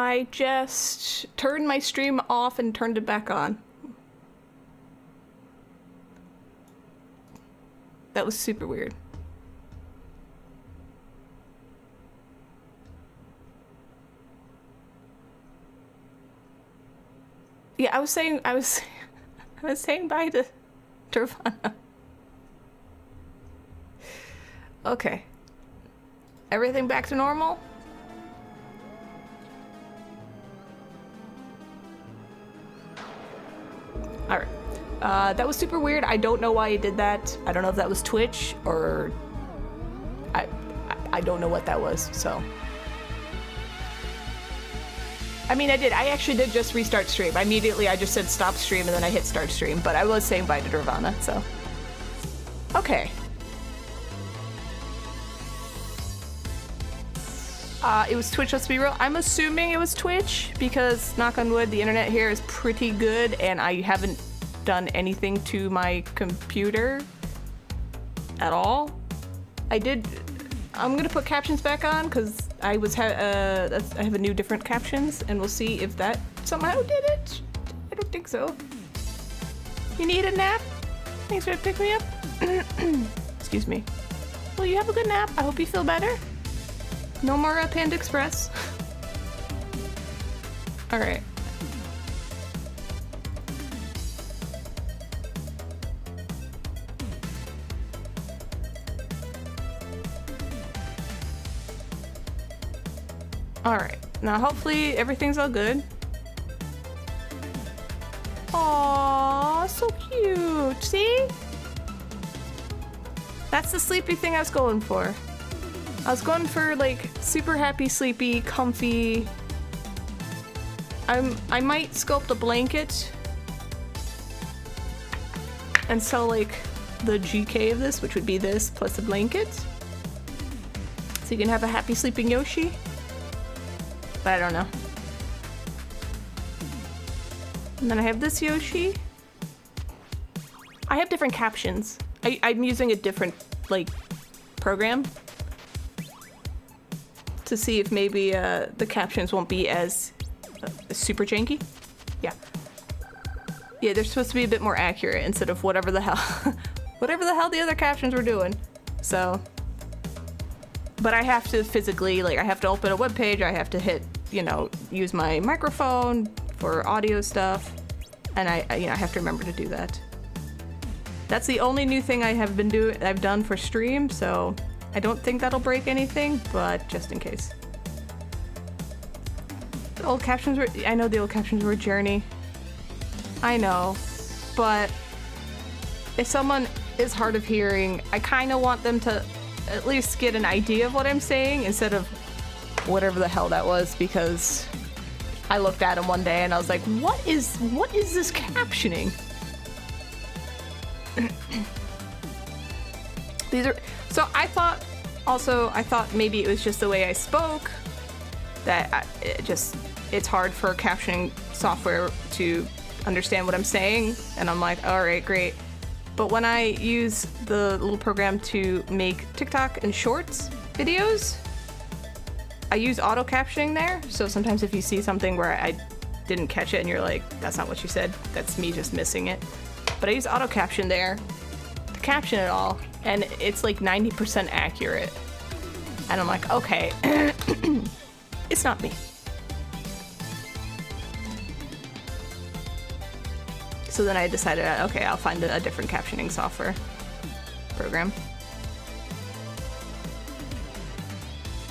I just turned my stream off and turned it back on. That was super weird. Yeah, I was saying bye to Nirvana. Okay. Everything back to normal? Alright. That was super weird. I don't know why he did that. I don't know if that was Twitch or... I don't know what that was, so... I mean, I actually did just restart stream. Immediately, I just said stop stream, and then I hit start stream, but I was saying bye to Nirvana, so... Okay. It was Twitch, let's be real. I'm assuming it was Twitch, because, knock on wood, the internet here is pretty good, and I haven't done anything to my computer at all. I'm gonna put captions back on, because I have a new different captions, and we'll see if that somehow did it. I don't think so. You need a nap? Thanks for picking me up. Excuse me. Well, you have a good nap. I hope you feel better. No more Panda Express. Alright. Alright. Now hopefully everything's all good. Aww, so cute. See? That's the sleepy thing I was going for. I was going for like super happy, sleepy, comfy. I might sculpt a blanket and sell like the GK of this, which would be this plus a blanket. So you can have a happy sleeping Yoshi. But I don't know. And then I have this Yoshi. I have different captions. I'm using a different like program to see if maybe the captions won't be as super janky. Yeah. Yeah, they're supposed to be a bit more accurate instead of whatever the hell the other captions were doing. So, but I have to physically, like, I have to open a web page, I have to hit, you know, use my microphone for audio stuff, and I have to remember to do that. That's the only new thing I've done for stream, so I don't think that'll break anything, but just in case. The old captions were, I know the old captions were Journey. I know, but if someone is hard of hearing, I kind of want them to at least get an idea of what I'm saying instead of whatever the hell that was, because I looked at him one day and I was like, what is this captioning? These are, so I thought maybe it was just the way I spoke, that it's hard for captioning software to understand what I'm saying, and I'm like, all right, great. But when I use the little program to make TikTok and Shorts videos, I use auto captioning there. So sometimes if you see something where I didn't catch it and you're like, that's not what you said, that's me just missing it. But I use auto caption there to caption it all, and it's like 90% accurate. And I'm like, okay, it's not me. So then I decided, okay, I'll find a different captioning software program.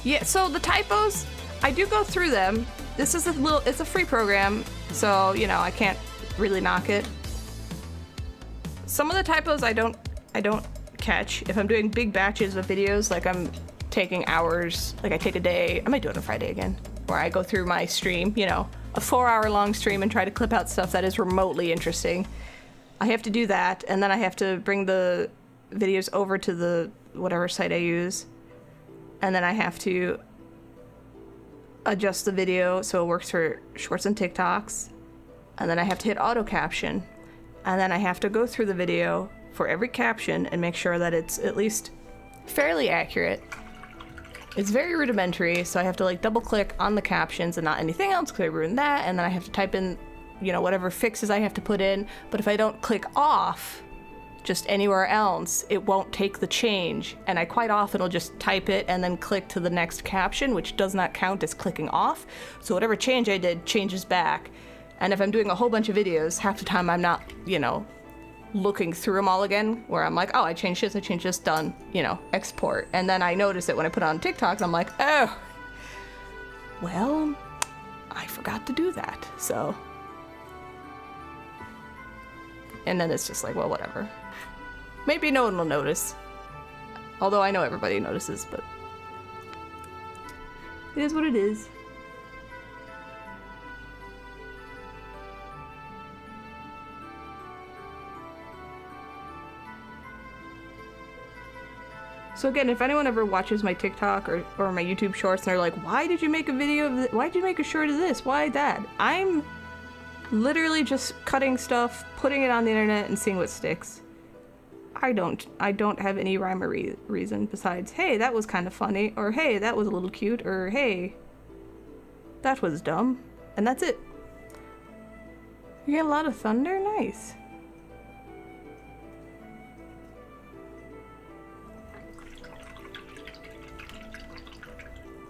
Yeah, so the typos, I do go through them. This is it's a free program, so, you know, I can't really knock it. Some of the typos I don't catch. If I'm doing big batches of videos, like I'm taking hours, like I take a day, I might do it on Friday again, where I go through my stream, you know, a 4-hour-long stream and try to clip out stuff that is remotely interesting. I have to do that, and then I have to bring the videos over to the whatever site I use, and then I have to adjust the video so it works for Shorts and TikToks, and then I have to hit auto caption, and then I have to go through the video for every caption and make sure that it's at least fairly accurate. It's very rudimentary, so I have to like double click on the captions and not anything else because I ruined that, and then I have to type in, you know, whatever fixes I have to put in. But if I don't click off just anywhere else, it won't take the change, and I quite often will just type it and then click to the next caption, which does not count as clicking off. So whatever change I did changes back. And if I'm doing a whole bunch of videos, half the time I'm not, you know, looking through them all again, where I'm like, oh, I changed this, done, you know, export. And then I notice it when I put it on TikToks, I'm like, oh, well, I forgot to do that, so. And then it's just like, well, whatever. Maybe no one will notice. Although I know everybody notices, but it is what it is. So again, if anyone ever watches my TikTok or my YouTube shorts and they're like, why did you make a video of this? Why did you make a short of this? Why that? I'm literally just cutting stuff, putting it on the internet and seeing what sticks. I don't have any rhyme or reason besides, hey, that was kind of funny, or hey, that was a little cute, or hey, that was dumb. And that's it. You get a lot of thunder? Nice.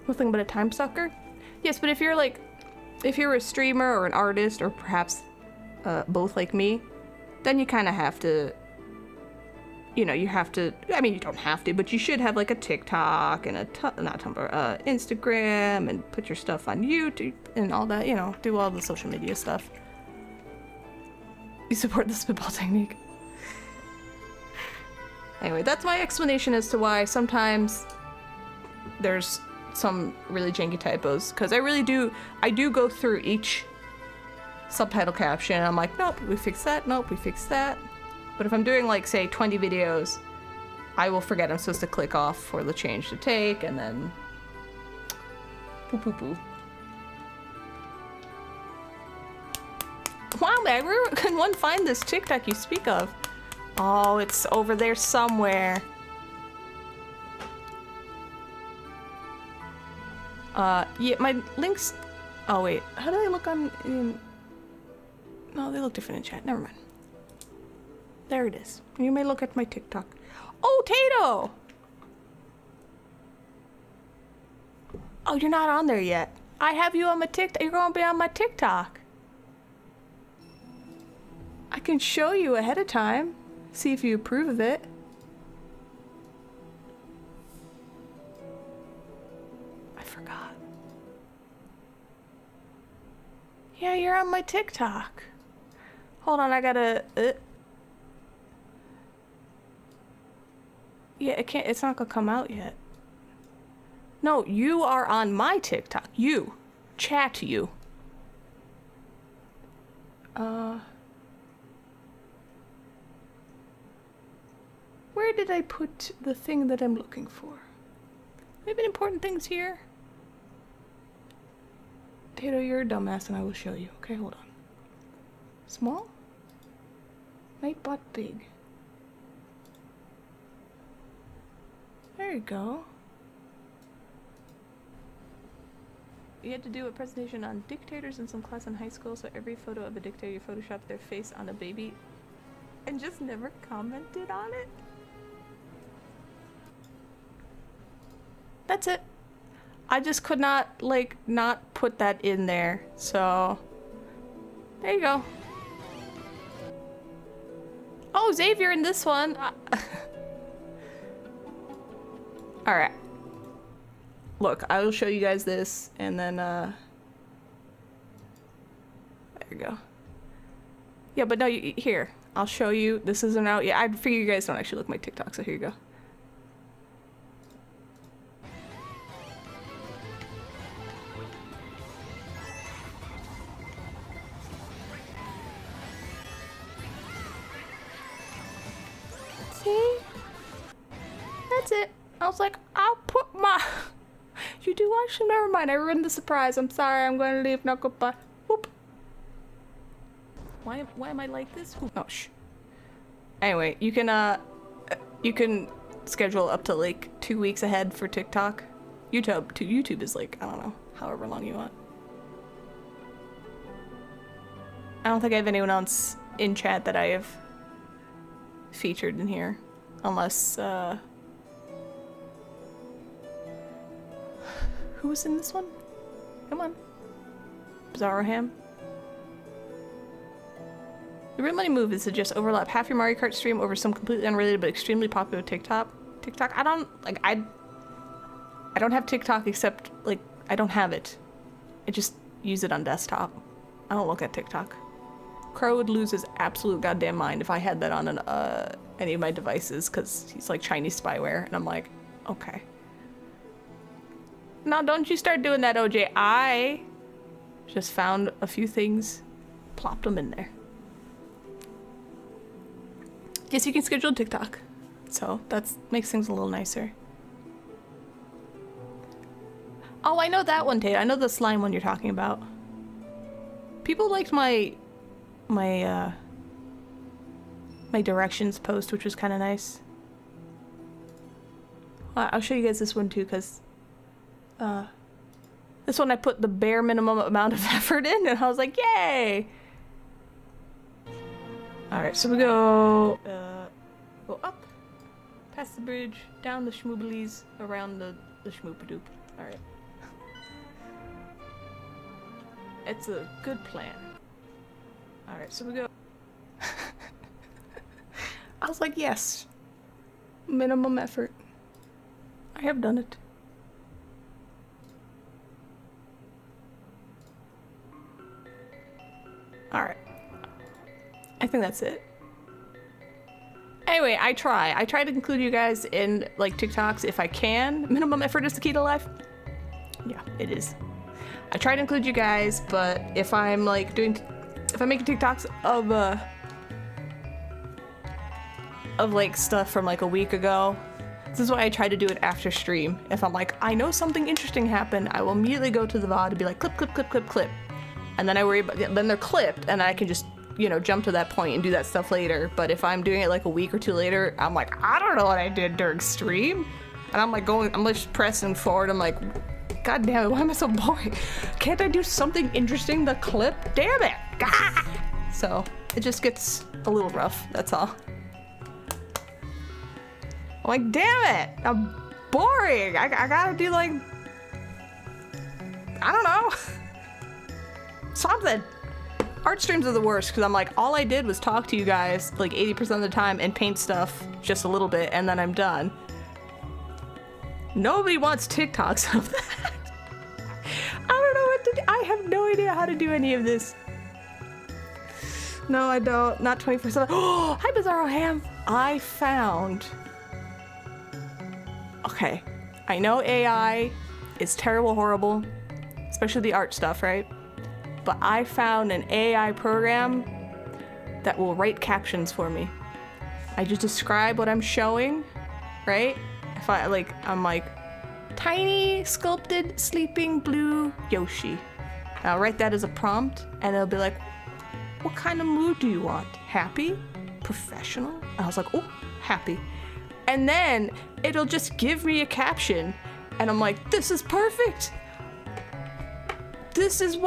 Nothing but a time sucker? Yes, but if you're like, if you're a streamer or an artist or perhaps both like me, then you kind of have to, you know, you have to, I mean, you don't have to, but you should have like a TikTok and not Tumblr, Instagram, and put your stuff on YouTube and all that, you know, do all the social media stuff. You support the spitball technique. Anyway, that's my explanation as to why sometimes there's some really janky typos, because I do go through each subtitle caption and I'm like, nope, we fixed that, nope, we fixed that. But if I'm doing like, say, 20 videos, I will forget I'm supposed to click off for the change to take, and then poo poo poo. Wow, man, where can one find this TikTok you speak of? Oh, it's over there somewhere. Yeah, my links. Oh wait, how do they look on? No, they look different in chat. Never mind. There it is. You may look at my TikTok. Oh, Tato! Oh, you're not on there yet. I have you on my TikTok. You're gonna be on my TikTok. I can show you ahead of time. See if you approve of it. I forgot. Yeah, you're on my TikTok. Hold on, I gotta... Yeah, it can't, it's not gonna come out yet. No, you are on my TikTok. You. Chat you. Where did I put the thing that I'm looking for? Maybe important things here. Tato, you're a dumbass and I will show you. Okay, hold on. Small? Night bot big. There you go. You had to do a presentation on dictators in some class in high school, so every photo of a dictator you photoshopped their face on a baby and just never commented on it? That's it. I just could not, like, not put that in there, so there you go. Oh, Xavier in this one. Alright. Look, I will show you guys this, and then, there you go. Yeah, but no, here. I'll show you. This isn't out yet. I figure you guys don't actually look at my TikTok, so here you go. See? That's it. I was like, I'll put my... You do watch them? Never mind, I ruined the surprise. I'm sorry, I'm going to leave. No, goodbye. Whoop. Why am I like this? Oh, shh. Anyway, you can schedule up to like 2 weeks ahead for TikTok. YouTube is like, I don't know, however long you want. I don't think I have anyone else in chat that I have featured in here. Unless, who was in this one? Come on. Bizarro Ham. The real money move is to just overlap half your Mario Kart stream over some completely unrelated but extremely popular TikTok. I don't have TikTok except, like, I don't have it. I just use it on desktop. I don't look at TikTok. Crow would lose his absolute goddamn mind if I had that on any of my devices, because he's like Chinese spyware, and I'm like, okay. Now don't you start doing that, OJ. I just found a few things, plopped them in there. Yes, you can schedule TikTok, so that makes things a little nicer. Oh, I know that one, Tate. I know the slime one you're talking about. People liked my directions post, which was kind of nice. I'll show you guys this one too, because this one I put the bare minimum amount of effort in, and I was like, yay! Alright, so we go up, past the bridge, down the schmooblies, around the schmoopadoop. Alright. It's a good plan. Alright, so we go. I was like, yes. Minimum effort. I have done it. Alright. I think that's it. Anyway, I try to include you guys in, like, TikToks if I can. Minimum effort is the key to life. Yeah, it is. I try to include you guys, but if I'm, like, if I'm making TikToks of like stuff from like a week ago, this is why I try to do it after stream. If I'm like, I know something interesting happened, I will immediately go to the VOD and be like, clip, clip, clip, clip, clip. And then I worry about, then they're clipped, and I can just, you know, jump to that point and do that stuff later. But if I'm doing it like a week or two later, I'm like, I don't know what I did during stream. And I'm like I'm just pressing forward. I'm like, God damn it, why am I so boring? Can't I do something interesting to clip? Damn it! Ah! So it just gets a little rough, that's all. I'm like, damn it! I'm boring! I gotta do like, I don't know. Something. Art streams are the worst, because I'm like, all I did was talk to you guys like 80% of the time and paint stuff just a little bit, and then I'm done. Nobody wants TikToks of that. I don't know what to do. I have no idea how to do any of this. No, I don't. Not 24/7. Oh, hi, Bizarro Ham. I found... Okay. I know AI is terrible, horrible, especially the art stuff, right? But I found an AI program that will write captions for me. I just describe what I'm showing, right? If I'm like, tiny, sculpted, sleeping blue Yoshi. I'll write that as a prompt, and it'll be like, what kind of mood do you want? Happy? Professional? And I was like, oh, happy. And then it'll just give me a caption, and I'm like, this is perfect. This is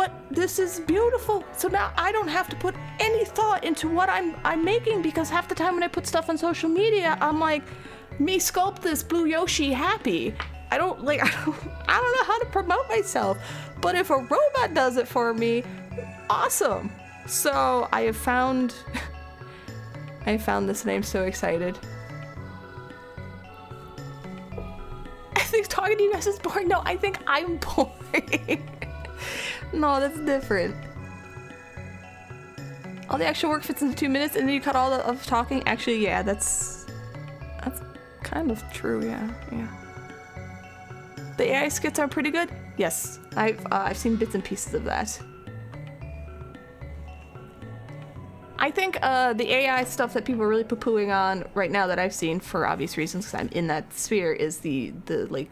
beautiful. So now I don't have to put any thought into what I'm making, because half the time when I put stuff on social media, I'm like, me sculpt this blue Yoshi happy. I don't know how to promote myself, but if a robot does it for me, awesome. So I have found this, and I'm so excited. I think talking to you guys is boring. No, I think I'm boring. No, that's different. All the actual work fits into 2 minutes, and then you cut all of talking. Actually, yeah, that's kind of true. Yeah. The AI skits are pretty good. Yes, I've seen bits and pieces of that. I think the AI stuff that people are really poo-pooing on right now that I've seen, for obvious reasons, because I'm in that sphere, is the like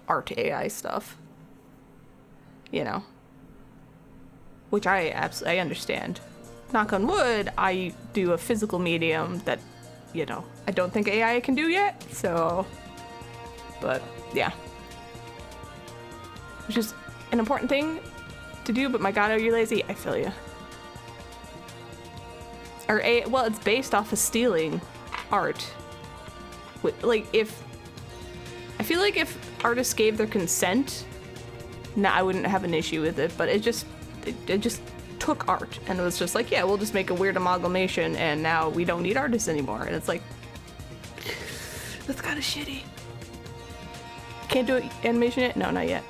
art AI stuff. You know, which I understand. Knock on wood, I do a physical medium that, you know, I don't think AI can do yet. So, but yeah. which is an important thing to do, but my god, are you lazy? I feel you. Or well, it's based off of stealing art. Like, I feel like if artists gave their consent, nah, I wouldn't have an issue with it, but it just took art and it was just like, yeah, we'll just make a weird amalgamation and now we don't need artists anymore. And it's like, that's kind of shitty. Can't do animation yet? No, not yet.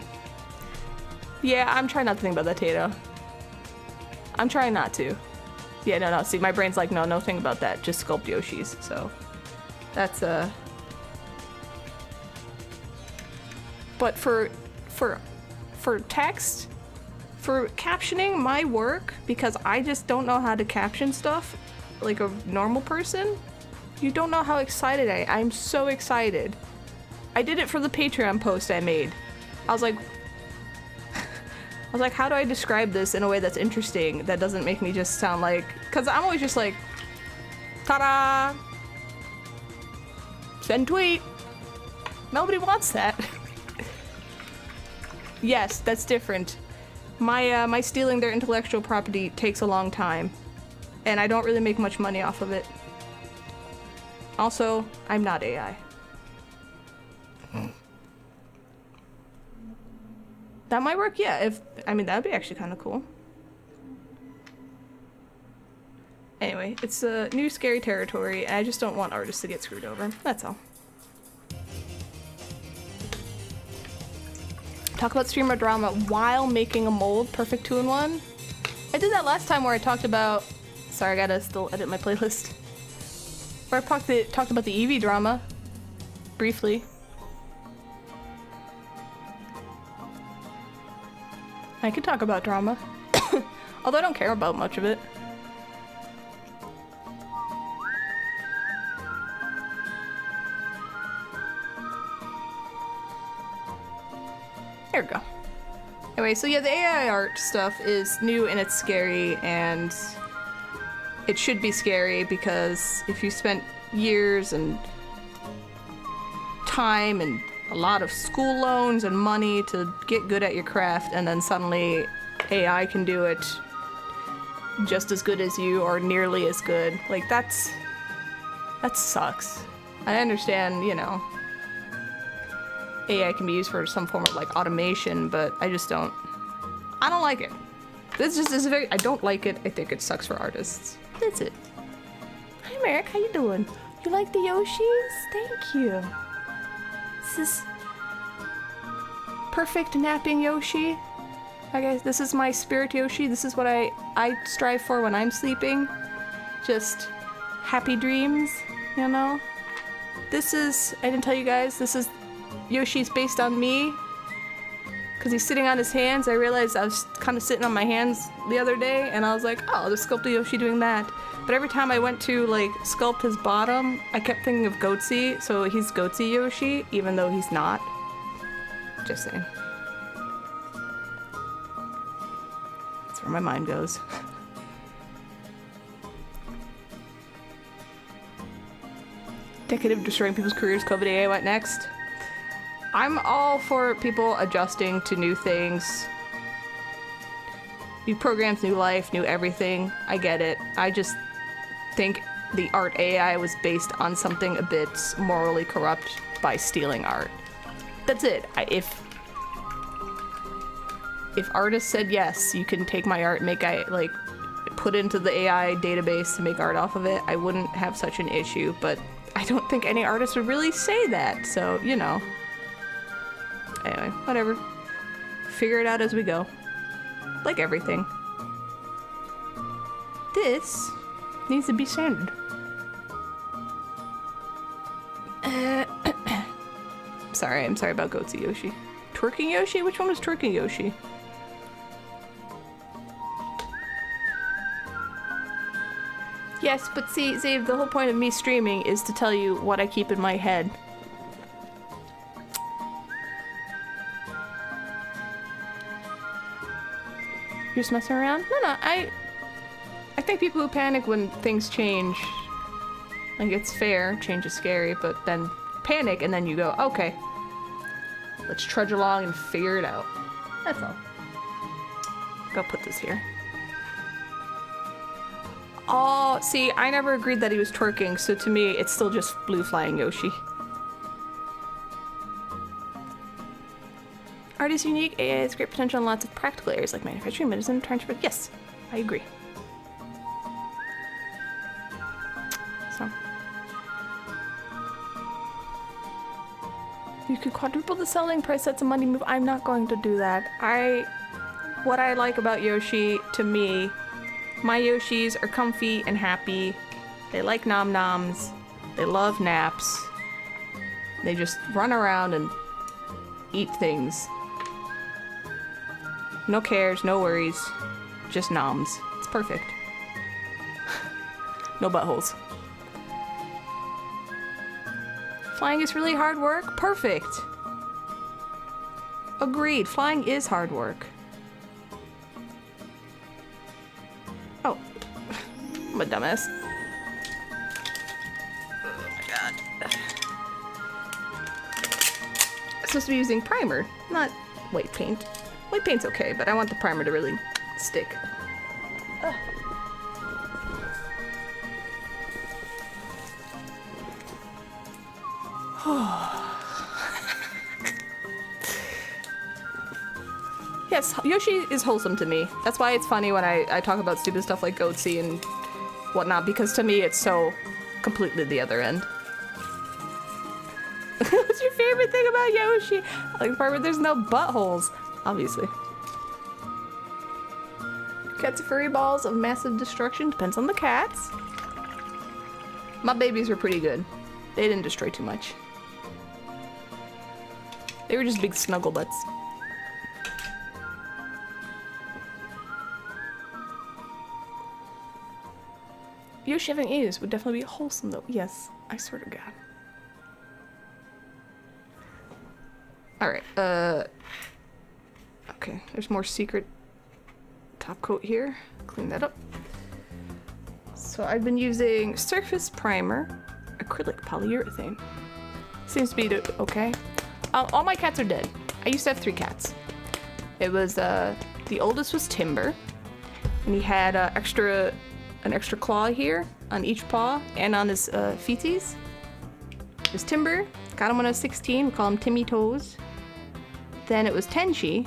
Yeah, I'm trying not to think about that, Tato. I'm trying not to. Yeah, no, see, my brain's like, no, think about that. Just sculpt Yoshis, so. That's, But for text, for captioning my work, because I just don't know how to caption stuff like a normal person, you don't know how excited I'm so excited. I did it for the Patreon post I made. I was like, how do I describe this in a way that's interesting, that doesn't make me just sound like, because I'm always just like, ta-da! Send tweet! Nobody wants that. Yes, that's different. My stealing their intellectual property takes a long time, and I don't really make much money off of it. Also, I'm not AI. That might work, yeah, I mean, that'd be actually kind of cool. Anyway, it's a new scary territory, and I just don't want artists to get screwed over. That's all. Talk about streamer drama while making a mold. Perfect 2-in-1. I did that last time where I talked about... Sorry, I gotta still edit my playlist. Where I talked about the Eevee drama. Briefly. I could talk about drama. Although I don't care about much of it. There we go. Anyway, so yeah, the AI art stuff is new and it's scary, and it should be scary because if you spent years and time and a lot of school loans and money to get good at your craft, and then suddenly AI can do it just as good as you or nearly as good, like that sucks. I understand, you know, AI can be used for some form of like automation, but I don't like it. This just is I don't like it. I think it sucks for artists. That's it. Hi Merrick, how you doing? You like the Yoshis? Thank you. This is perfect napping Yoshi. I guess this is my spirit Yoshi. This is what I strive for when I'm sleeping. Just happy dreams, you know? This is, I didn't tell you guys, this is Yoshi's based on me, because he's sitting on his hands. I realized I was kind of sitting on my hands the other day, and I was like, oh, I'll just sculpt a Yoshi doing that. But every time I went to, like, sculpt his bottom, I kept thinking of Goatsy, so he's Goatsy Yoshi, even though he's not. Just saying. That's where my mind goes. Decade of destroying people's careers, COVID AA, what next? I'm all for people adjusting to new things. New programs, new life, new everything. I get it. I just think the art AI was based on something a bit morally corrupt by stealing art. That's it. If artists said, yes, you can take my art, put into the AI database to make art off of it, I wouldn't have such an issue, but I don't think any artist would really say that, so, you know. Anyway, whatever. Figure it out as we go. Like everything. This needs to be sanded. I'm sorry about Goatsy Yoshi. Twerking Yoshi? Which one was twerking Yoshi? Yes, but see, Zave, the whole point of me streaming is to tell you what I keep in my head. You're just messing around? No, I think people who panic when things change, like, it's fair, change is scary, but then panic and then you go, okay, let's trudge along and figure it out. That's all. Go put this here. Oh, see, I never agreed that he was twerking, so to me, it's still just blue flying Yoshi. Art is unique, AI has great potential in lots of practical areas like manufacturing, medicine, transport. Yes, I agree. So. You could quadruple the selling price, that's a money move. I'm not going to do that. What I like about Yoshi, to me, my Yoshis are comfy and happy. They like nom-noms. They love naps. They just run around and eat things. No cares, no worries. Just noms. It's perfect. No buttholes. Flying is really hard work? Perfect. Agreed. Flying is hard work. Oh. I'm a dumbass. Oh my god. I'm supposed to be using primer, not white paint. White paint's okay, but I want the primer to really stick. Yes, Yoshi is wholesome to me. That's why it's funny when I talk about stupid stuff like Goatsy and whatnot, because to me it's so completely the other end. What's your favorite thing about Yoshi? I like the part where there's no buttholes, obviously. Cats are furry balls of massive destruction. Depends on the cats. My babies were pretty good. They didn't destroy too much. They were just big snuggle butts. Yoshi having ears would definitely be wholesome though. Yes, I swear to God. Alright, okay, there's more secret top coat here. Clean that up. So I've been using surface primer, acrylic polyurethane. Seems to be okay. All my cats are dead. I used to have 3 cats. It was, the oldest was Timber, and he had an extra claw here on each paw and on his feeties. It was Timber. Got him when I was 16. We call him Timmy Toes. Then it was Tenchi.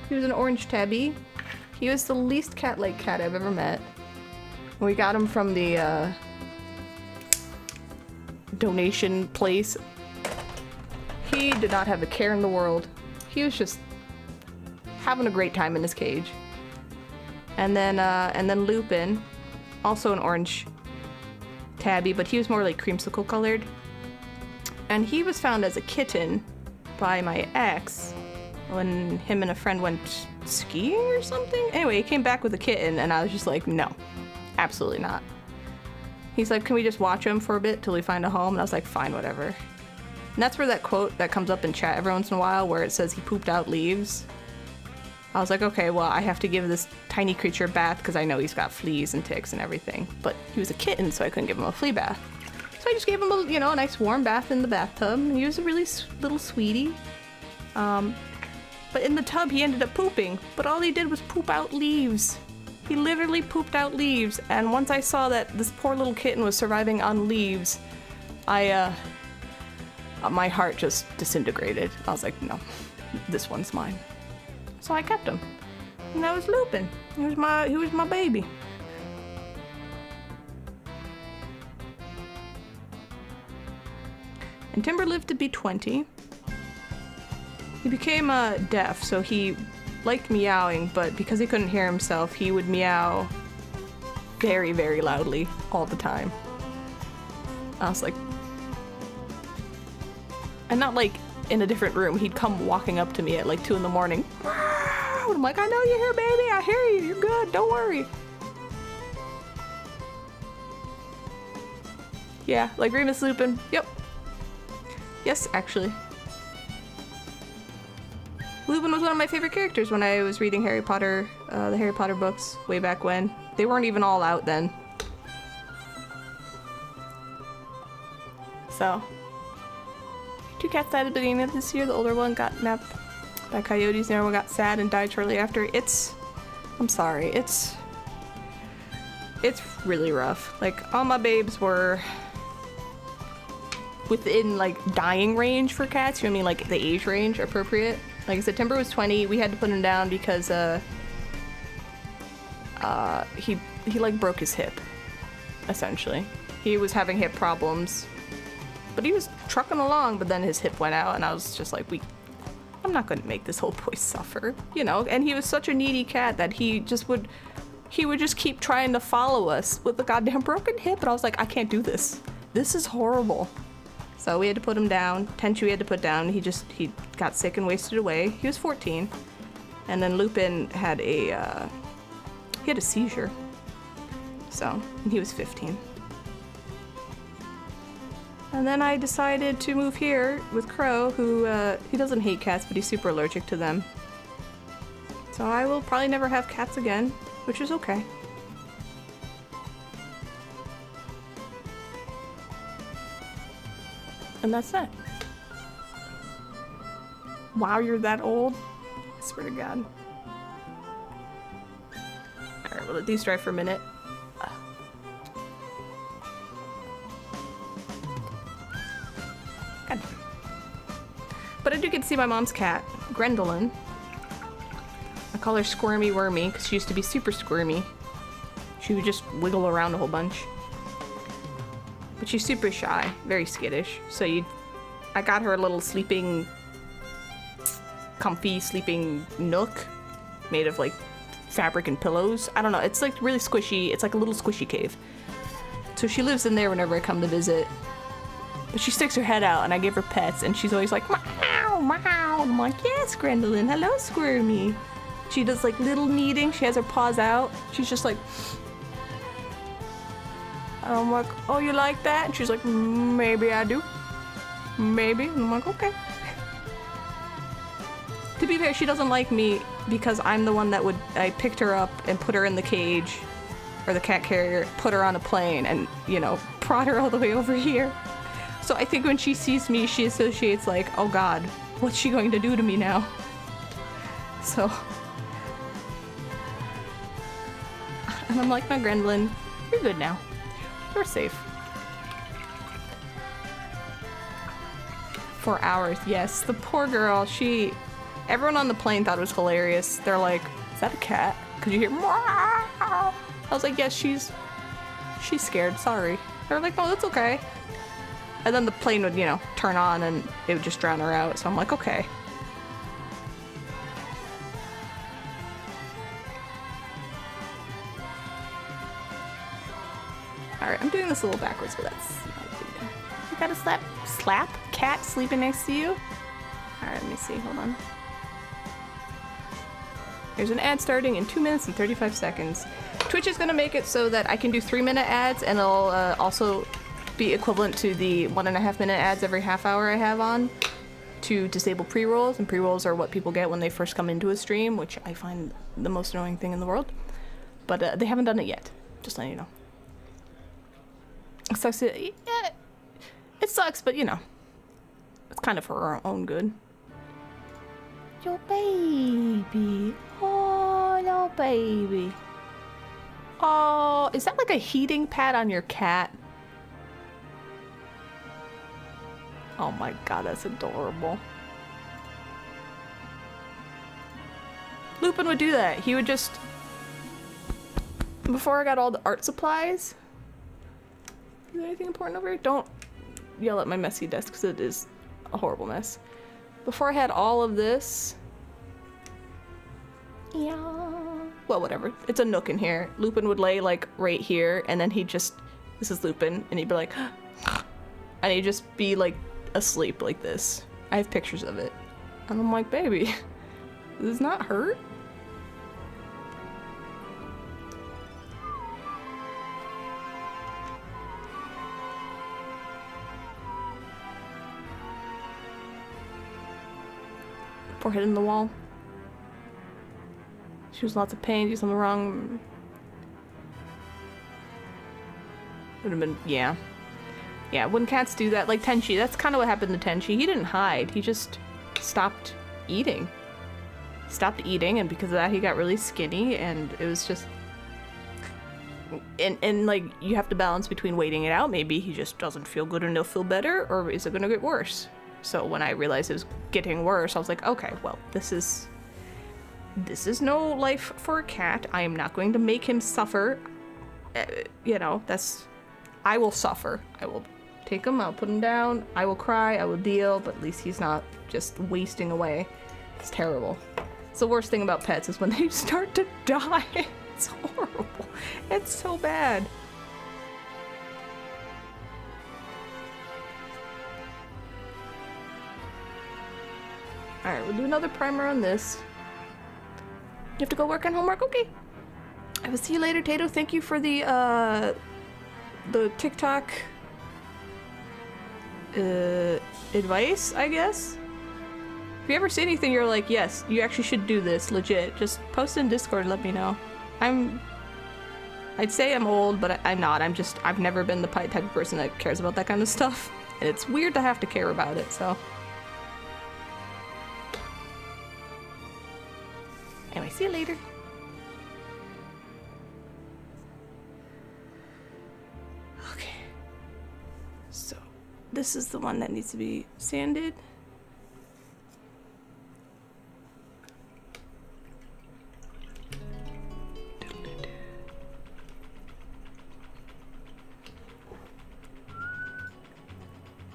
He was an orange tabby. He was the least cat-like cat I've ever met. We got him from the donation place. He did not have a care in the world. He was just having a great time in his cage. And then Lupin, also an orange tabby, but he was more like creamsicle colored. And he was found as a kitten by my ex when him and a friend went skiing or something. Anyway, he came back with a kitten and I was just like, no, absolutely not. He's like, can we just watch him for a bit till we find a home? And I was like, fine, whatever. And that's where that quote that comes up in chat every once in a while where it says he pooped out leaves. I was like, okay, well, I have to give this tiny creature a bath because I know he's got fleas and ticks and everything. But he was a kitten, so I couldn't give him a flea bath. So I just gave him a, a nice warm bath in the bathtub. He was a really little sweetie. But in the tub, he ended up pooping. But all he did was poop out leaves. He literally pooped out leaves. And once I saw that this poor little kitten was surviving on leaves, my heart just disintegrated. I was like, no, this one's mine. So I kept him. And that was Lupin. He was my baby. And Timber lived to be 20. He became deaf, so he liked meowing, but because he couldn't hear himself, he would meow very, very loudly all the time. I was like... And not like in a different room, he'd come walking up to me at like 2 in the morning. And I'm like, I know you're here, baby, I hear you, you're good, don't worry. Yeah, like Remus Lupin, yep. Yes, actually. Lupin was one of my favorite characters when I was reading Harry Potter, the Harry Potter books way back when. They weren't even all out then. So. 2 cats died at the beginning of this year, the older one got napped. by coyotes. Everyone got sad and died shortly after. I'm sorry, it's really rough. Like, all my babes were within, like, dying range for cats. You know what I mean? Like, the age range appropriate. Like I said, Timber was 20. We had to put him down because, he like, broke his hip, essentially. He was having hip problems, but he was trucking along, but then his hip went out, and I was just like, I'm not gonna make this old boy suffer, you know? And he was such a needy cat that he would just keep trying to follow us with the goddamn broken hip, and I was like, I can't do this. This is horrible. So we had to put him down. Tenchi we had to put down. He got sick and wasted away. He was 14. And then Lupin had he had a seizure. So, and he was 15. And then I decided to move here with Crow, who, he doesn't hate cats, but he's super allergic to them. So I will probably never have cats again, which is okay. And that's that. Wow, you're that old? I swear to God. Alright, we'll let these dry for a minute. God. But I do get to see my mom's cat, Gwendolyn. I call her Squirmy Wormy because she used to be super squirmy. She would just wiggle around a whole bunch. But she's super shy, very skittish. So I got her a little comfy sleeping nook made of like fabric and pillows. I don't know, it's like really squishy. It's like a little squishy cave. So she lives in there whenever I come to visit. But she sticks her head out and I give her pets and she's always like, meow, meow. I'm like, yes, Gwendolyn, hello, Squirmy. She does like little kneading. She has her paws out. She's just like, and I'm like, oh, you like that? And she's like, maybe I do. Maybe. And I'm like, okay. To be fair, she doesn't like me because I'm the one that I picked her up and put her in the cage, or the cat carrier, put her on a plane and, you know, brought her all the way over here. So I think when she sees me, she associates like, oh God, what's she going to do to me now? So. And I'm like, no, Gwendolyn, you're good now. You're safe. 4 hours, yes. The poor girl, everyone on the plane thought it was hilarious. They're like, is that a cat? Could you hear meow? I was like, yes, she's scared, sorry. They're like, oh, that's okay. And then the plane would, you know, turn on and it would just drown her out. So I'm like, okay. Alright, I'm doing this a little backwards, but that's not good. You got a slap cat sleeping next to you? Alright, let me see, hold on. There's an ad starting in 2 minutes and 35 seconds. Twitch is gonna make it so that I can do 3-minute ads, and it'll also be equivalent to the 1.5-minute ads every half hour I have on to disable pre-rolls, and pre-rolls are what people get when they first come into a stream, which I find the most annoying thing in the world. But they haven't done it yet, just letting you know. It sucks. Yeah, it sucks, but you know, it's kind of for our own good. Your baby. Oh, no, baby. Oh, is that like a heating pad on your cat? Oh my God, that's adorable. Lupin would do that. He would just, before I got all the art supplies. Is there anything important over here? Don't yell at my messy desk because it is a horrible mess. Before I had all of this, yeah, well, whatever. It's a nook in here. Lupin would lay like right here, and then he'd just, this is Lupin, and he'd be like, and he'd just be like asleep like this. I have pictures of it, and I'm like, baby, does this not hurt? Forehead in the wall. She was in lots of pain, do something wrong. Would have been, yeah. Yeah, when cats do that, like Tenchi, that's kind of what happened to Tenchi. He didn't hide, he just stopped eating. stopped eating, and because of that he got really skinny, and it was just... And like, you have to balance between waiting it out. Maybe he just doesn't feel good and he'll feel better, or is it gonna get worse? So when I realized it was getting worse, I was like, okay, well, this is no life for a cat. I am not going to make him suffer. You know, I will suffer. I will take him, I'll put him down, I will cry, I will deal, but at least he's not just wasting away. It's terrible. It's the worst thing about pets is when they start to die. It's horrible. It's so bad. Alright, we'll do another primer on this. You have to go work on homework? Okay. I will see you later, Tato. Thank you for the TikTok advice, I guess. If you ever see anything you're like, yes, you actually should do this, legit, just post in Discord and let me know. I'd say I'm old, but I'm not. I've never been the type of person that cares about that kind of stuff. And it's weird to have to care about it, so. Anyway, see you later. Okay. So, this is the one that needs to be sanded.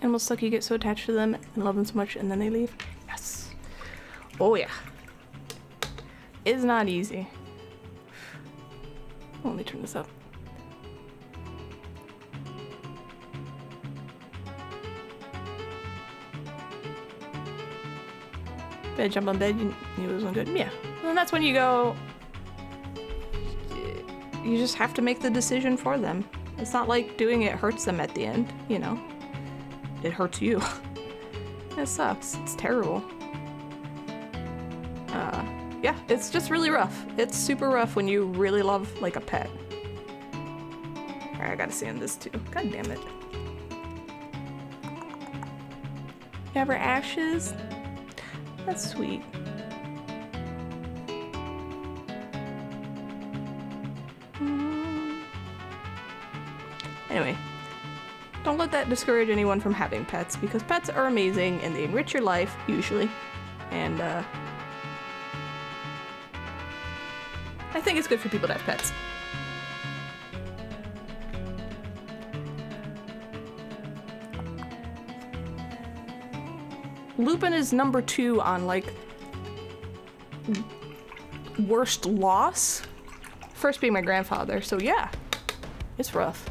Animals suck, you get so attached to them and love them so much and then they leave. Yes. Oh yeah. It's not easy. Let me turn this up. Better jump on bed, you knew it wasn't good. Yeah. And that's when you go... You just have to make the decision for them. It's not like doing it hurts them at the end, you know? It hurts you. It sucks. It's terrible. Yeah, it's just really rough. It's super rough when you really love, like, a pet. Alright, I gotta sand this too. God damn it. You have her ashes? That's sweet. Anyway. Don't let that discourage anyone from having pets, because pets are amazing and they enrich your life, usually. And, I think it's good for people to have pets. Lupin is number 2 on, like, worst loss. First being my grandfather, so yeah. It's rough.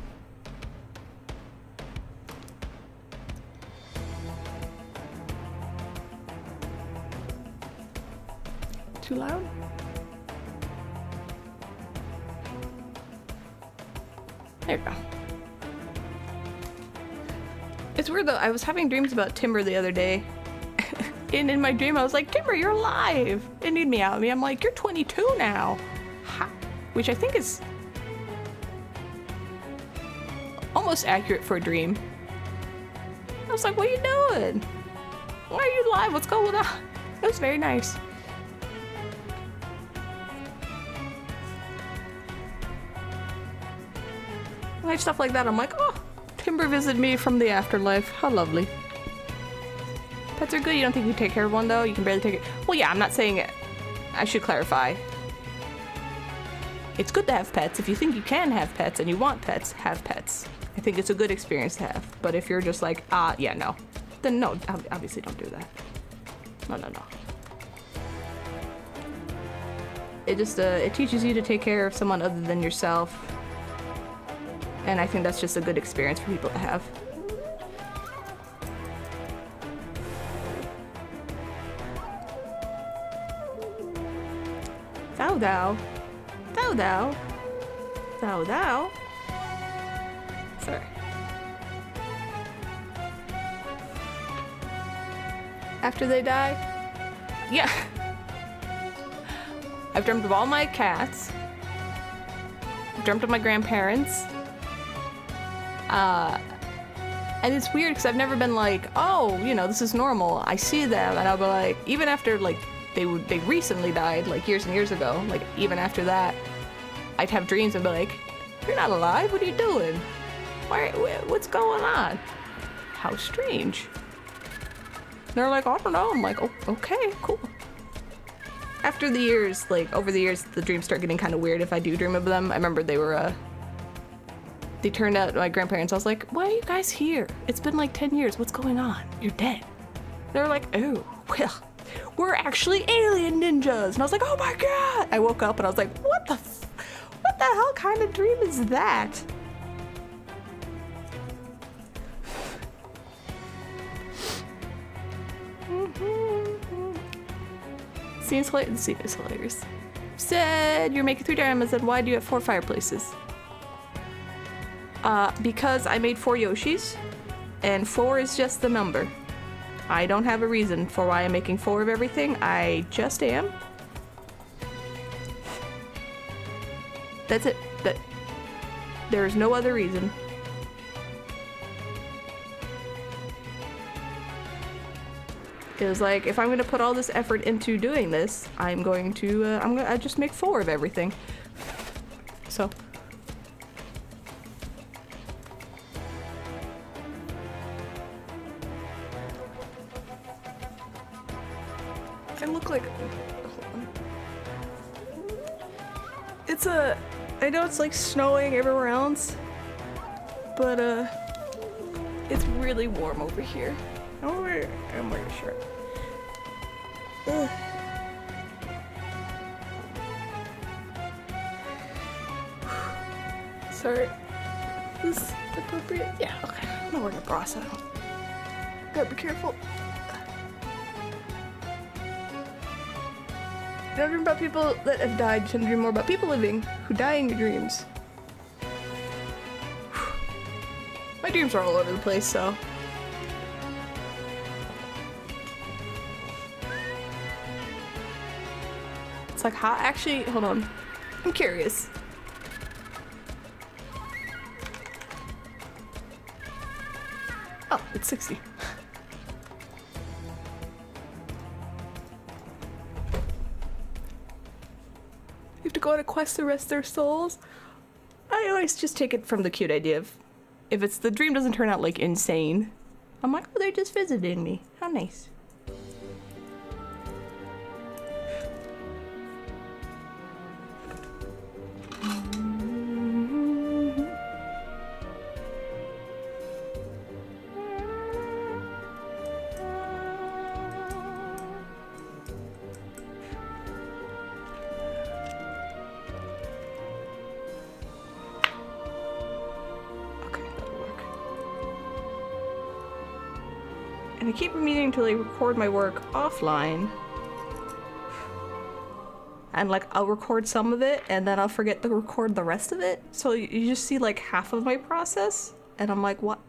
Too loud? There you go. It's weird though, I was having dreams about Timber the other day. And in my dream I was like, Timber, you're alive! It need me out of me. I'm like, you're 22 now. Ha. Which I think is almost accurate for a dream. I was like, what are you doing? Why are you alive? What's going on? It was very nice. Like stuff like that, I'm like, oh, Timber visited me from the afterlife. How lovely. Pets are good. You don't think you take care of one though? You can barely take it. Well, yeah, I'm not saying it. I should clarify. It's good to have pets. If you think you can have pets and you want pets, have pets. I think it's a good experience to have. But if you're just like, yeah, no. Then no, obviously don't do that. No, no, no. It just, it teaches you to take care of someone other than yourself. And I think that's just a good experience for people to have. Thou thou. Thou thou. Thou thou. Sorry. After they die? Yeah. I've dreamt of all my cats. I've dreamt of my grandparents. And it's weird because I've never been like, oh, you know, this is normal. I see them and I'll be like, even after like they recently died, like years and years ago. Like even after that, I'd have dreams and be like, "You're not alive. What are you doing? What's going on? How strange." They're like, "I don't know." I'm like, "Oh, okay, cool." After the years, like over the years, the dreams start getting kind of weird if I do dream of them. I remember they turned out my grandparents. I was like, "Why are you guys here? It's been like 10 years. What's going on? You're dead." They're like, "Oh, well, we're actually alien ninjas." And I was like, "Oh my god." I woke up and I was like, what the hell kind of dream is that? Seems hilarious. Said you're making 3 dioramas, and why do you have 4 fireplaces? Because I made 4 Yoshis, and 4 is just the number. I don't have a reason for why I'm making 4 of everything. I just am. That's it. There is no other reason. It was like, if I'm gonna put all this effort into doing this, I'm gonna just make 4 of everything. So. I look like, I know it's like snowing everywhere else, but it's really warm over here. I'm wearing a shirt. Ugh. Sorry. Is this appropriate? Yeah, okay. I'm not wearing a bra, so gotta be careful. Don't dream about people that have died. You should dream more about people living who die in your dreams. My dreams are all over the place, so. It's like, how? Actually, hold on. I'm curious. Oh, it's 60. You have to go on a quest to rest their souls. I always just take it from the cute idea of, if it's the dream doesn't turn out like insane, I'm like, oh, they're just visiting me. How nice. And I keep meaning to like record my work offline. And like I'll record some of it and then I'll forget to record the rest of it. So you just see like half of my process and I'm like, what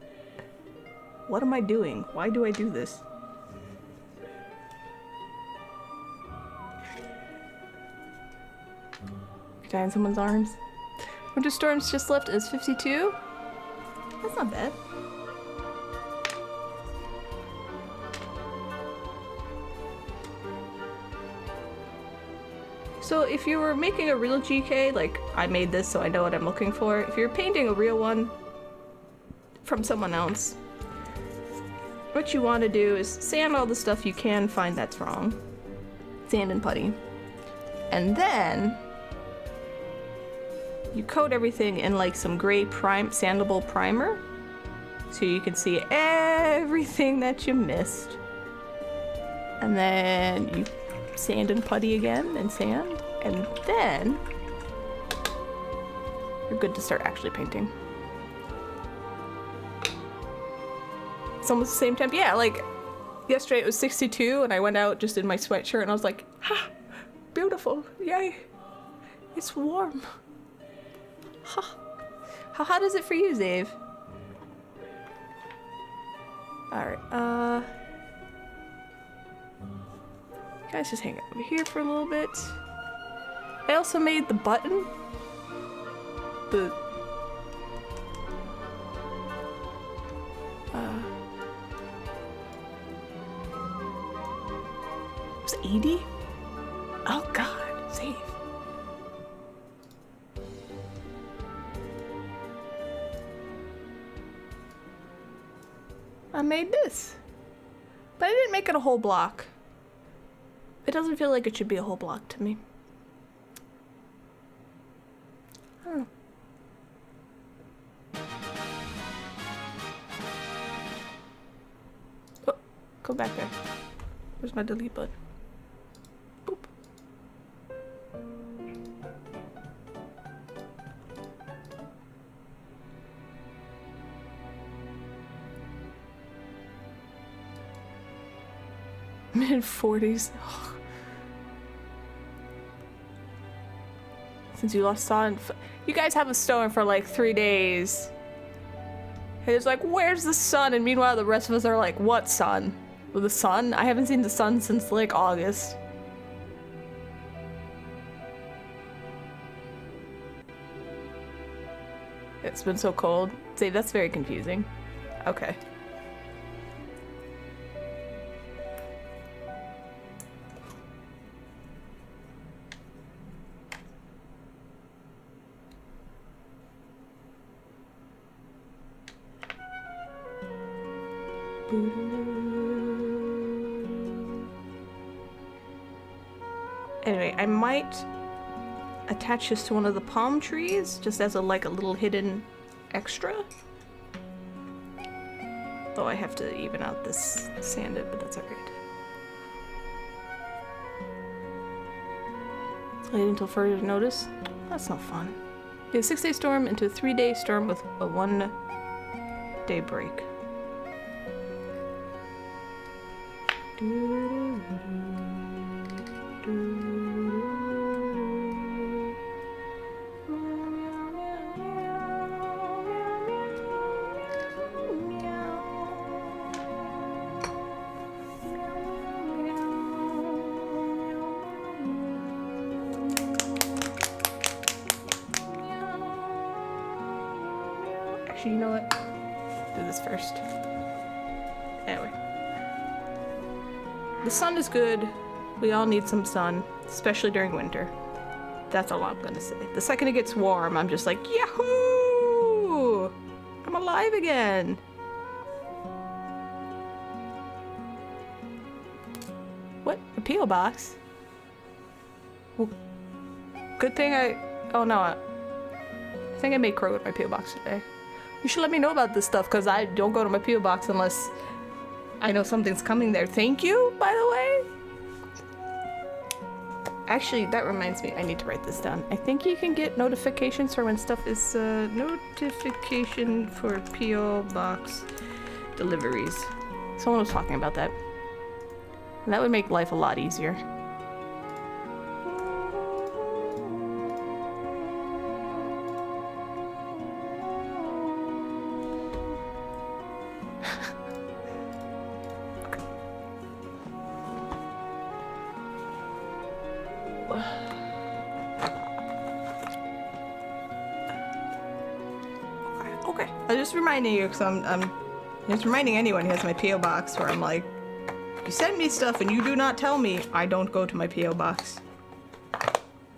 am I doing? Why do I do this? Die in someone's arms. Winter Storms just left as 52. That's not bad. So if you were making a real GK, like I made this so I know what I'm looking for, if you're painting a real one from someone else, what you want to do is sand all the stuff you can find that's wrong. Sand and putty. And then you coat everything in like some gray sandable primer so you can see everything that you missed. And then you sand and putty again and sand, and then you're good to start actually painting. It's almost the same temp. Yeah, like yesterday it was 62 and I went out just in my sweatshirt and I was like, ha, beautiful, yay, it's warm. Ha. How hot is it for you, Zave? Alright, guys, just hang out over here for a little bit. I also made the button. It was 80? I made this. But I didn't make it a whole block. It doesn't feel like it should be a whole block to me. Oh. Oh, go back there. Where's my delete button? Boop. Mid-40s. Since you lost sun. You guys have a stone for like 3 days. And it's like, where's the sun? And meanwhile, the rest of us are like, what sun? Well, the sun? I haven't seen the sun since like August. It's been so cold. See, that's very confusing. Okay. Anyway, I might attach this to one of the palm trees, just as a like a little hidden extra. Though I have to even out this sanded, but that's alright. Wait until further notice. That's no fun. Get a 6-day storm into a 3-day storm with a 1-day break. Actually, you know what? Do this first. Anyway. The sun is good. We all need some sun, especially during winter. That's all I'm gonna say. The second it gets warm, I'm just like, yahoo! I'm alive again! What? A P.O. box? Well, good thing oh no. I think I made crow with my P.O. box today. You should let me know about this stuff, because I don't go to my P.O. box unless I know something's coming there. Thank you, by the way. Actually, that reminds me, I need to write this down. I think you can get notifications for when stuff is, notification for P.O. box deliveries. Someone was talking about that. And that would make life a lot easier. Okay, I'm just reminding you, because I'm just reminding anyone who has my P.O. box where I'm like, you send me stuff and you do not tell me, I don't go to my P.O. box.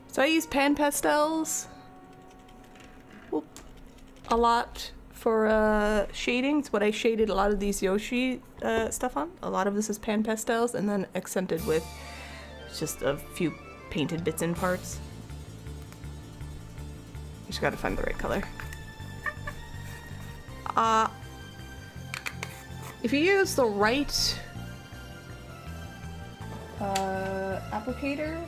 So I use pan pastels a lot for shading. It's what I shaded a lot of these Yoshi stuff on. A lot of this is pan pastels and then accented with just a few painted bits and parts. Just gotta find the right color. If you use the right applicator,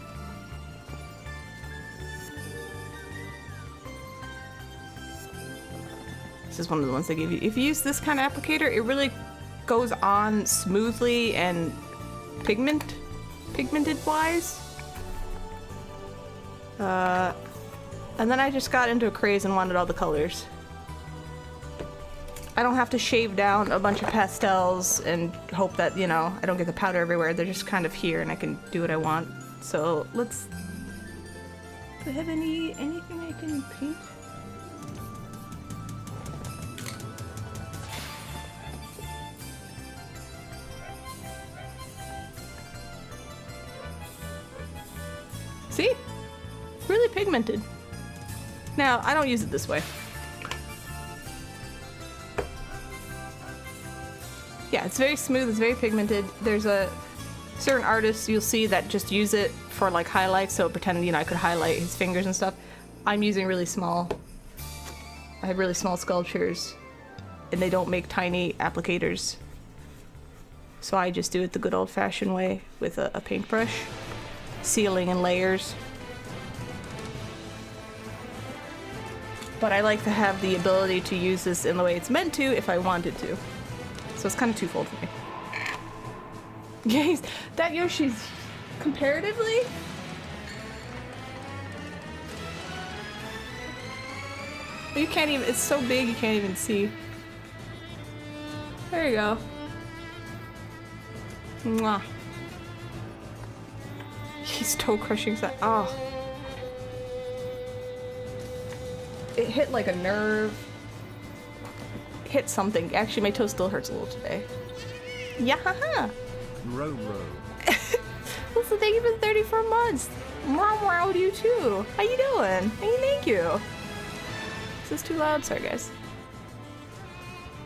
this is one of the ones they give you. If you use this kind of applicator, it really goes on smoothly and pigmented wise. And then I just got into a craze and wanted all the colors. I don't have to shave down a bunch of pastels and hope that, you know, I don't get the powder everywhere. They're just kind of here and I can do what I want. So let's... Do I have anything I can paint? See? Really pigmented. Now, I don't use it this way. Yeah, it's very smooth, it's very pigmented. There's a certain artists you'll see that just use it for like highlights, so pretend, you know, I could highlight his fingers and stuff. I'm using really small, I have really small sculptures, and they don't make tiny applicators. So I just do it the good old-fashioned way with a paintbrush, sealing in layers. But I like to have the ability to use this in the way it's meant to if I wanted to. So it's kind of twofold for me. Yeah, that Yoshi's comparatively. You can't even, it's so big you can't even see. There you go. Mwah. He's toe crushing that. Oh. It hit like a nerve. Hit something. Actually, my toe still hurts a little today. Yeah, haha. Row. Listen, thank you for the 34 months. Wow, to you too. How you doing? Hey, thank you. Is this too loud? Sorry, guys.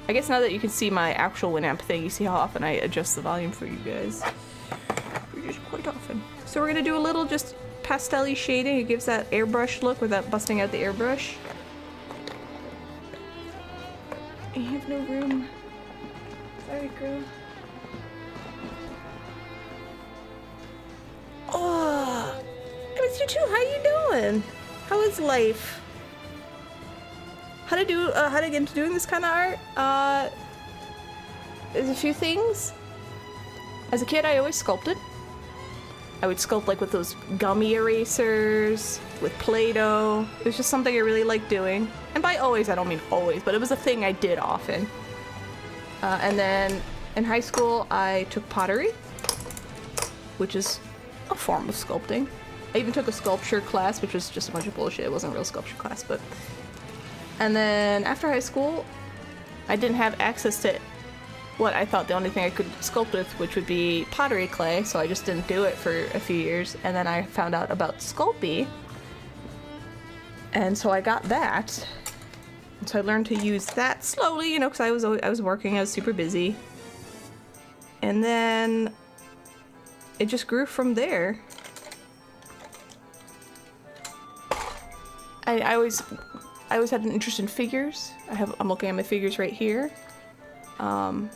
I guess now that you can see my actual Winamp thing, you see how often I adjust the volume for you guys. Just quite often. So we're gonna do a little just pastel-y shading. It gives that airbrush look without busting out the airbrush. I have no room. Sorry, girl. Oh, I miss you too. How you doing? How is life? How to get into doing this kind of art? There's a few things. As a kid, I always sculpted. I would sculpt like with those gummy erasers, with Play-Doh. It was just something I really liked doing. And by always, I don't mean always, but it was a thing I did often. And then in high school, I took pottery, which is a form of sculpting. I even took a sculpture class, which was just a bunch of bullshit. It wasn't a real sculpture class, but... And then after high school, I didn't have access to what I thought the only thing I could sculpt with, which would be pottery clay, so I just didn't do it for a few years. And then I found out about Sculpey, and so I got that. And so I learned to use that slowly, you know, because I was working, I was super busy. And then it just grew from there. I always had an interest in figures. I'm looking at my figures right here. I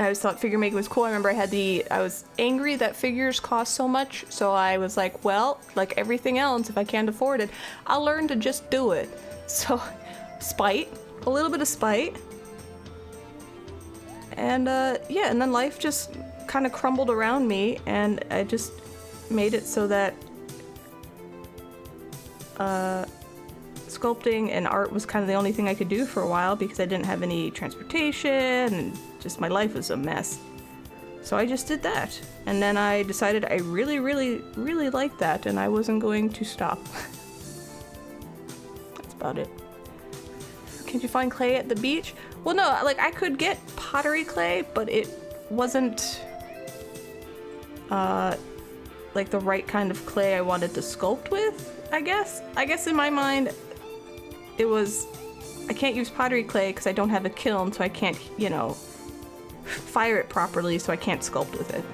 always thought figure making was cool. I remember I was angry that figures cost so much, so I was like, well, like everything else, if I can't afford it, I'll learn to just do it. So, spite. A little bit of spite. And, yeah, and then life just kind of crumbled around me, and I just made it so that sculpting and art was kind of the only thing I could do for a while because I didn't have any transportation and just my life was a mess. So I just did that. And then I decided I really, really, really liked that and I wasn't going to stop. That's about it. Can't you find clay at the beach? Well, no, like I could get pottery clay, but it wasn't like the right kind of clay I wanted to sculpt with, I guess. I guess in my mind, it was, I can't use pottery clay because I don't have a kiln, so I can't, you know, fire it properly, so I can't sculpt with it.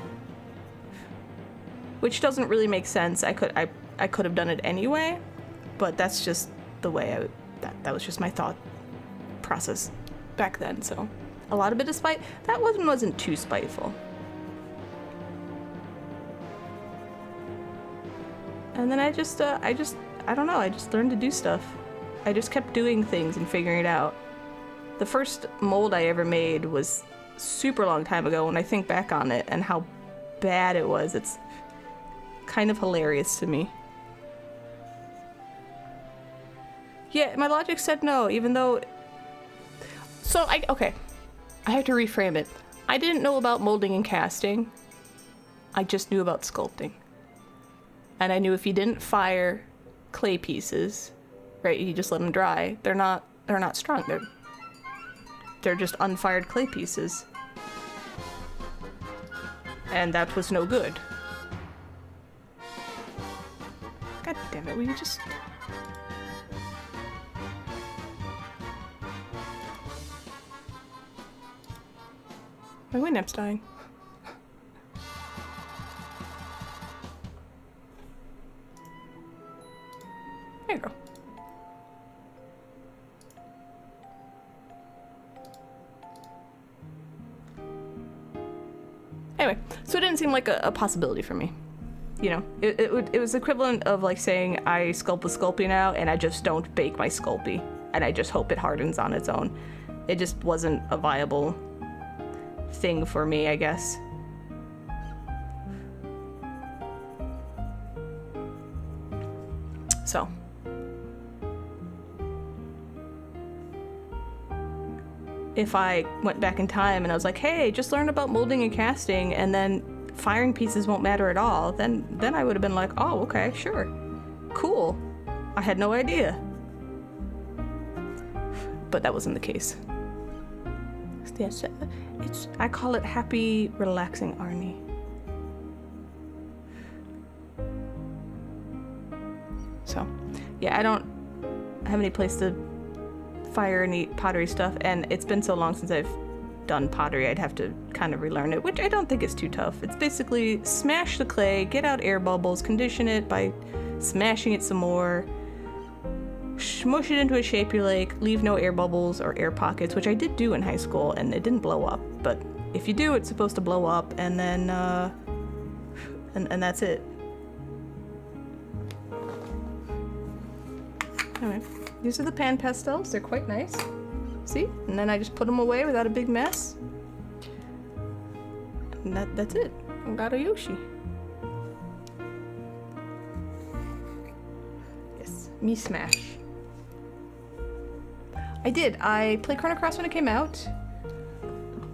Which doesn't really make sense. I could have done it anyway, but that's just the way that was just my thought process back then, so. A lot of it is spite. That one wasn't too spiteful. And then I don't know, I just learned to do stuff. I just kept doing things and figuring it out. The first mold I ever made was super long time ago. When I think back on it and how bad it was, it's kind of hilarious to me. Yeah, my logic said no, even though... So, okay. I have to reframe it. I didn't know about molding and casting. I just knew about sculpting. And I knew if you didn't fire clay pieces, right, you just let them dry, they're not strong. They're just unfired clay pieces. And that was no good. God damn it, will you just... I My Winamp's dying. There you go. Anyway, so it didn't seem like a possibility for me. You know, it was equivalent of like saying I sculpt with Sculpey now and I just don't bake my Sculpey and I just hope it hardens on its own. It just wasn't a viable thing for me, I guess. So. If I went back in time and I was like, hey, just learn about molding and casting and then firing pieces won't matter at all, then I would have been like, oh, okay, sure. Cool. I had no idea. But that wasn't the case. Yes, I call it happy, relaxing Arnie. So, yeah, I don't have any place to fire any pottery stuff, and it's been so long since I've done pottery, I'd have to kind of relearn it, which I don't think is too tough. It's basically smash the clay, get out air bubbles, condition it by smashing it some more, smush it into a shape you like, leave no air bubbles or air pockets, which I did do in high school, and it didn't blow up, but if you do, it's supposed to blow up, and then, and that's it. Anyway, these are the pan pastels, they're quite nice. See? And then I just put them away without a big mess. And that's it. I got a Yoshi. Yes, me smash. I did. I played Chrono Cross when it came out.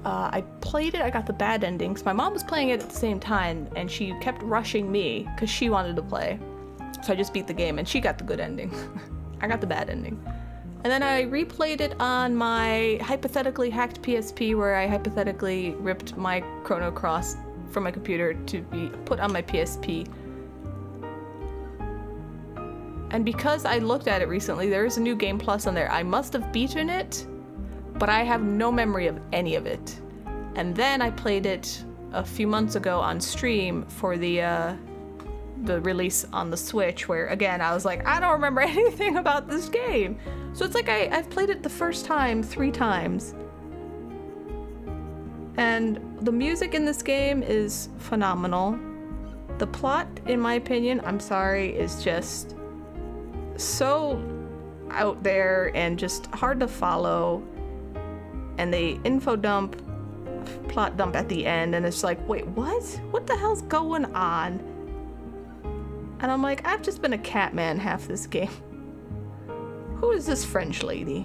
I played it, I got the bad endings. My mom was playing it at the same time, and she kept rushing me because she wanted to play. So I just beat the game, and she got the good ending. I got the bad ending. And then I replayed it on my hypothetically hacked PSP, where I hypothetically ripped my Chrono Cross from my computer to be put on my PSP. And because I looked at it recently, there is a new Game Plus on there. I must have beaten it, but I have no memory of any of it. And then I played it a few months ago on stream for the release on the Switch, where again I was like, I don't remember anything about this game. So it's like I've played it the first time 3 times. And the music in this game is phenomenal. The plot, in my opinion, I'm sorry, is just so out there and just hard to follow. And they info dump, plot dump at the end, and it's like, wait, what? What the hell's going on? And I'm like, I've just been a cat man half this game. Who is this French lady?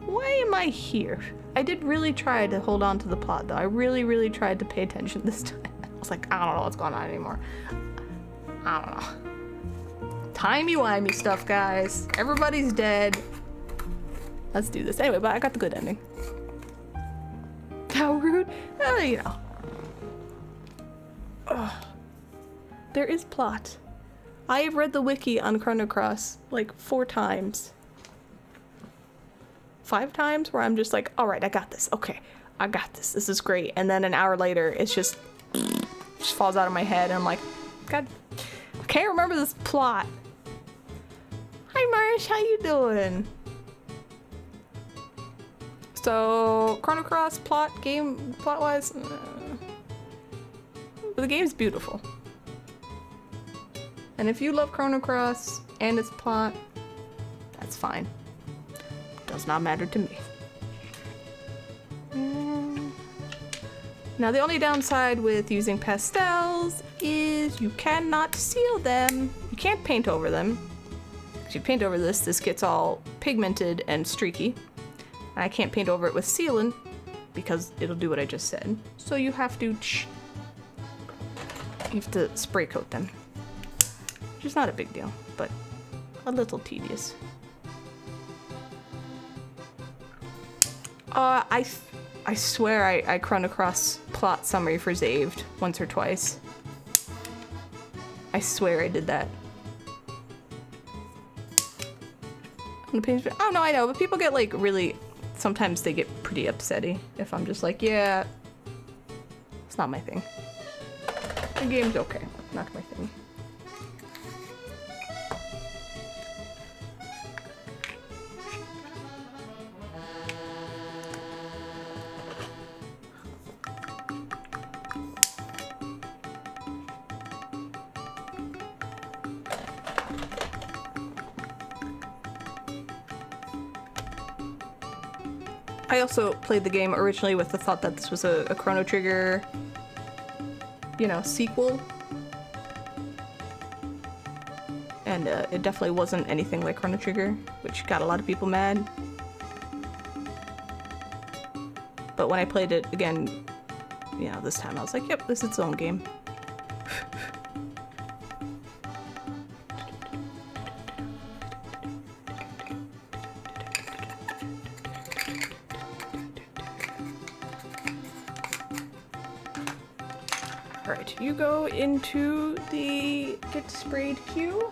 Why am I here? I did really try to hold on to the plot, though. I really, really tried to pay attention this time. I was like, I don't know what's going on anymore. I don't know. Timey-wimey stuff, guys. Everybody's dead. Let's do this. Anyway, but I got the good ending. How rude. You know. Ugh. There is plot. I have read the wiki on Chrono Cross like 4 times. 5 times where I'm just like, all right, I got this. Okay, I got this. This is great. And then an hour later, it's just falls out of my head. And I'm like, God, I can't remember this plot. Hi, Marsh, how you doing? So, Chrono Cross plot-wise, the game's beautiful. And if you love Chrono Cross and its plot, that's fine. Does not matter to me. Now the only downside with using pastels is you cannot seal them. You can't paint over them. If you paint over this, this gets all pigmented and streaky. And I can't paint over it with sealant because it'll do what I just said. So you have to spray coat them. Which is not a big deal, but a little tedious. I swear I Chrono Cross plot summary for Zaved once or twice. I swear I did that. Oh no, I know, but people get like really, sometimes they get pretty upsetty if I'm just like, yeah, It's not my thing. The game's okay, not my thing. I also played the game originally with the thought that this was a Chrono Trigger, you know, sequel. And it definitely wasn't anything like Chrono Trigger, which got a lot of people mad. But when I played it again, you know, this time I was like, yep, this is its own game. Alright, you go into the get sprayed queue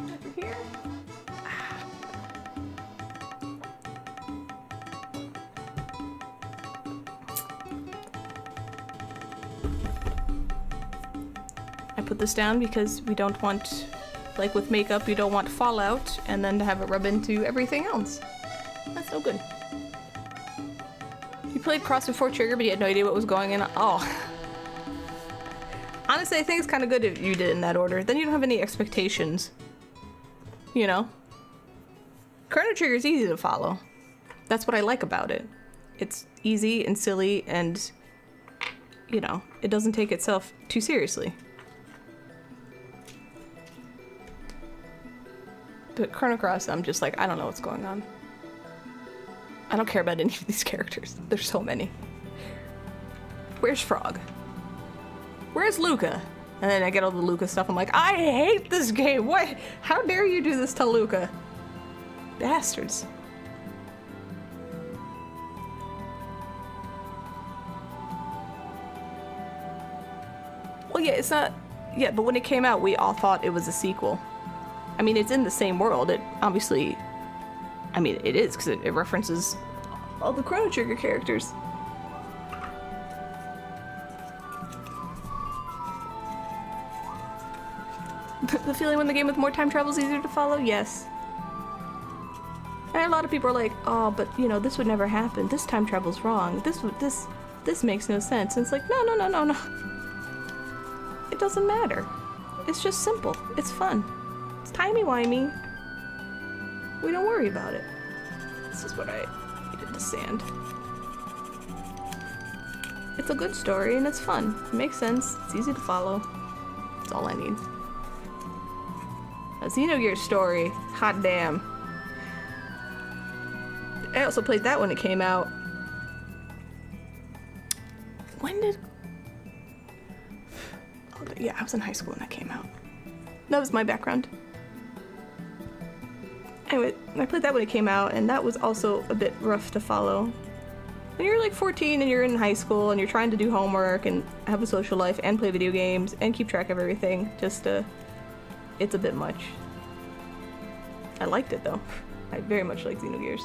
over here. I put this down because we don't want, like with makeup, you don't want fallout and then to have it rub into everything else. That's no good. You played Cross before Trigger, but you had no idea what was going on. Oh. Honestly, I think it's kind of good if you did it in that order. Then you don't have any expectations. You know? Chrono Trigger is easy to follow. That's what I like about it. It's easy and silly and, you know, it doesn't take itself too seriously. But Chrono Cross, I'm just like, I don't know what's going on. I don't care about any of these characters. There's so many. Where's Frog? Where's Luca? And then I get all the Luca stuff. I'm like, I hate this game. What? How dare you do this to Luca? Bastards. Well, yeah, it's not... Yeah, but when it came out, we all thought it was a sequel. I mean, it's in the same world. It obviously... I mean, it is, because it references all the Chrono Trigger characters. The feeling when the game with more time travel is easier to follow? Yes. And a lot of people are like, oh, but you know, this would never happen. This time travel's wrong. This makes no sense. And it's like, no. It doesn't matter. It's just simple. It's fun. It's timey-wimey. We don't worry about it. This is what I needed to sand. It's a good story and it's fun. It makes sense. It's easy to follow. That's all I need. A Xenogears story. Hot damn. I also played that when it came out. When did... Oh, yeah, I was in high school when that came out. That was my background. Anyway, I played that when it came out, and that was also a bit rough to follow. When you're like 14 and you're in high school and you're trying to do homework and have a social life and play video games and keep track of everything, it's a bit much. I liked it though. I very much like Xenogears.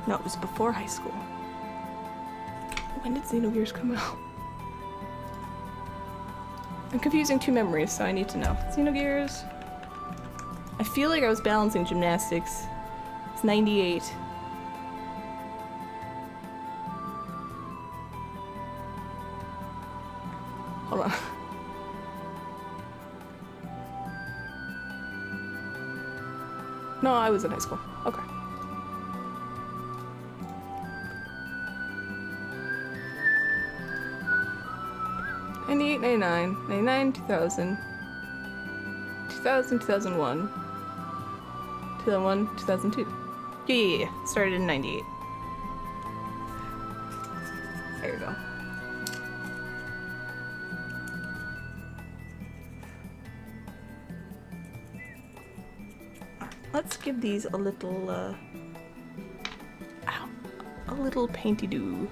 No, it was before high school. When did Xenogears come out? I'm confusing two memories, so I need to know. Xenogears... I feel like I was balancing gymnastics. It's 98. Hold on. No, I was in high school. Okay. '98, '99, '99, 2000, 2000, 2001, 2001, 2002. Yeah. Started in '98. There you go. Let's give these a little, a little painty-doo.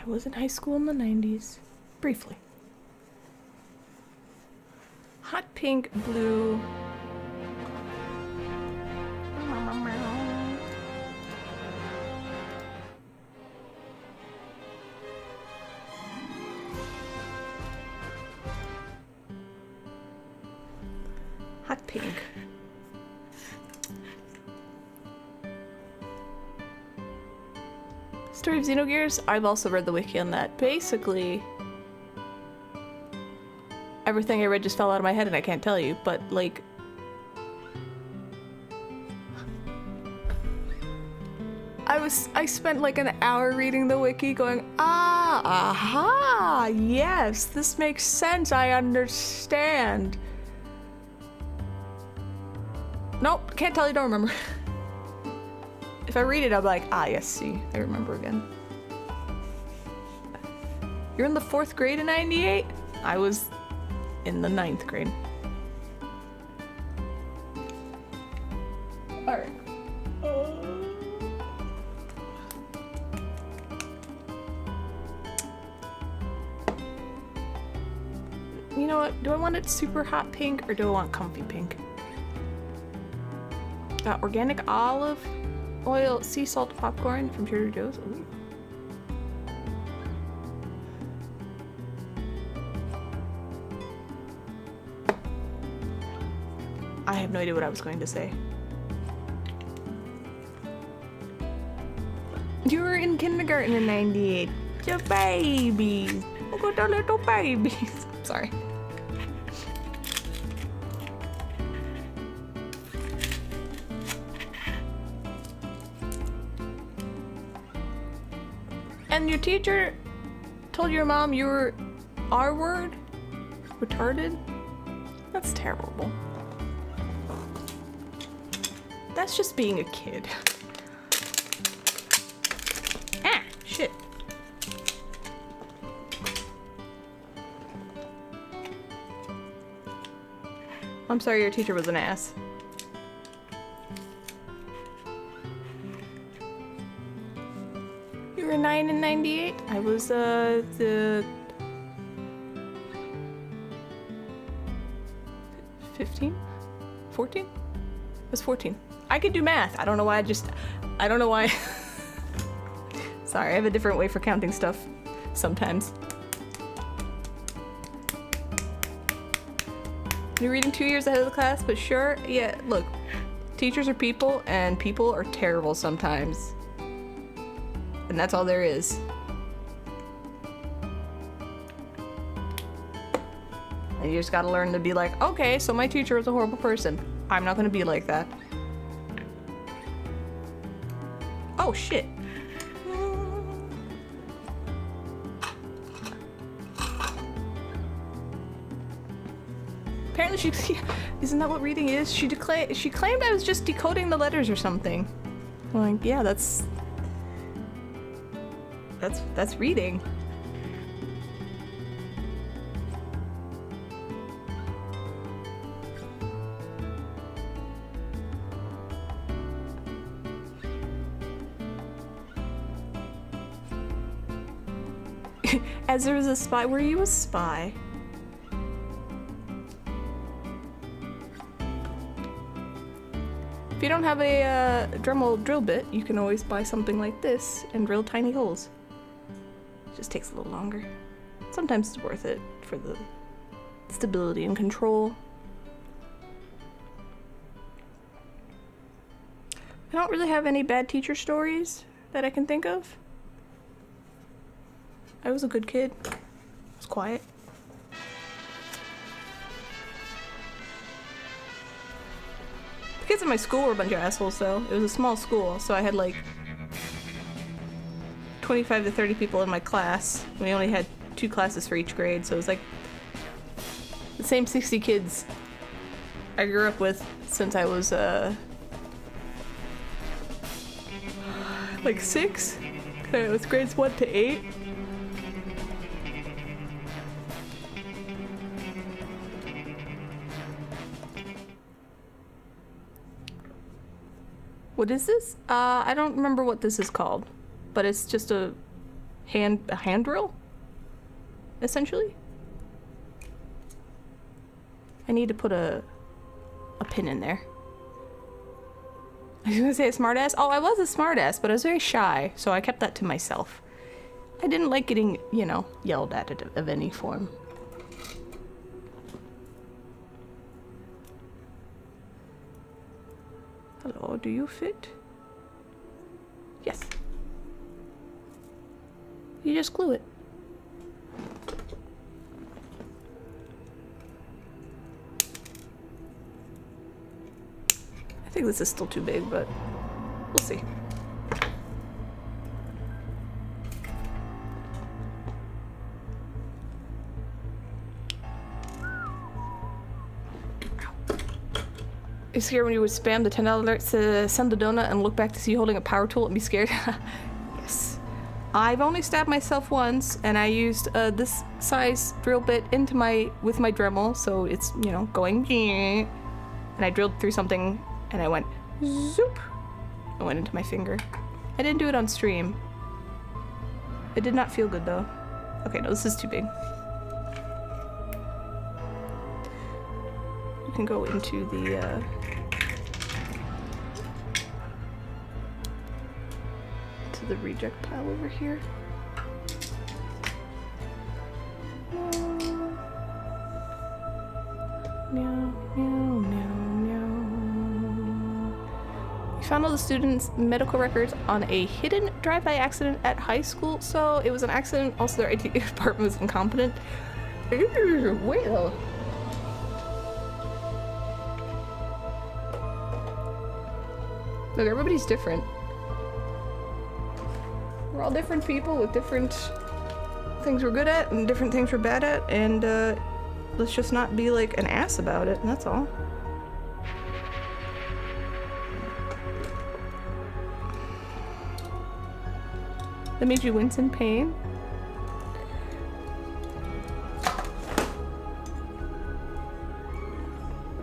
I was in high school in the 90s. Briefly. Hot pink, blue. Hot pink. Story of Xenogears? I've also read the wiki on that. Basically, everything I read just fell out of my head and I can't tell you, but like... I spent like an hour reading the wiki going, aha, yes, this makes sense, I understand. Nope, can't tell you, don't remember. If I read it, I'll be like, ah, yes, see, I remember again. You're in the 4th grade in 98? I was in the 9th grade. Alright. You know what? Do I want it super hot pink or do I want comfy pink? Got organic olive oil, sea salt popcorn from Trader Joe's. Ooh. I have no idea what I was going to say. You were in kindergarten in 98. You babies. Look at the little babies. Sorry. And your teacher told your mom you were R-word? Retarded? That's terrible. That's just being a kid. Ah, shit. I'm sorry your teacher was an ass. You were 9 in 98? I was, the... 15? 14? I was 14. I could do math. I don't know why I don't know why. Sorry, I have a different way for counting stuff sometimes. You're reading 2 years ahead of the class, but sure, yeah, look, teachers are people, and people are terrible sometimes. And that's all there is. And you just gotta learn to be like, okay, so my teacher was a horrible person. I'm not gonna be like that. Oh, shit. Apparently she... Isn't that what reading is? She claimed I was just decoding the letters or something. I'm like, yeah, that's reading. As there was a spy. Were you a spy? If you don't have a Dremel drill bit, you can always buy something like this and drill tiny holes. It just takes a little longer. Sometimes it's worth it for the stability and control. I don't really have any bad teacher stories that I can think of. I was a good kid. I was quiet. The kids at my school were a bunch of assholes, though. It was a small school, so I had like 25 to 30 people in my class. We only had 2 classes for each grade, so it was like the same 60 kids I grew up with since I was like 6. It was grades 1 to 8. What is this? I don't remember what this is called, but it's just a a hand drill, essentially. I need to put a pin in there. I was gonna say a smartass. Oh, I was a smartass, but I was very shy, so I kept that to myself. I didn't like getting, you know, yelled at of any form. Hello, do you fit? Yes. You just glue it. I think this is still too big, but we'll see. You're scared when you would spam the $10 alerts to send the donut and look back to see you holding a power tool and be scared? Yes. I've only stabbed myself once, and I used this size drill bit into with my Dremel, so it's, you know, going, and I drilled through something, and I went zoop. It went into my finger. I didn't do it on stream. It did not feel good though. Okay, no, this is too big. You can go into the reject pile over here. Meow, meow, meow, meow. We found all the students' medical records on a hidden drive-by accident at high school, so it was an accident. Also, their IT department was incompetent. Ooh, well. Look, everybody's different. We're all different people with different things we're good at and different things we're bad at, and let's just not be like an ass about it, and that's all. That made you wince in pain?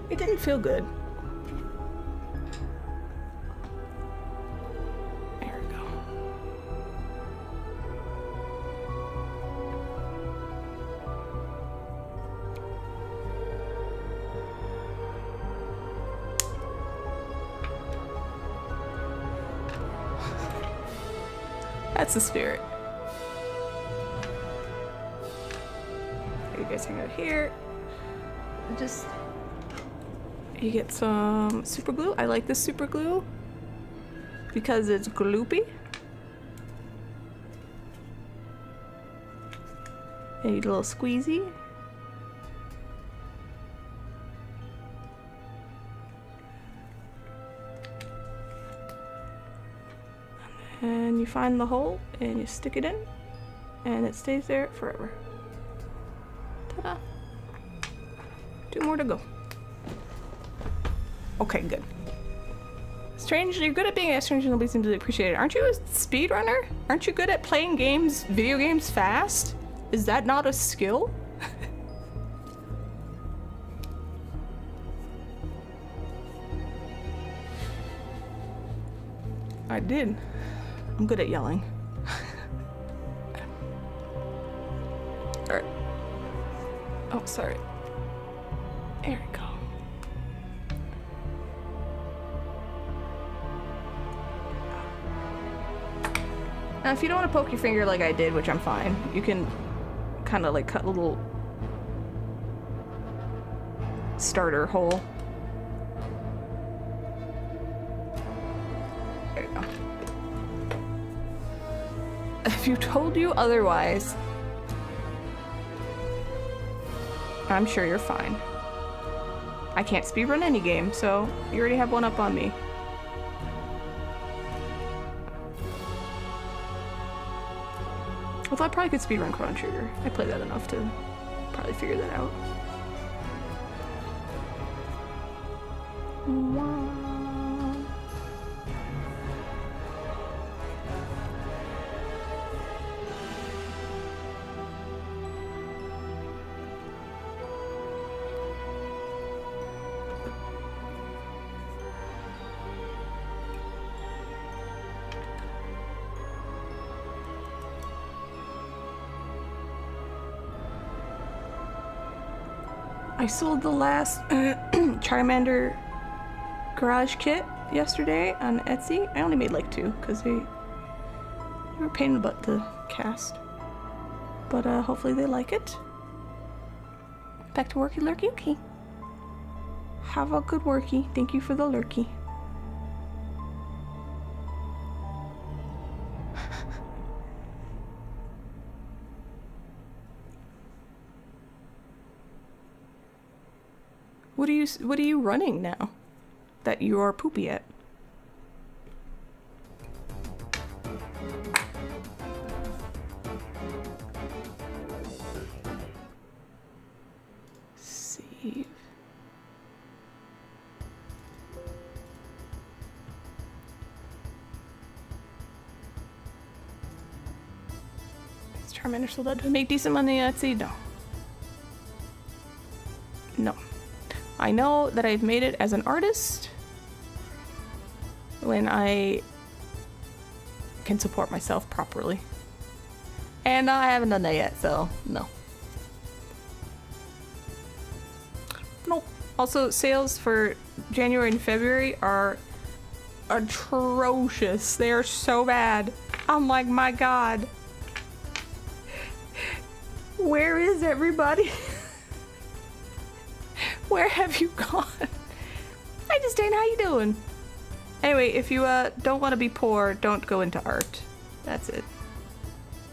It didn't feel good. That's the spirit. You guys hang out here. Just, you get some super glue. I like this super glue because it's gloopy. And you need a little squeezy. And you find the hole and you stick it in and it stays there forever. Ta-da! 2 more to go. Okay, good. Strange, you're good at being a strange and nobody seems to appreciate it. Aren't you a speedrunner? Aren't you good at playing games, video games fast? Is that not a skill? I did. I'm good at yelling. Alright. Oh, sorry. There we go. Now, if you don't want to poke your finger like I did, which I'm fine, you can kind of like cut a little starter hole. There you go. If you told you otherwise, I'm sure you're fine. I can't speedrun any game, so you already have one up on me. Although I probably could speedrun Chrono Trigger. I played that enough to probably figure that out. Wow. I sold the last Charmander garage kit yesterday on Etsy. I only made like 2 because they were a pain in the butt to cast. But hopefully they like it. Back to worky lurky, okay. Have a good worky. Thank you for the lurky. What are you running now that you are poopy at? Save. Is Charmander sold out to make decent money on Etsy? No. No. I know that I've made it as an artist when I can support myself properly. And I haven't done that yet, so no. Nope. Also, sales for January and February are atrocious. They are so bad. I'm like, my God. Where is everybody? Where have you gone? Hi, Disdain, how you doing? Anyway, if you don't want to be poor, don't go into art. That's it.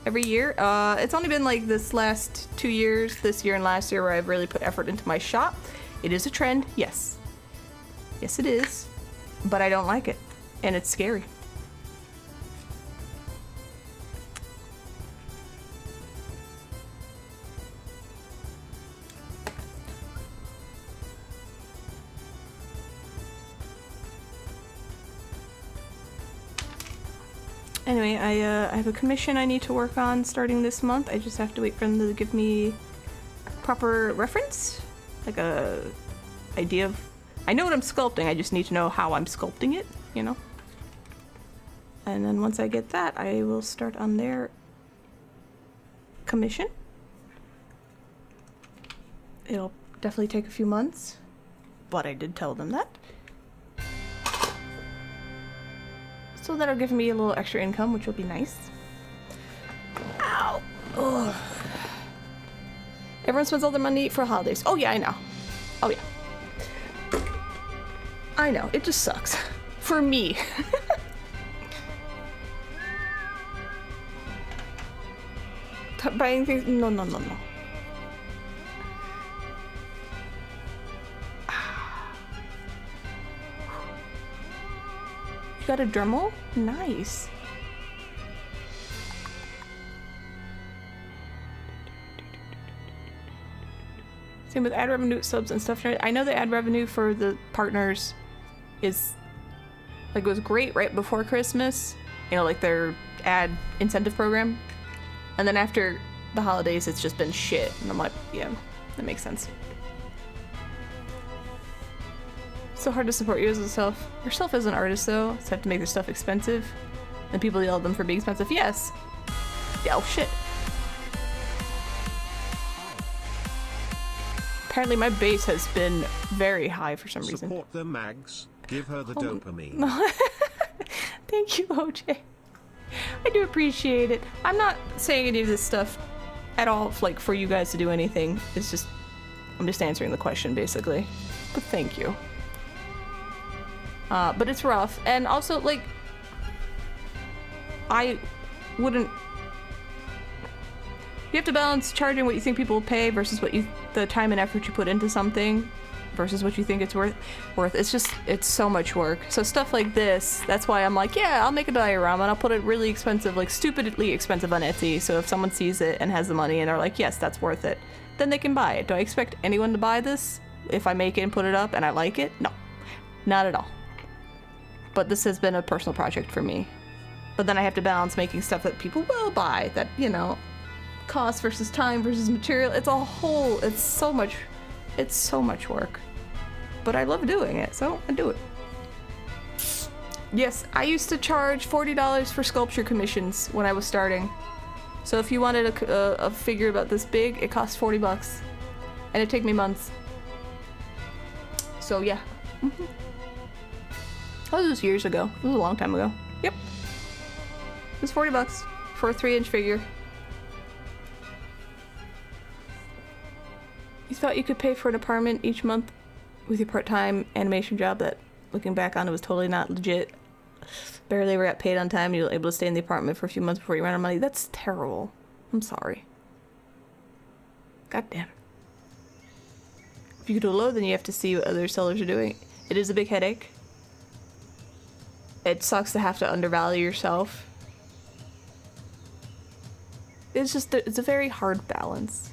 Every year, it's only been like this last 2 years, this year and last year, where I've really put effort into my shop. It is a trend, yes. Yes, it is. But I don't like it. And it's scary. Anyway, I have a commission I need to work on starting this month. I just have to wait for them to give me proper reference, like a idea of... I know what I'm sculpting, I just need to know how I'm sculpting it, you know? And then once I get that, I will start on their commission. It'll definitely take a few months, but I did tell them that. So that'll give me a little extra income, which will be nice. Ow! Ugh. Everyone spends all their money for holidays. Oh yeah, I know. Oh yeah. I know, it just sucks. For me. Buying things, no. Got a Dremel? Nice. Same with ad revenue, subs and stuff. I know the ad revenue for the partners is like, it was great right before Christmas, you know, like their ad incentive program, and then after the holidays it's just been shit, and I'm like, yeah, that makes sense. So hard to support you as yourself. Yourself as an artist, though, so have to make their stuff expensive. And people yell at them for being expensive. Yes! Yeah, oh shit. Apparently my base has been very high for some reason. Support the mags. Give her the dopamine. Thank you, OJ. I do appreciate it. I'm not saying any of this stuff at all, like, for you guys to do anything. It's just... I'm just answering the question, basically. But thank you. But it's rough, and also, like, I wouldn't... You have to balance charging what you think people will pay versus what the time and effort you put into something versus what you think it's worth. It's just, it's so much work. So stuff like this, that's why I'm like, yeah, I'll make a diorama and I'll put it really expensive, like stupidly expensive on Etsy, so if someone sees it and has the money and they're like, yes, that's worth it, then they can buy it. Do I expect anyone to buy this if I make it and put it up and I like it? No, not at all. But this has been a personal project for me. But then I have to balance making stuff that people will buy, that, you know, cost versus time versus material. It's a whole, it's so much work. But I love doing it, so I do it. Yes, I used to charge $40 for sculpture commissions when I was starting. So if you wanted a figure about this big, it cost $40. And it'd take me months. So yeah. Oh, this was years ago. It was a long time ago. Yep. It was $40 for a 3-inch figure. You thought you could pay for an apartment each month with your part-time animation job that, looking back on it, was totally not legit. Barely ever got paid on time. You were able to stay in the apartment for a few months before you ran out of money. That's terrible. I'm sorry. God damn. If you go low, then you have to see what other sellers are doing. It is a big headache. It sucks to have to undervalue yourself. It's just, it's a very hard balance.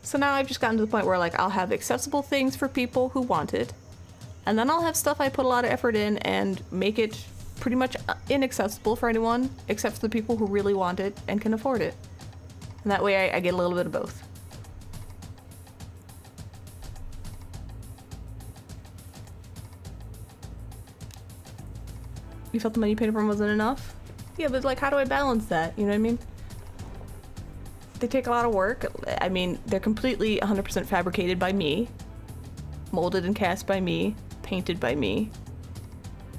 So now I've just gotten to the point where, like, I'll have accessible things for people who want it, and then I'll have stuff I put a lot of effort in and make it pretty much inaccessible for anyone except for the people who really want it and can afford it. And that way I get a little bit of both. You felt the money you paid for them wasn't enough? Yeah, but like, how do I balance that? You know what I mean? They take a lot of work. I mean, they're completely 100% fabricated by me, molded and cast by me, painted by me.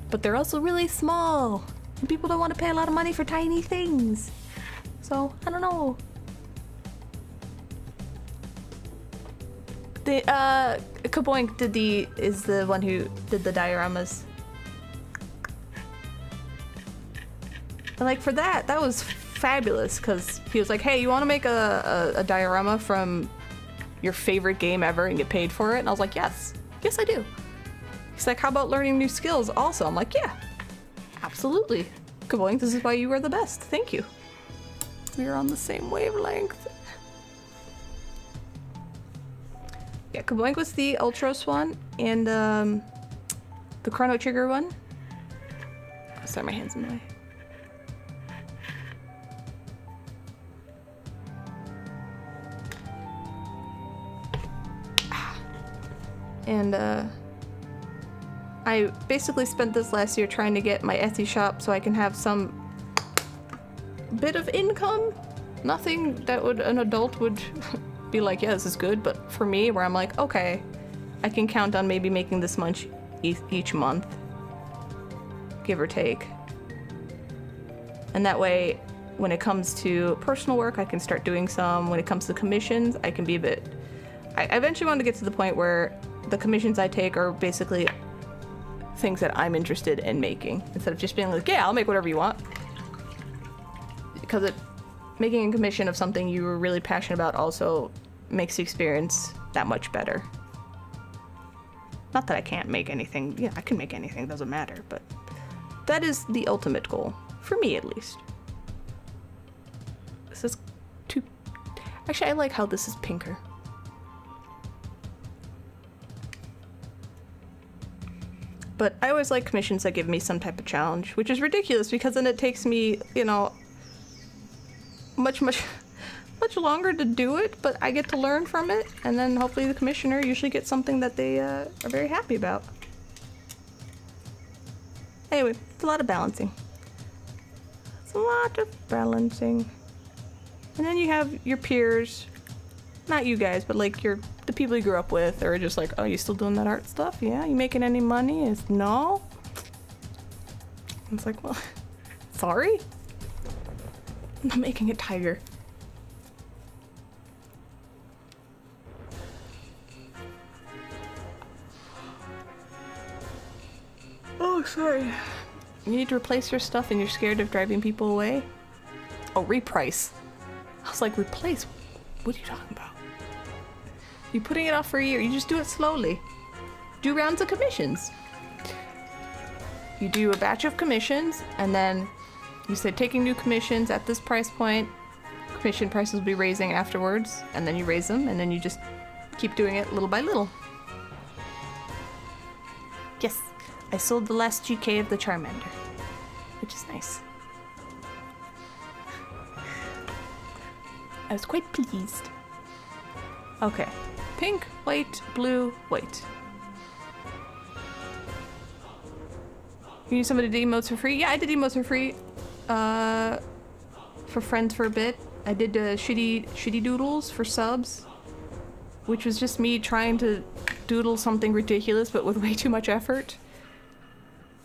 But they're also really small, and people don't want to pay a lot of money for tiny things. So, I don't know. The, Kaboink is the one who did the dioramas. And like, for that was fabulous, because he was like, hey, you want to make a diorama from your favorite game ever and get paid for it? And I was like, yes I do. He's like, how about learning new skills also? I'm like, yeah, absolutely. Kaboink, this is why you are the best. Thank you. We are on the same wavelength. Yeah, Kaboink was the Ultros one, and the Chrono Trigger one. Oh, sorry, my hand's in the way. And I basically spent this last year trying to get my Etsy shop so I can have some bit of income. Nothing that an adult would be like, yeah, this is good, but for me, where I'm like, okay, I can count on maybe making this much each month, give or take. And that way, when it comes to personal work, I can start doing some. When it comes to commissions, I can be a bit... I eventually want to get to the point where the commissions I take are basically things that I'm interested in making, instead of just being like, yeah, I'll make whatever you want. Because making a commission of something you were really passionate about also makes the experience that much better. Not that I can't make anything. Yeah, I can make anything, doesn't matter, but that is the ultimate goal, for me at least. This is too... Actually, I like how this is pinker. But I always like commissions that give me some type of challenge, which is ridiculous because then it takes me, you know, much longer to do it, but I get to learn from it, and then hopefully the commissioner usually gets something that they are very happy about. Anyway, it's a lot of balancing. It's a lot of balancing. And then you have your peers, not you guys, but like the people you grew up with are just like, oh, you still doing that art stuff? Yeah, you making any money? It's no. It's like, well, sorry? I'm not making a tiger. Oh, sorry. You need to replace your stuff and you're scared of driving people away? Oh, reprice. I was like, replace? What are you talking about? You're putting it off for a year. You just do it slowly. Do rounds of commissions. You do a batch of commissions, and then you say taking new commissions at this price point. Commission prices will be raising afterwards, and then you raise them, and then you just keep doing it little by little. Yes, I sold the last GK of the Charmander, which is nice. I was quite pleased. Okay. Pink, white, blue, white. You need somebody to do emotes for free? Yeah, I did emotes for free. For friends for a bit. I did shitty doodles for subs, which was just me trying to doodle something ridiculous but with way too much effort.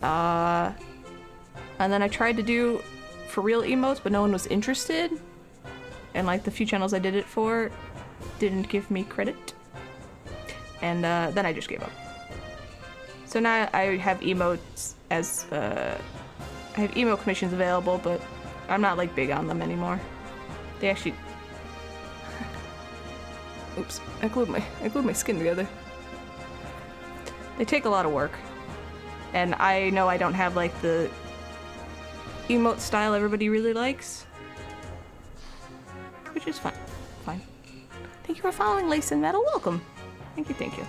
And then I tried to do for real emotes, but no one was interested. And like the few channels I did it for didn't give me credit. And then I just gave up. So now I have emotes as, I have emo commissions available, but I'm not like big on them anymore. They actually, oops, I glued my skin together. They take a lot of work. And I know I don't have like the emote style everybody really likes. Which is fine. Fine. Thank you for following Lace and Metal. Welcome. Thank you, thank you.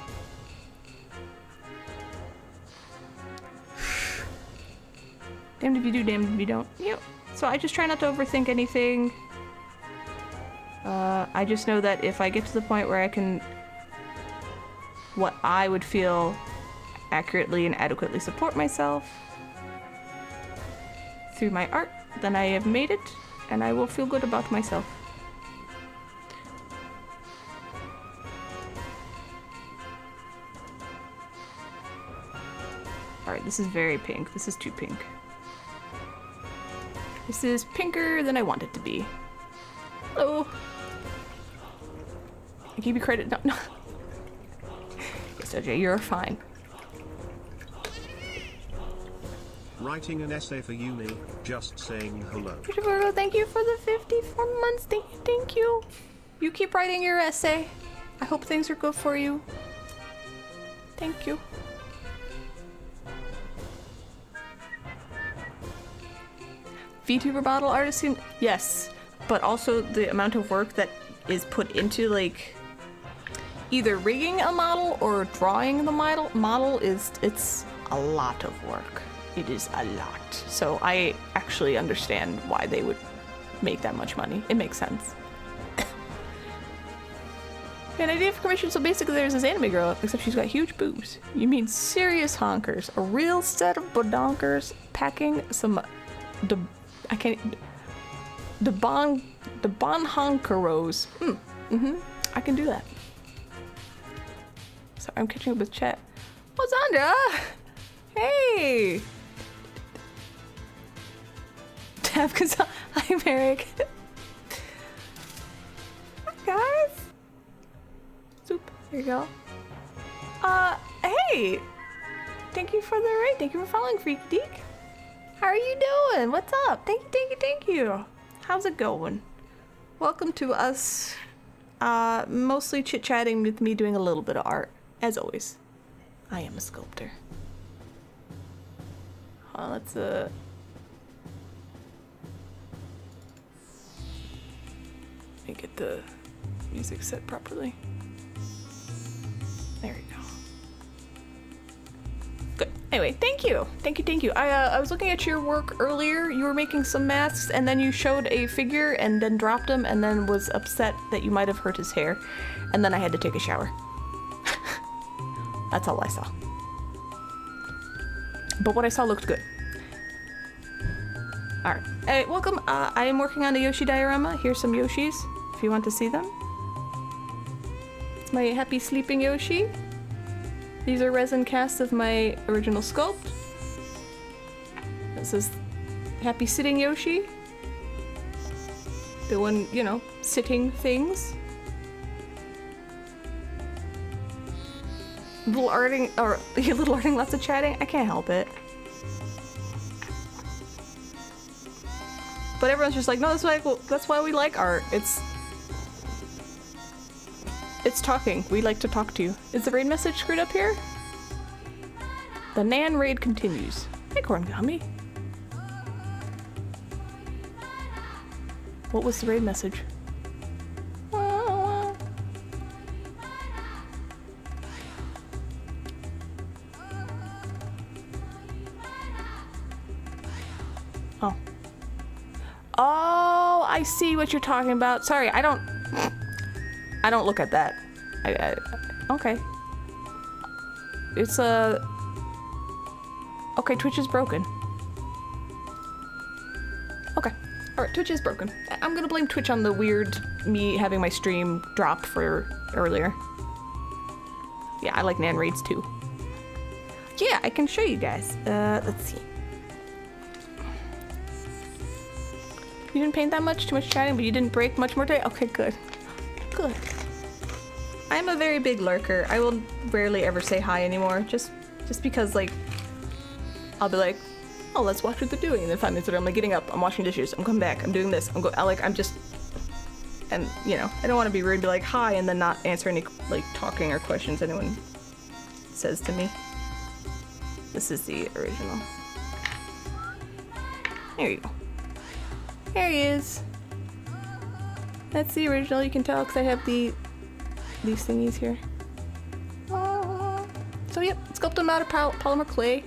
Damned if you do, damned if you don't. Yep. So I just try not to overthink anything. I just know that if I get to the point where I can... what I would feel accurately and adequately support myself through my art, then I have made it, and I will feel good about myself. Alright, this is very pink. This is too pink. This is pinker than I want it to be. Hello! I give you credit. No, no. Yes, OJ, you're fine. Writing an essay for uni, just saying hello. Christopher, thank you for the 54 months. Thank you, thank you. You keep writing your essay. I hope things are good for you. Thank you. VTuber bottle artist? Yes, but also the amount of work that is put into like either rigging a model or drawing the model it's a lot of work. It is a lot. So I actually understand why they would make that much money. It makes sense. An idea for commission. So basically there's this anime girl, except she's got huge boobs. You mean serious honkers. A real set of badonkers packing some the bon honkeros. I can do that. Sorry, I'm catching up with chat. Oh, Zandra! Hey! Hi, Merrick. Hi, guys. Soup. There you go. Hey! Thank you for the raid. Thank you for following, Freak Deek. How are you doing? What's up? Thank you, thank you, thank you. How's it going? Welcome to us, mostly chit-chatting with me doing a little bit of art. As always, I am a sculptor. Let's, let me get the music set properly. There we go. Good. Anyway, thank you. Thank you, thank you. I was looking at your work earlier. You were making some masks and then you showed a figure and then dropped him and then was upset that you might have hurt his hair. And then I had to take a shower. That's all I saw. But what I saw looked good. Alright. Hey, welcome. I am working on a Yoshi Diorama. Here's some Yoshis, if you want to see them. It's my happy sleeping Yoshi. These are resin casts of my original sculpt. This is happy sitting Yoshi. Doing, you know, sitting things. Little arting, or little arting, lots of chatting. I can't help it. But everyone's just like, no, that's why we like art. It's talking. We like to talk to you. Is the raid message screwed up here? The Nan raid continues. Hey, Corn Gummy. What was the raid message? Oh. Oh, I see what you're talking about. Sorry, I don't look at that. Okay. It's okay, Twitch is broken. Okay. Alright, Twitch is broken. I'm gonna blame Twitch on the weird me having my stream dropped for earlier. Yeah, I like nan raids too. Yeah, I can show you guys. Let's see. You didn't paint that much? Too much chatting, but you didn't break much more today? Okay, good. Good. I'm a very big lurker. I will rarely ever say hi anymore, just because, like, I'll be like, oh, let's watch what they're doing, and then 5 minutes later I'm like getting up, I'm washing dishes, I'm coming back, I'm doing this, I'm just, and, you know, I don't want to be rude, be like, hi, and then not answer any, like, talking or questions anyone says to me. This is the original. There you go. There he is. That's the original, you can tell, because I have these thingies here. So yep, sculpt them out of polymer clay,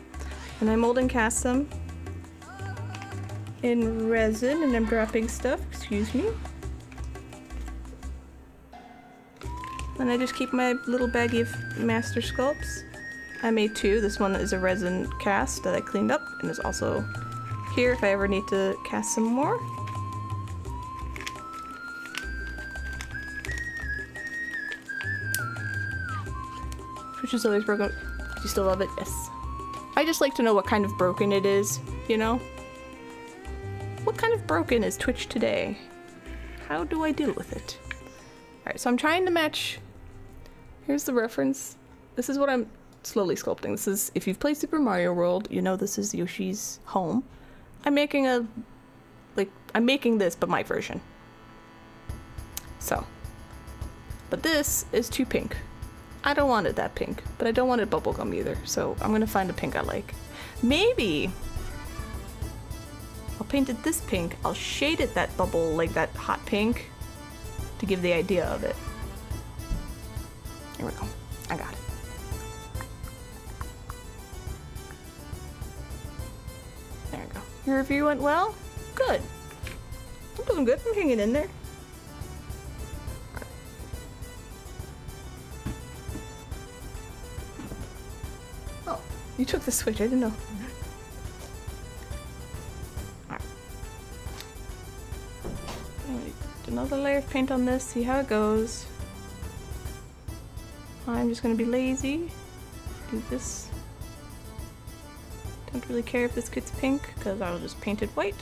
and I mold and cast them in resin, and I'm dropping stuff, excuse me. And I just keep my little baggie of master sculpts. I made 2. This one is a resin cast that I cleaned up, and is also here if I ever need to cast some more. Which is always broken. Do you still love it? Yes. I just like to know what kind of broken it is, you know? What kind of broken is Twitch today? How do I deal with it? Alright, so I'm trying to match... Here's the reference. This is what I'm slowly sculpting. This is, if you've played Super Mario World, you know this is Yoshi's home. I'm making a... like, I'm making this, but my version. So. But this is too pink. I don't want it that pink, but I don't want it bubblegum either, so I'm gonna find a pink I like. Maybe I'll paint it this pink, I'll shade it that bubble, like that hot pink, to give the idea of it. Here we go. I got it. There we go. Your review went well? Good. I'm doing good. I'm hanging in there. Oh, you took the switch. I didn't know. Alright. Another layer of paint on this, see how it goes. I'm just gonna be lazy. Do this. Don't really care if this gets pink, because I'll just paint it white.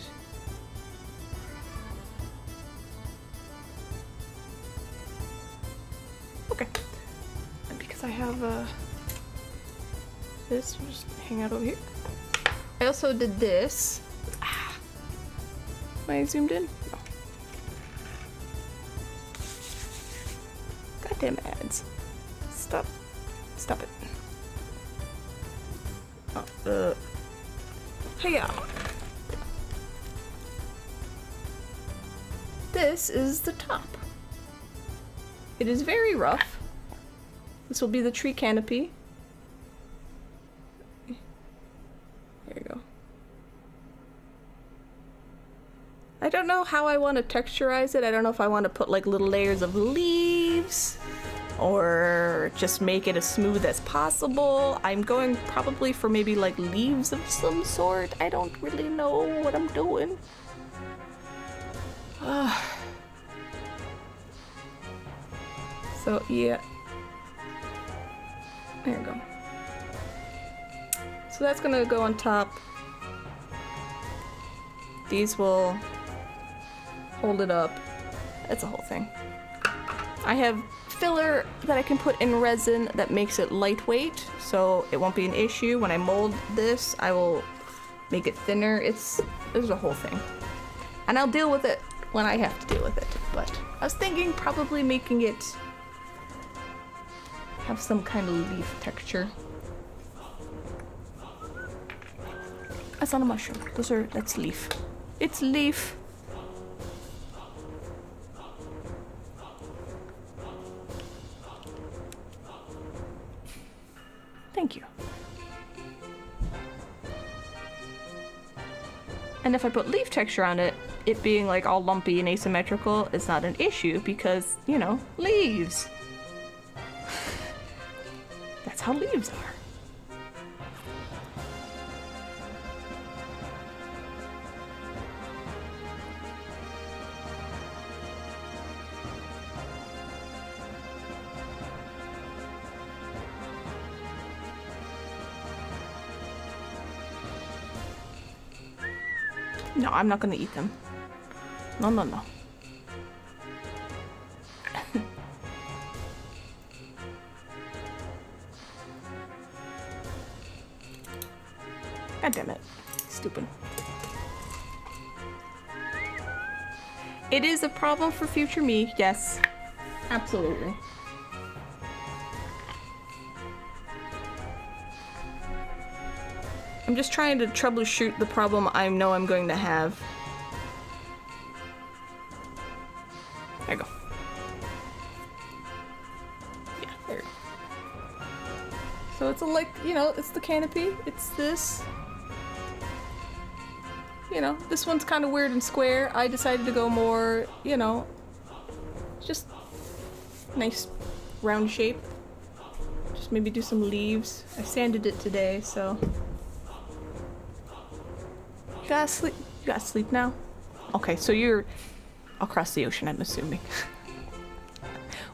Okay. And because I have this, we'll just hang out over here. I also did this. Am I zoomed in? No. Goddamn ads. Stop. Stop it. Oh, hey-ya. This is the top. It is very rough. This will be the tree canopy. There you go. I don't know how I want to texturize it. I don't know if I want to put like little layers of leaves or just make it as smooth as possible. I'm going probably for maybe like leaves of some sort. I don't really know what I'm doing. So yeah. There you go. So that's gonna go on top. These will hold it up. That's a whole thing. I have filler that I can put in resin that makes it lightweight, so it won't be an issue. When I mold this, I will make it thinner. There's a whole thing. And I'll deal with it when I have to deal with it. But I was thinking probably making it have some kind of leaf texture. That's not a mushroom. That's leaf. It's leaf. Thank you. And if I put leaf texture on it, it being like all lumpy and asymmetrical is not an issue because, you know, leaves. That's how leaves are. No, I'm not gonna eat them. No, no, no. God damn it. Stupid. It is a problem for future me, yes. Absolutely. I'm just trying to troubleshoot the problem I know I'm going to have. There you go. Yeah, there you go. So it's a, like, you know, it's the canopy, it's this. You know, this one's kind of weird and square. I decided to go more, you know, just nice round shape. Just maybe do some leaves. I sanded it today, so. You gotta sleep. You gotta sleep now? Okay, so you're across the ocean, I'm assuming.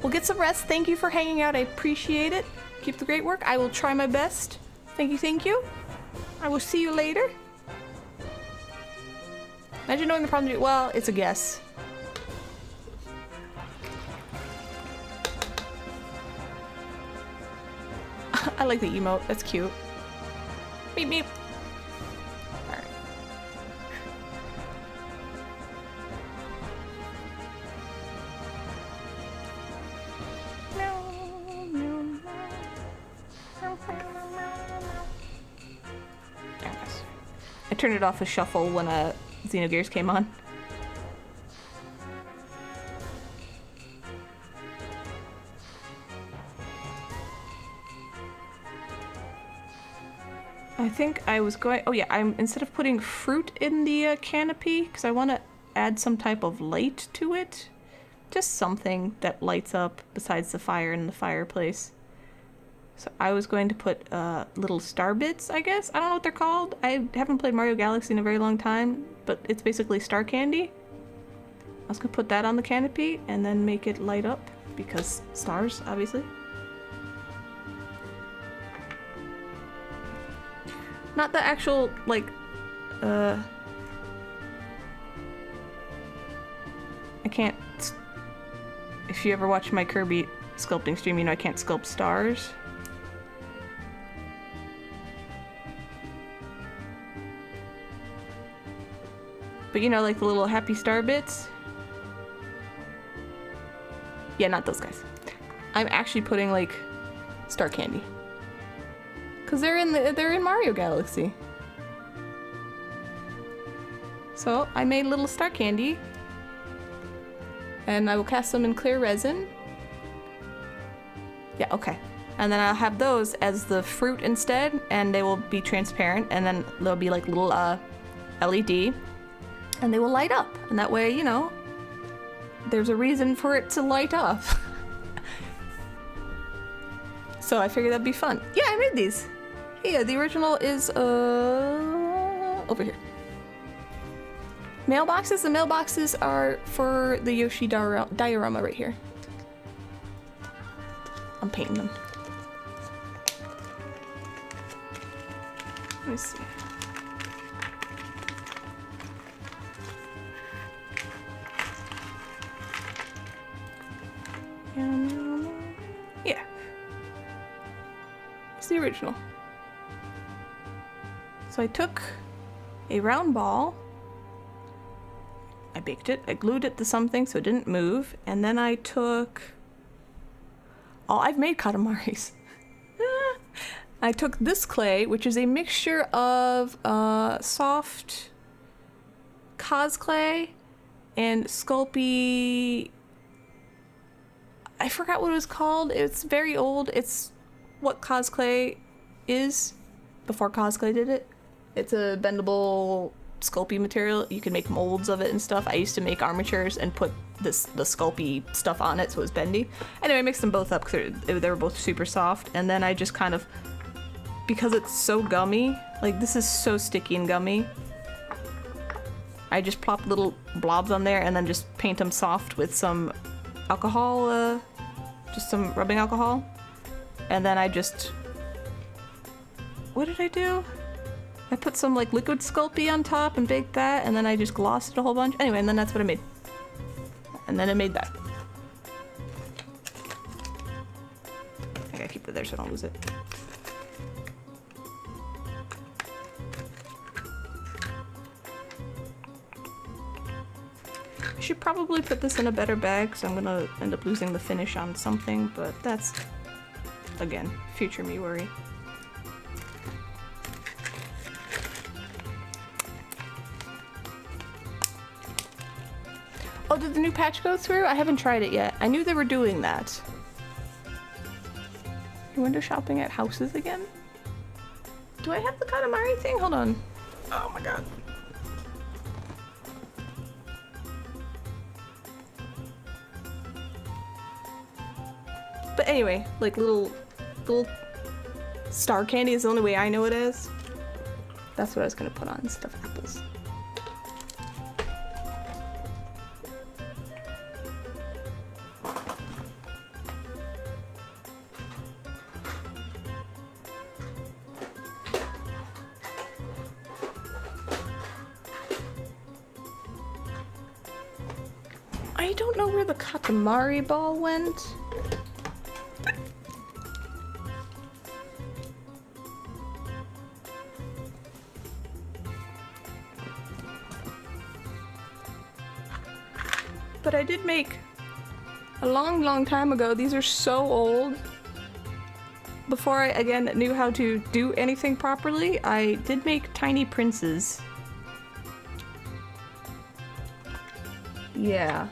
Well, get some rest. Thank you for hanging out. I appreciate it. Keep the great work. I will try my best. Thank you, thank you. I will see you later. Imagine knowing the problem. Well, it's a guess. I like the emote. That's cute. Meep meep. Alright. I turned it off a shuffle when Xenogears came on. I think I was going. Oh yeah, I'm instead of putting fruit in the canopy because I want to add some type of light to it, just something that lights up besides the fire in the fireplace. So I was going to put little star bits, I guess. I don't know what they're called. I haven't played Mario Galaxy in a very long time, but it's basically star candy. I was gonna put that on the canopy and then make it light up because stars, obviously. Not the actual, like, I can't. If you ever watch my Kirby sculpting stream, you know I can't sculpt stars. But you know, like the little happy star bits? Yeah, not those guys. I'm actually putting like star candy. Cause they're in Mario Galaxy. So I made little star candy. And I will cast them in clear resin. Yeah, okay. And then I'll have those as the fruit instead, and they will be transparent, and then they'll be like little LED. And they will light up, and that way, you know, there's a reason for it to light up. So I figured that'd be fun. Yeah, I made these. Yeah, the original is over here. Mailboxes? The mailboxes are for the Yoshi Diorama right here. I'm painting them. Let me see. Yeah. It's the original. So I took a round ball, I baked it, I glued it to something so it didn't move, and then I took... Oh, I've made Katamaris. I took this clay, which is a mixture of soft cosclay and Sculpey... I forgot what it was called. It's very old. It's what cosclay is before cosclay did it. It's a bendable Sculpey material. You can make molds of it and stuff. I used to make armatures and put the Sculpey stuff on it so it was bendy. Anyway, I mixed them both up because they were both super soft. And then I just kind of, because it's so gummy, like this is so sticky and gummy, I just plop little blobs on there and then just paint them soft with some alcohol, just some rubbing alcohol. And then I just, what did I do? I put some like liquid Sculpey on top and baked that, and then I just glossed it a whole bunch. Anyway, and then that's what I made. And then I made that. I gotta keep it there so I don't lose it. I should probably put this in a better bag because I'm gonna end up losing the finish on something, but that's, again, future me worry. Oh, did the new patch go through? I haven't tried it yet. I knew they were doing that. You window shopping at houses again? Do I have the Katamari thing? Hold on. Oh my god. But anyway, like little star candy is the only way I know it is. That's what I was gonna put on stuffed apples. I don't know where the Katamari ball went. But I did make a long time ago. These are so old. Before I, again, knew how to do anything properly, I did make tiny princes. Yeah.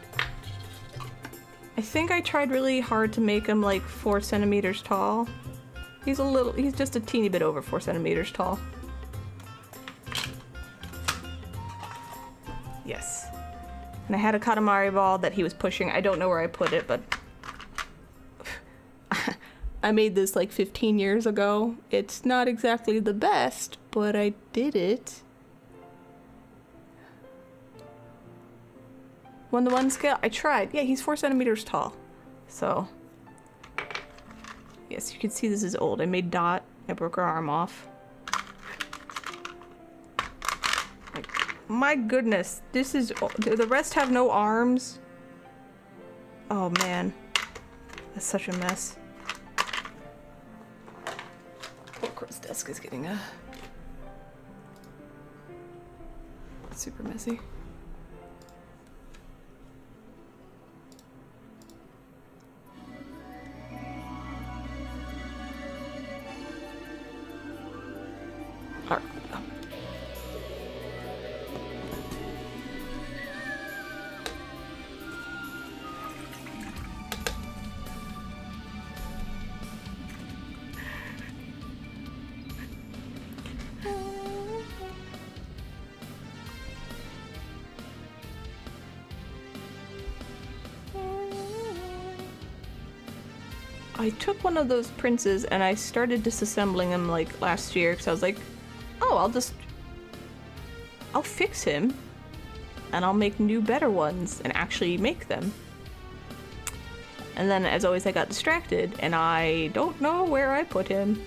I think I tried really hard to make him like 4 centimeters tall. He's just a teeny bit over 4 centimeters tall. Yes. And I had a Katamari ball that he was pushing. I don't know where I put it, but I made this like 15 years ago. It's not exactly the best, but I did it. 1-to-1 scale? I tried. Yeah, he's 4 centimeters tall. So, yes, you can see this is old. I made Dot. I broke her arm off. My goodness, this is, the rest have no arms. Oh man, that's such a mess. Poor Crow's desk is getting super messy. Alright. I took one of those princes and I started disassembling him like last year because I was like, oh, I'll fix him and I'll make new better ones and actually make them. And then as always I got distracted and I don't know where I put him.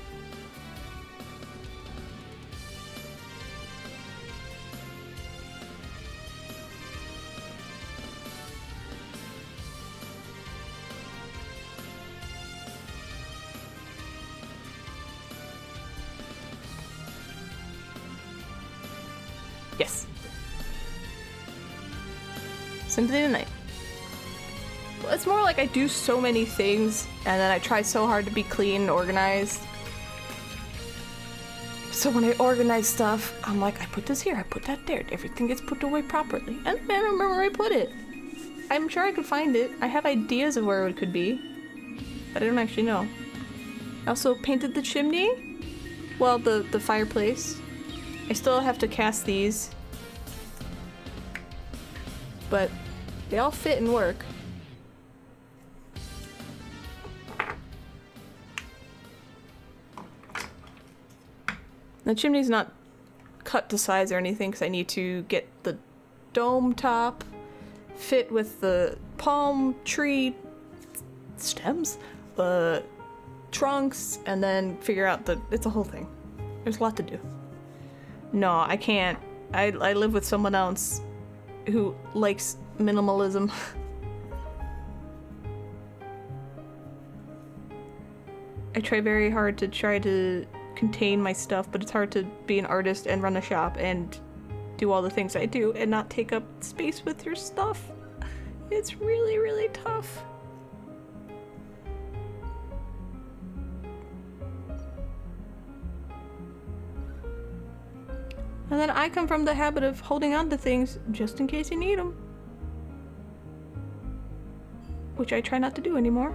Yes. Simply tonight. Well, it's more like I do so many things and then I try so hard to be clean and organized. So when I organize stuff, I'm like, I put this here, I put that there. Everything gets put away properly. And I don't remember where I put it. I'm sure I could find it. I have ideas of where it could be, but I don't actually know. I also painted the chimney. Well, the fireplace. I still have to cast these, but they all fit and work. The chimney's not cut to size or anything because I need to get the dome top fit with the palm tree stems, the trunks, and then figure out it's a whole thing. There's a lot to do. No, I can't. I live with someone else who likes minimalism. I try very hard to contain my stuff, but it's hard to be an artist and run a shop and do all the things I do and not take up space with your stuff. It's really, really tough. And then I come from the habit of holding on to things just in case you need them. Which I try not to do anymore.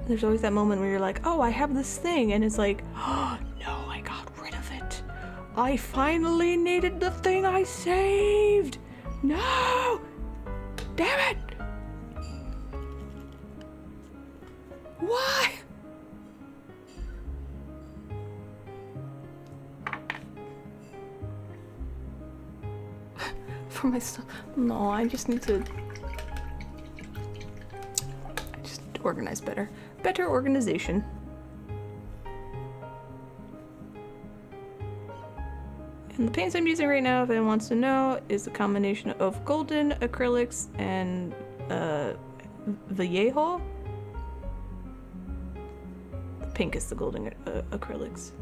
There's always that moment where you're like, oh, I have this thing, and it's like, oh, no, I got rid of it. I finally needed the thing I saved. No! Damn it! Why? For my stuff. No, I just need to organize better. Better organization. And the paints I'm using right now, if anyone wants to know, is a combination of golden acrylics and Vallejo. The pink is the golden acrylics.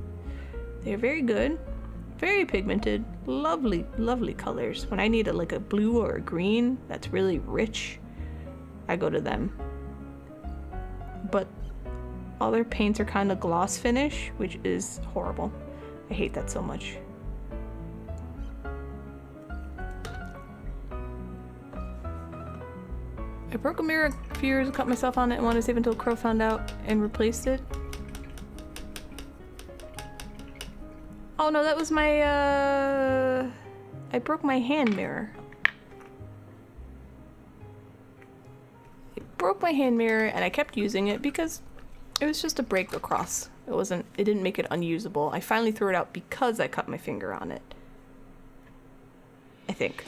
They're very good. Very pigmented, lovely, lovely colors. When I need like a blue or a green that's really rich, I go to them. But all their paints are kind of gloss finish, which is horrible. I hate that so much. I broke a mirror a few years, cut myself on it, and wanted to save until Crow found out and replaced it. Oh no, that was my, I broke my hand mirror. I broke my hand mirror and I kept using it because it was just a break across. It didn't make it unusable. I finally threw it out because I cut my finger on it. I think.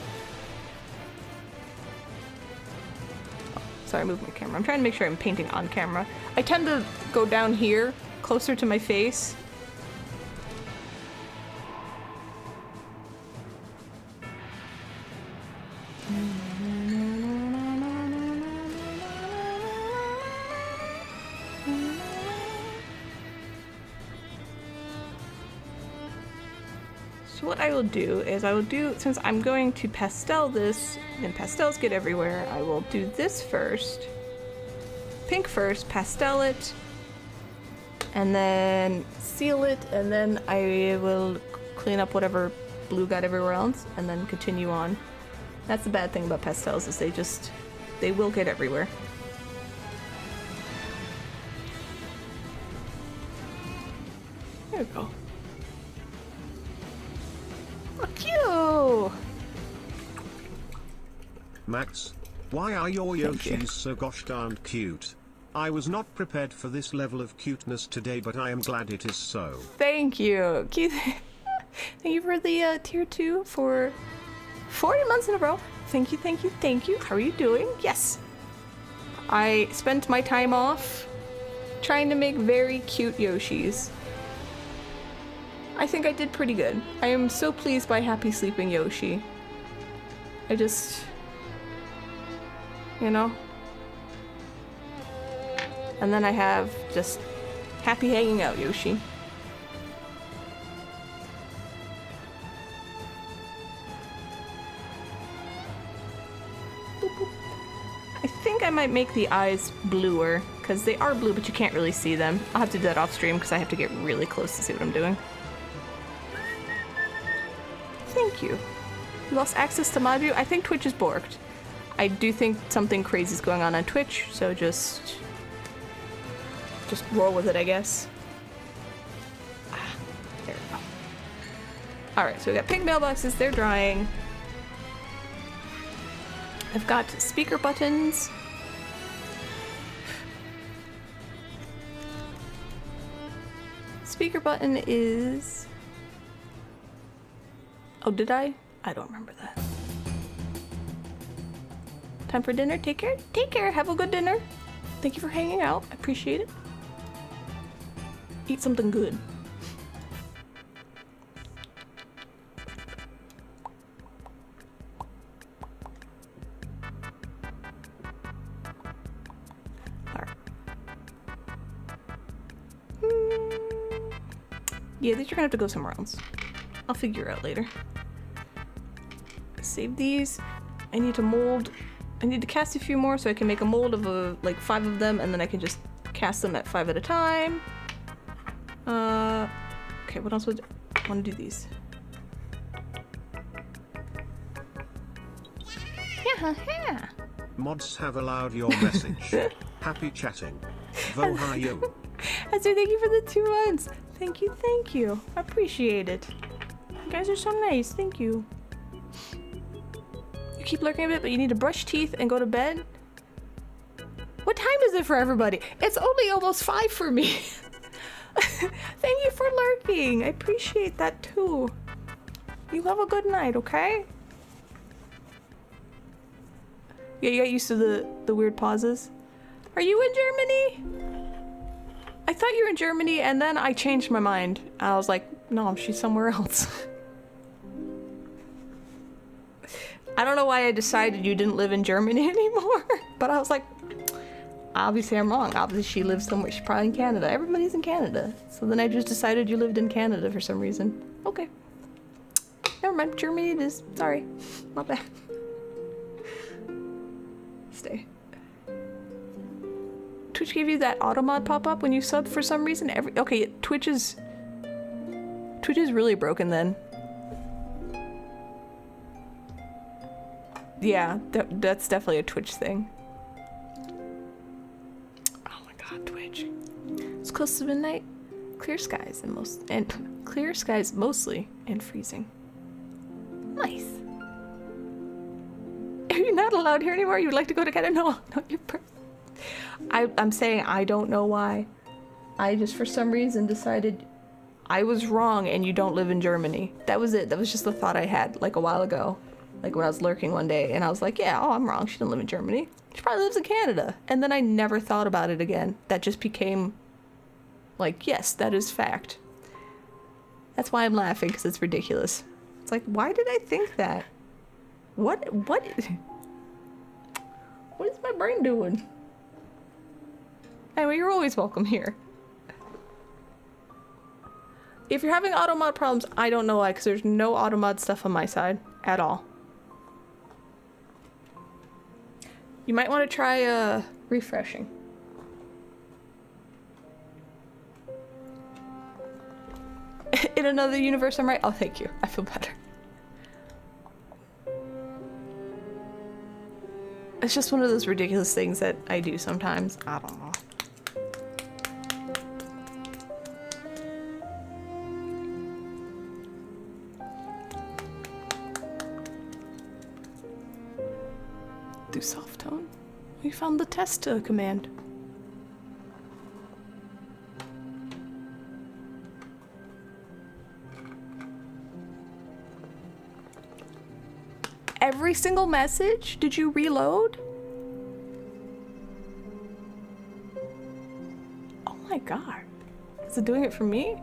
Oh, sorry, I moved my camera. I'm trying to make sure I'm painting on camera. I tend to go down here, closer to my face. So what I will do is since I'm going to pastel this, and pastels get everywhere, I will do this first. Pink first, pastel it, and then seal it, and then I will clean up whatever blue got everywhere else, and then continue on. That's the bad thing about pastels, is they will get everywhere. There we go. Fuck you! Max, why are your Yoshis so gosh darned cute? I was not prepared for this level of cuteness today, but I am glad it is so. Thank you. Thank you for the tier 2 for 40 months in a row. Thank you, thank you, thank you. How are you doing? Yes. I spent my time off trying to make very cute Yoshis. I think I did pretty good. I am so pleased by Happy Sleeping Yoshi. I just... you know? And then I have just Happy Hanging Out Yoshi. I think I might make the eyes bluer, because they are blue, but you can't really see them. I'll have to do that off stream, because I have to get really close to see what I'm doing. Thank you. You lost access to Maju? I think Twitch is borked. I do think something crazy is going on Twitch, so just roll with it, I guess. Ah, there we go. Alright, so we got pink mailboxes, they're drying. I've got speaker buttons. Speaker button is... oh, did I? I don't remember that. Time for dinner? Take care. Take care. Have a good dinner. Thank you for hanging out. I appreciate it. Eat something good. Yeah, these are gonna have to go somewhere else. I'll figure out later. Save these. I need to mold. I need to cast a few more so I can make a mold of like 5 of them, and then I can just cast them at 5 at a time. Okay, what else would I want to do these? Yeah. Mods have allowed your message. Happy chatting. Vohayo. Esther, thank you for the 2 months. Thank you. I appreciate it. You guys are so nice. Thank you. You keep lurking a bit, but you need to brush teeth and go to bed. What time is it for everybody? It's only almost 5 for me. Thank you for lurking. I appreciate that too. You have a good night, okay? Yeah, you got used to the weird pauses. Are you in Germany? I thought you were in Germany, and then I changed my mind. I was like, no, she's somewhere else. I don't know why I decided you didn't live in Germany anymore, but I was like, obviously I'm wrong. Obviously she lives somewhere. She's probably in Canada. Everybody's in Canada. So then I just decided you lived in Canada for some reason. Okay. Never mind. Germany it is. Sorry. My bad. Stay. Twitch gave you that auto mod pop up when you subbed for some reason. Okay, Twitch is really broken then. Yeah, that's definitely a Twitch thing. Oh my god, Twitch. It's close to midnight. Clear skies mostly and freezing. Nice. Are you not allowed here anymore? You'd like to go to Canada? No, you're I'm saying I don't know why. I just for some reason decided I was wrong and you don't live in Germany. That was it. That was just the thought I had like a while ago. Like when I was lurking one day and I was like, yeah, I'm wrong. She doesn't live in Germany. She probably lives in Canada. And then I never thought about it again. That just became like, yes, that is fact. That's why I'm laughing, because it's ridiculous. It's like, why did I think that? What is my brain doing? Anyway, you're always welcome here. If you're having auto mod problems, I don't know why, because there's no auto mod stuff on my side at all. You might want to try refreshing. In another universe, I'm right. Oh, thank you. I feel better. It's just one of those ridiculous things that I do sometimes. I don't know. Do soft tone. We found the test command. Every single message? Did you reload? Oh my god. Is it doing it for me?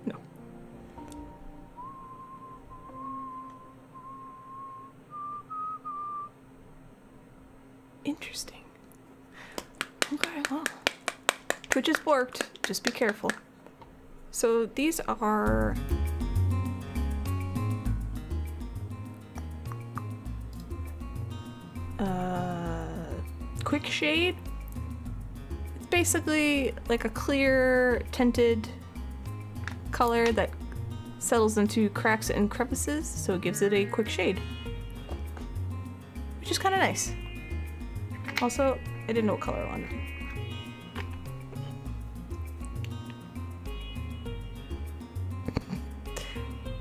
No. Interesting. Okay, well. Twitch has worked. Just be careful. So these are... quick shade. It's basically like a clear tinted color that settles into cracks and crevices, so it gives it a quick shade, which is kind of nice. Also, I didn't know what color I wanted.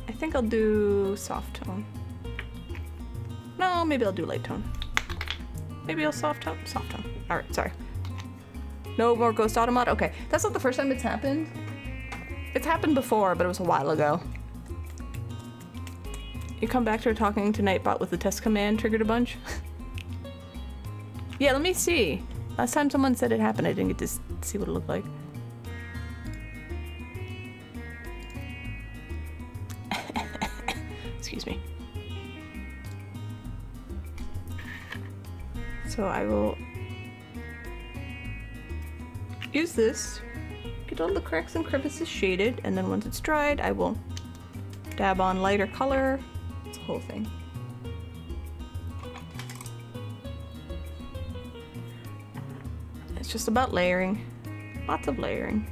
I think I'll do soft tone. No, maybe I'll do light tone. Maybe I'll soft tone? Soft tone. Alright, sorry. No more ghost auto mod? Okay, that's not the first time it's happened. It's happened before, but it was a while ago. You come back to her talking to Nightbot with the test command triggered a bunch? Yeah, let me see. Last time someone said it happened, I didn't get to see what it looked like. Excuse me. So I will use this, get all the cracks and crevices shaded, and then once it's dried, I will dab on lighter color. It's a whole thing. It's just about layering. Lots of layering.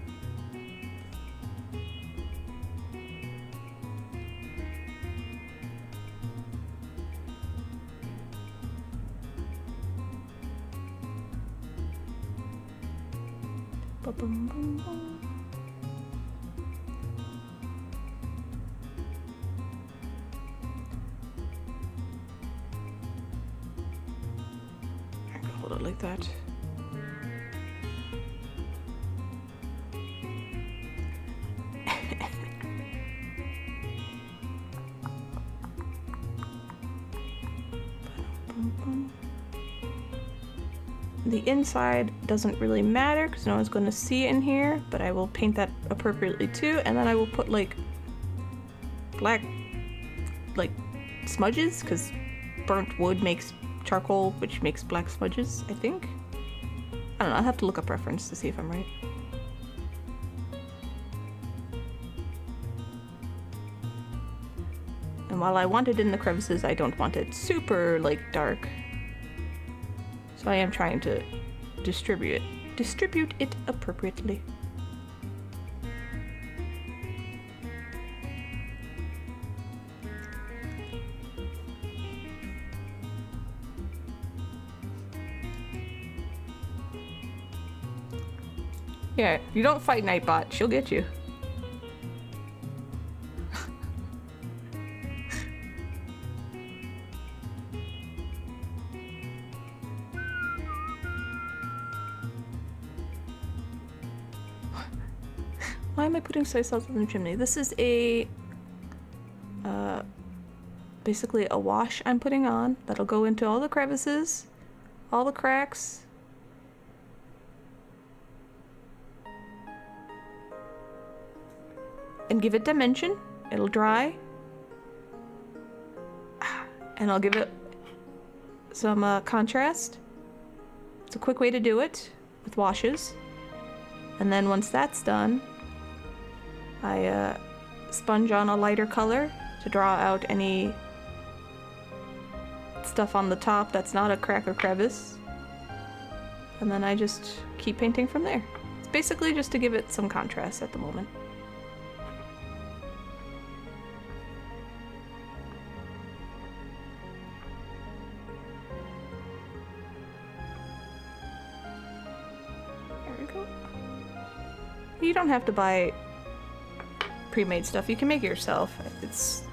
Ba-bum-bum-bum. I'm gonna hold it like that. The inside doesn't really matter because no one's going to see it in here, but I will paint that appropriately too, and then I will put like black like smudges because burnt wood makes charcoal, which makes black smudges, I think. I don't know, I'll have to look up reference to see if I'm right. And while I want it in the crevices, I don't want it super like dark. So I am trying to distribute it appropriately. Yeah, you don't fight Nightbot, she'll get you. Why am I putting soy sauce in the chimney? This is a basically a wash I'm putting on that'll go into all the crevices, all the cracks. And give it dimension. It'll dry. And I'll give it some contrast. It's a quick way to do it with washes. And then once that's done, I sponge on a lighter color to draw out any stuff on the top that's not a crack or crevice. And then I just keep painting from there. It's basically just to give it some contrast at the moment. There we go. You don't have to buy pre-made stuff. You can make it yourself. It's...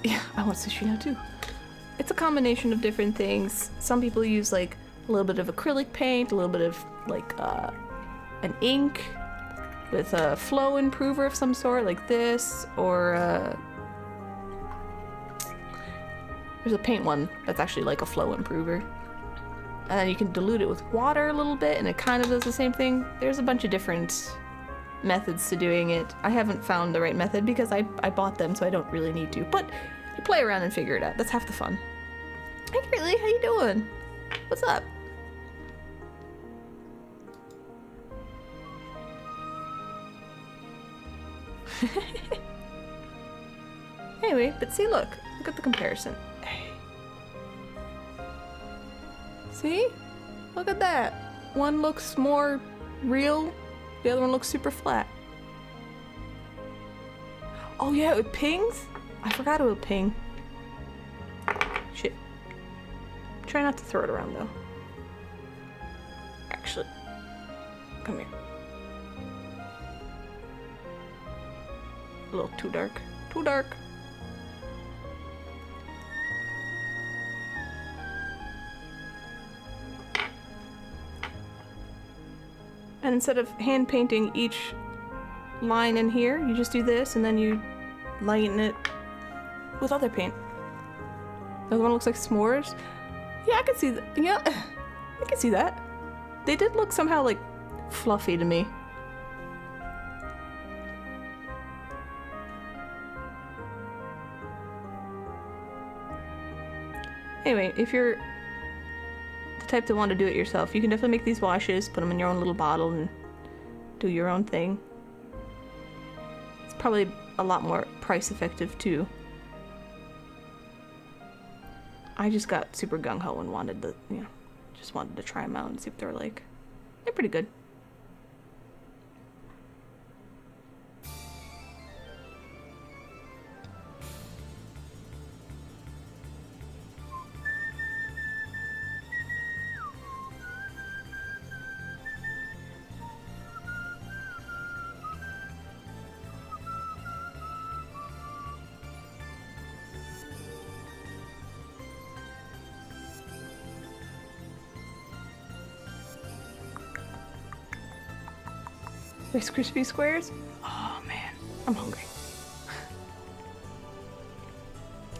Yeah, I want sushi now too. It's a combination of different things. Some people use like a little bit of acrylic paint, a little bit of like an ink with a flow improver of some sort like this, or there's a paint one that's actually like a flow improver. And then you can dilute it with water a little bit and it kind of does the same thing. There's a bunch of different methods to doing it. I haven't found the right method because I bought them, so I don't really need to. But you play around and figure it out. That's half the fun. Hey Curly, how you doing? What's up? Anyway, but see, look at the comparison. Hey. See? Look at that. One looks more real. The other one looks super flat. Oh yeah, it pings? I forgot it would ping. Shit. Try not to throw it around though. Actually, come here. A little too dark. Too dark. And instead of hand painting each line in here, you just do this and then you lighten it with other paint. The other one looks like s'mores. Yeah, I can see that. Yeah, I can see that. They did look somehow like fluffy to me. Anyway, if you're the type to want to do it yourself, you can definitely make these washes, put them in your own little bottle, and do your own thing. It's probably a lot more price effective too. I just got super gung-ho and wanted to, you know, just wanted to try them out and see what they're like. They're pretty good. Rice Krispie squares? Oh man, I'm hungry.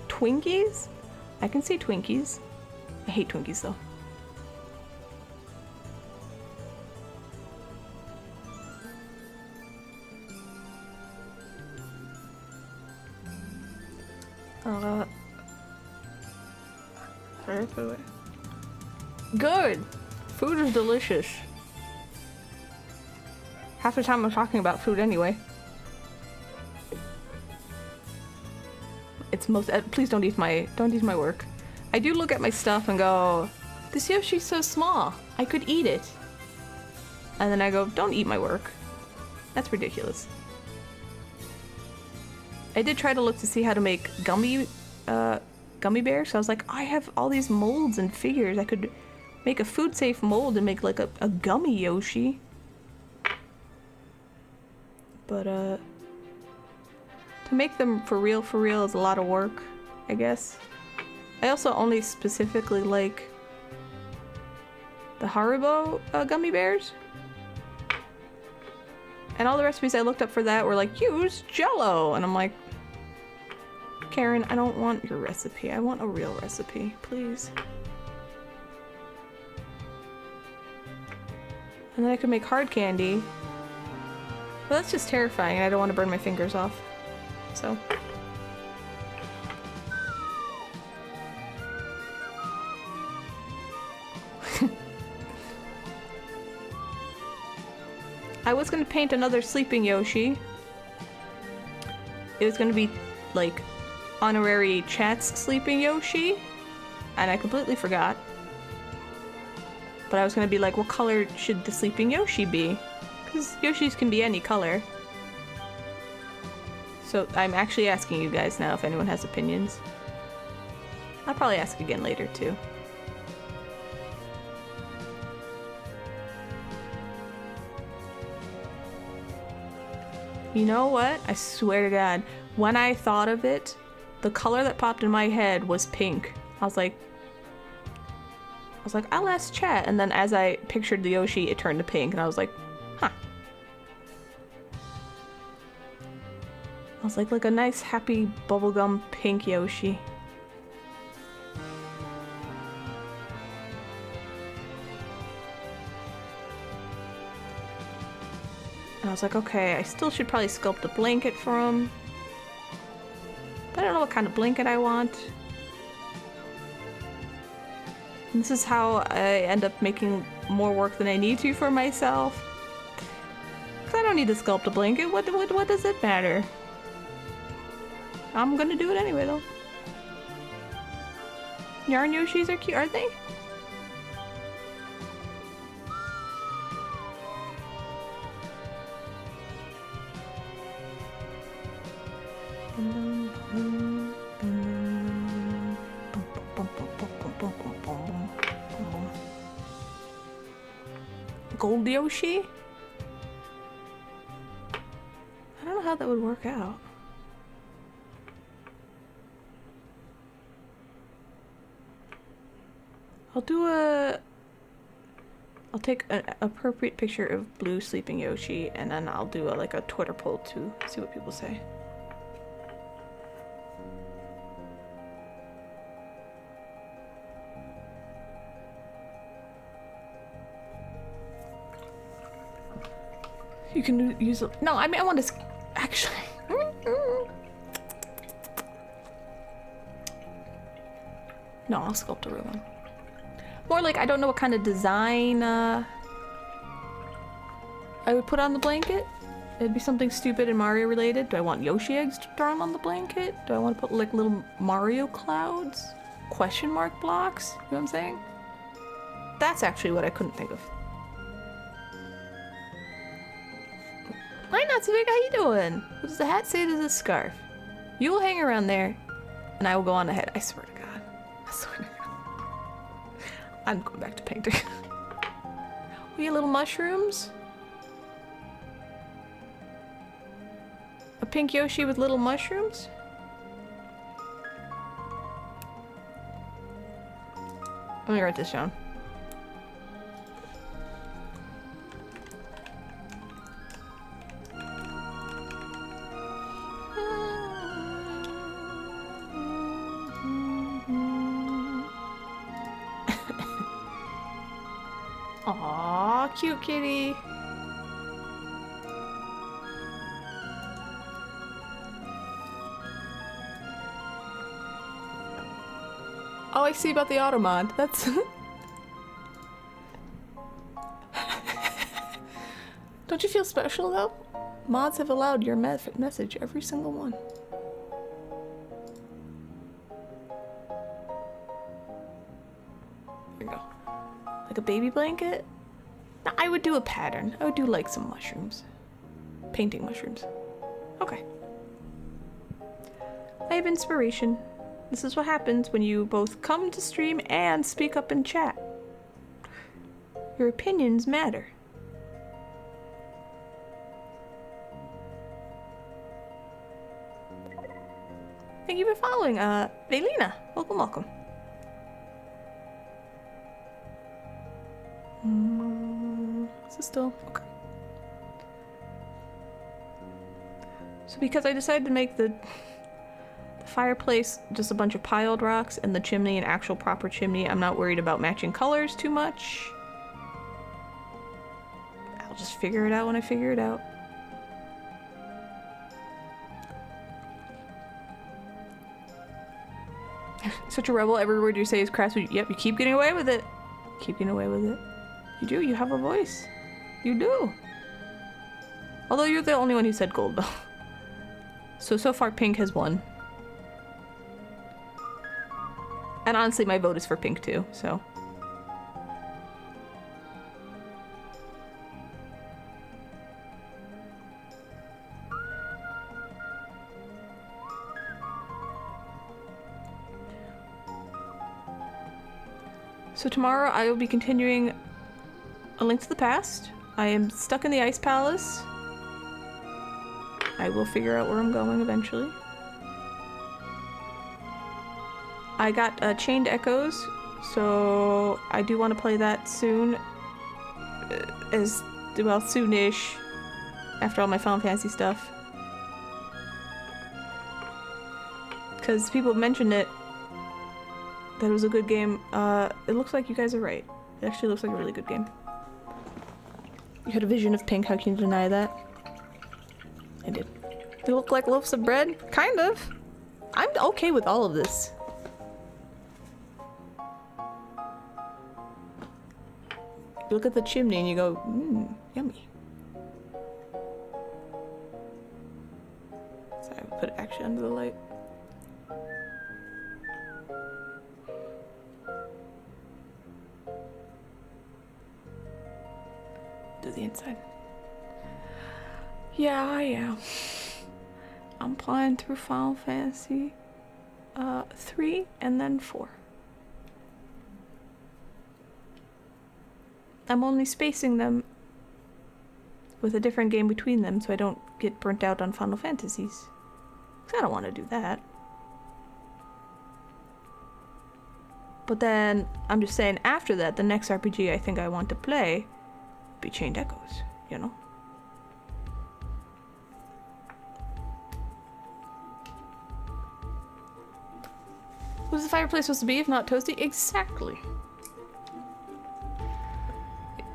Twinkies? I can see Twinkies. I hate Twinkies though. Good! Food is delicious. Half the time I'm talking about food anyway. It's most please don't eat my work. I do look at my stuff and go, this Yoshi's so small, I could eat it. And then I go, don't eat my work. That's ridiculous. I did try to look to see how to make gummy bears, so I was like, I have all these molds and figures. I could make a food safe mold and make like a gummy Yoshi. But, to make them for real is a lot of work, I guess. I also only specifically like the Haribo gummy bears. And all the recipes I looked up for that were like, use Jello! And I'm like, Karen, I don't want your recipe. I want a real recipe, please. And then I could make hard candy. Well, that's just terrifying, and I don't want to burn my fingers off. So. I was gonna paint another sleeping Yoshi. It was gonna be, like, honorary chat's sleeping Yoshi, and I completely forgot. But I was gonna be like, what color should the sleeping Yoshi be? Because Yoshis can be any color. So I'm actually asking you guys now if anyone has opinions. I'll probably ask again later too. You know what? I swear to God, when I thought of it, the color that popped in my head was pink. I was like, I'll ask chat. And then as I pictured the Yoshi, it turned to pink, and I was like, huh. I was like a nice, happy, bubblegum pink Yoshi. And I was like, okay, I still should probably sculpt a blanket for him. But I don't know what kind of blanket I want. And this is how I end up making more work than I need to for myself. Because I don't need to sculpt a blanket. What does it matter? I'm gonna do it anyway, though. Yarn Yoshis are cute, aren't they? Gold Yoshi? I don't know how that would work out. I'll take an appropriate picture of blue sleeping Yoshi, and then I'll do like a Twitter poll to see what people say. You can use it. No, I mean, I want to actually. No, I'll sculpt a real one. More like, I don't know what kind of design I would put on the blanket. It'd be something stupid and Mario related. Do I want Yoshi eggs drawn on the blanket? Do I want to put like little Mario clouds? Question mark blocks? You know what I'm saying? That's actually what I couldn't think of. Hi, not so big. How you doing? What does the hat say to the scarf? You will hang around there, and I will go on ahead. I swear to God. I swear to God. I'm going back to painting. We little mushrooms. A pink Yoshi with little mushrooms. Let me write this down. Aw, cute kitty. Oh, I see about the auto mod. That's... Don't you feel special, though? Mods have allowed your message, every single one. There you go. Like a baby blanket? No, I would do a pattern. I would do, like, some mushrooms. Painting mushrooms. Okay. I have inspiration. This is what happens when you both come to stream and speak up in chat. Your opinions matter. Thank you for following, Vaylina. Welcome, welcome. Is this still? Okay. So because I decided to make the fireplace just a bunch of piled rocks and the chimney an actual proper chimney, I'm not worried about matching colors too much. I'll just figure it out when I figure it out. Such a rebel, every word you say is craftsman. Yep, you keep getting away with it. Keep getting away with it. You do, you have a voice. You do. Although you're the only one who said gold, though. So far pink has won. And honestly, my vote is for pink too, so. So tomorrow I will be continuing A Link to the Past. I am stuck in the Ice Palace. I will figure out where I'm going eventually. I got Chained Echoes, so I do want to play that soon. Well, soonish. After all my Final Fantasy stuff. Because people mentioned it. That it was a good game. It looks like you guys are right. It actually looks like a really good game. You had a vision of pink, how can you deny that? I did. They look like loaves of bread? Kind of. I'm okay with all of this. You look at the chimney and you go, yummy. So I put it actually under the light. Do the inside. Yeah. I'm playing through Final Fantasy 3 and then 4. I'm only spacing them with a different game between them so I don't get burnt out on Final Fantasies. 'Cause I don't want to do that. But then, I'm just saying, after that, the next RPG I think I want to play would be Chained Echoes, you know? What's the fireplace supposed to be if not toasty? Exactly.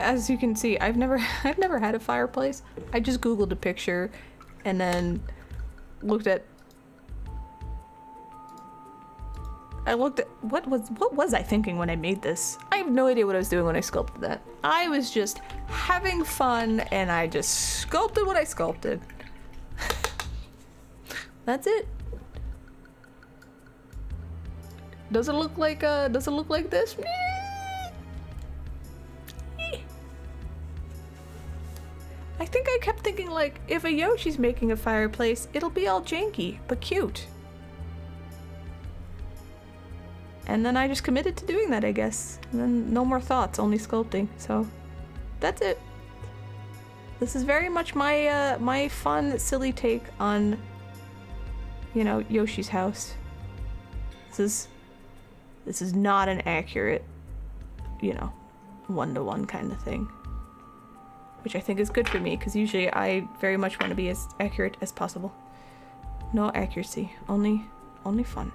as you can see, I've never had a fireplace. I just Googled a picture and then looked at what was I thinking when I made this? I have no idea what I was doing when I sculpted that. I was just having fun and I just sculpted what I sculpted. That's it. Does it look like this? I think I kept thinking, like, if a Yoshi's making a fireplace, it'll be all janky, but cute. And then I just committed to doing that, I guess. And then no more thoughts, only sculpting. So that's it. This is very much my my fun, silly take on, you know, Yoshi's house. This is not an accurate, you know, one-to-one kind of thing. Which I think is good for me, because usually I very much want to be as accurate as possible. No accuracy, only fun.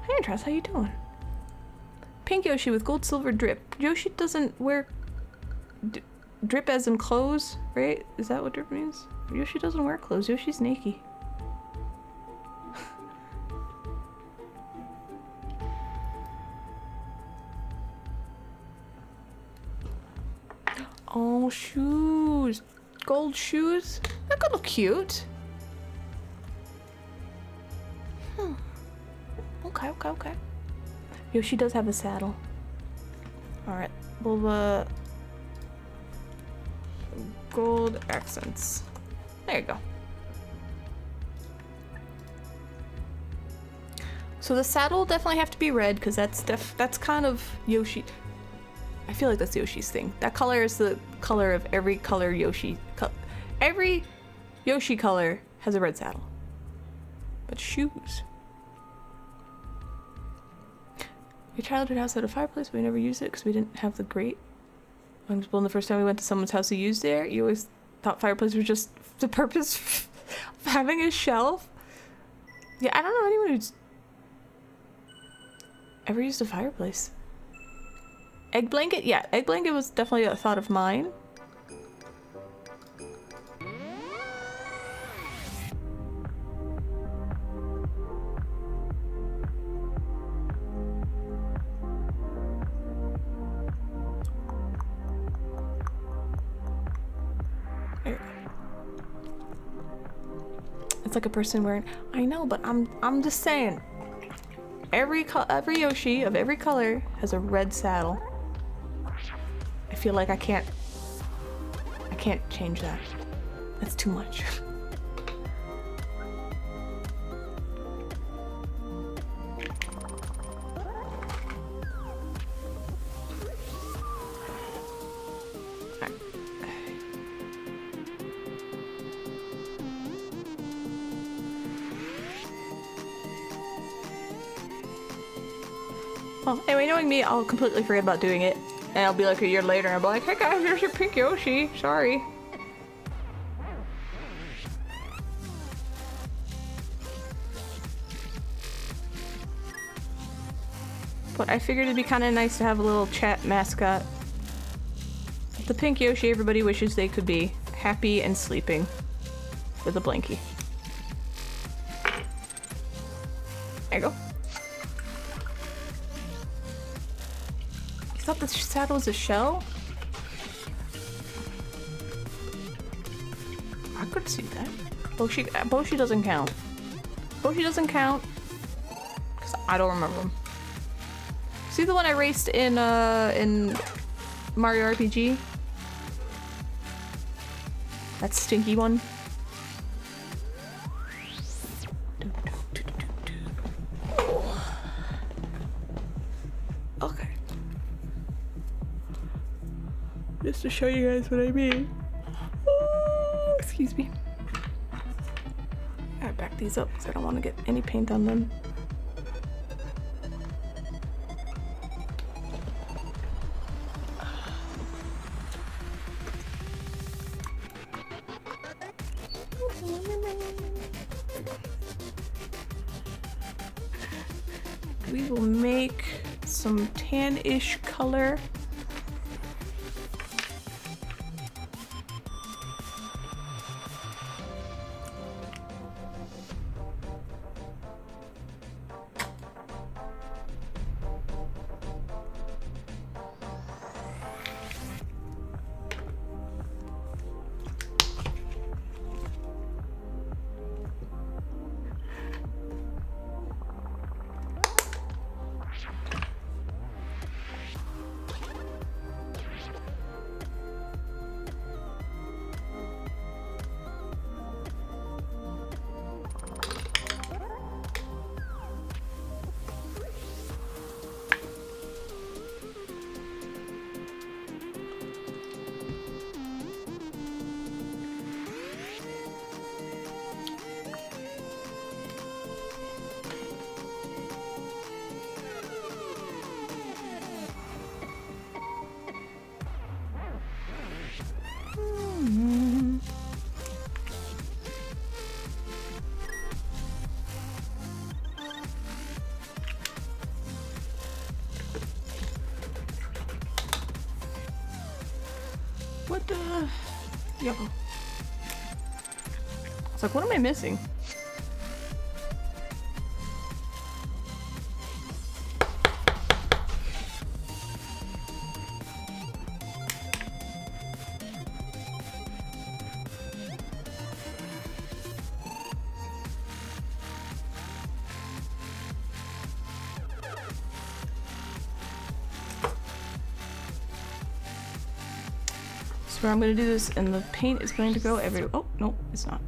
Hey Andros, how you doing? Pink Yoshi with gold silver drip. Yoshi doesn't wear drip as in clothes, right? Is that what drip means? Yoshi doesn't wear clothes. Yoshi's naked. Oh, shoes. Gold shoes? That could look cute. Okay. Yoshi does have a saddle. Alright, well, gold accents. There you go. So the saddle will definitely have to be red, because that's kind of Yoshi. I feel like that's Yoshi's thing. That color is the color of every color Yoshi. Every Yoshi color has a red saddle. But shoes. Your childhood house had a fireplace, but we never used it because we didn't have the grate. When the first time we went to someone's house who used it, you always thought fireplace was just the purpose of having a shelf. Yeah, I don't know anyone who's ever used a fireplace. Egg blanket? Yeah, egg blanket was definitely a thought of mine. It's like a person wearing. I know, but I'm just saying. Every Yoshi of every color has a red saddle. I feel like I can't change that. That's too much. Well, anyway, knowing me, I'll completely forget about doing it. And I'll be like a year later and I'll be like, hey guys, there's your pink Yoshi. Sorry. But I figured it'd be kind of nice to have a little chat mascot. The pink Yoshi everybody wishes they could be. Happy and sleeping. With a blankie. There you go. I thought the saddle was a shell? I could see that. Boshi doesn't count. Boshi doesn't count. Because I don't remember him. See the one I raced in Mario RPG? That stinky one? Okay. Just to show you guys what I mean. Oh, excuse me. I gotta back these up because I don't want to get any paint on them. we will make some tan-ish color. What the? Yo. It's like, what am I missing? Where I'm going to do this, and the paint is going to go everywhere. Oh, no, it's not.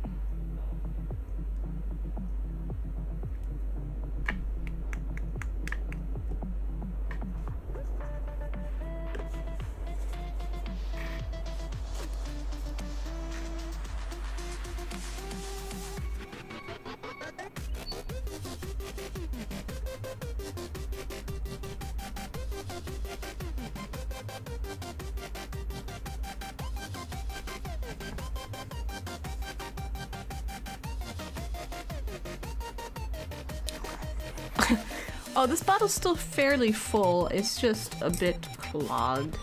Oh, this bottle's still fairly full. It's just a bit clogged.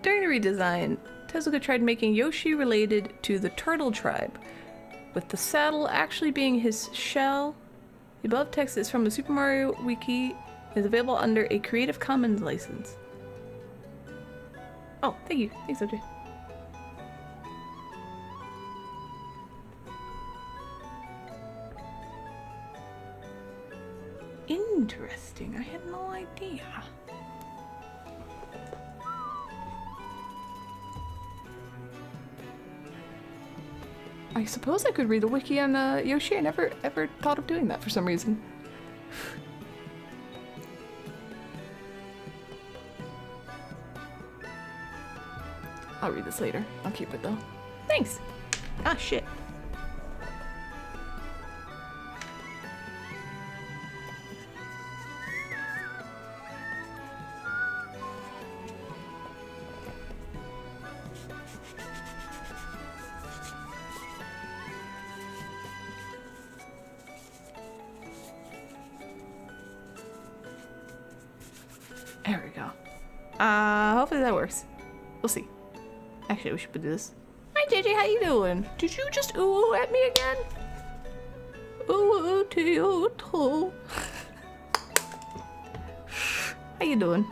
During the redesign, Tezuka tried making Yoshi related to the turtle tribe, with the saddle actually being his shell. The above text is from the Super Mario Wiki and is available under a Creative Commons license. Oh, thank you. Thanks, OJ. Interesting. I had no idea. I suppose I could read the wiki on Yoshi. I never ever thought of doing that for some reason. I'll read this later. I'll keep it though. Thanks! Ah, shit. There we go. Hopefully that works. We'll see. Actually, we should do this. Hi, JJ, how you doing? Did you just ooh at me again? Ooh to you too. How you doing?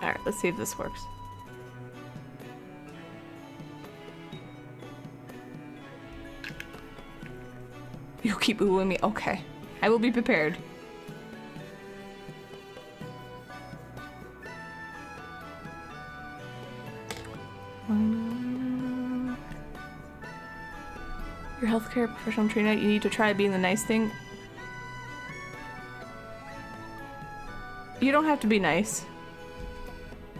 All right, let's see if this works. You'll keep oohing me. Okay. I will be prepared. Your healthcare professional trainer, you need to try being the nice thing. You don't have to be nice.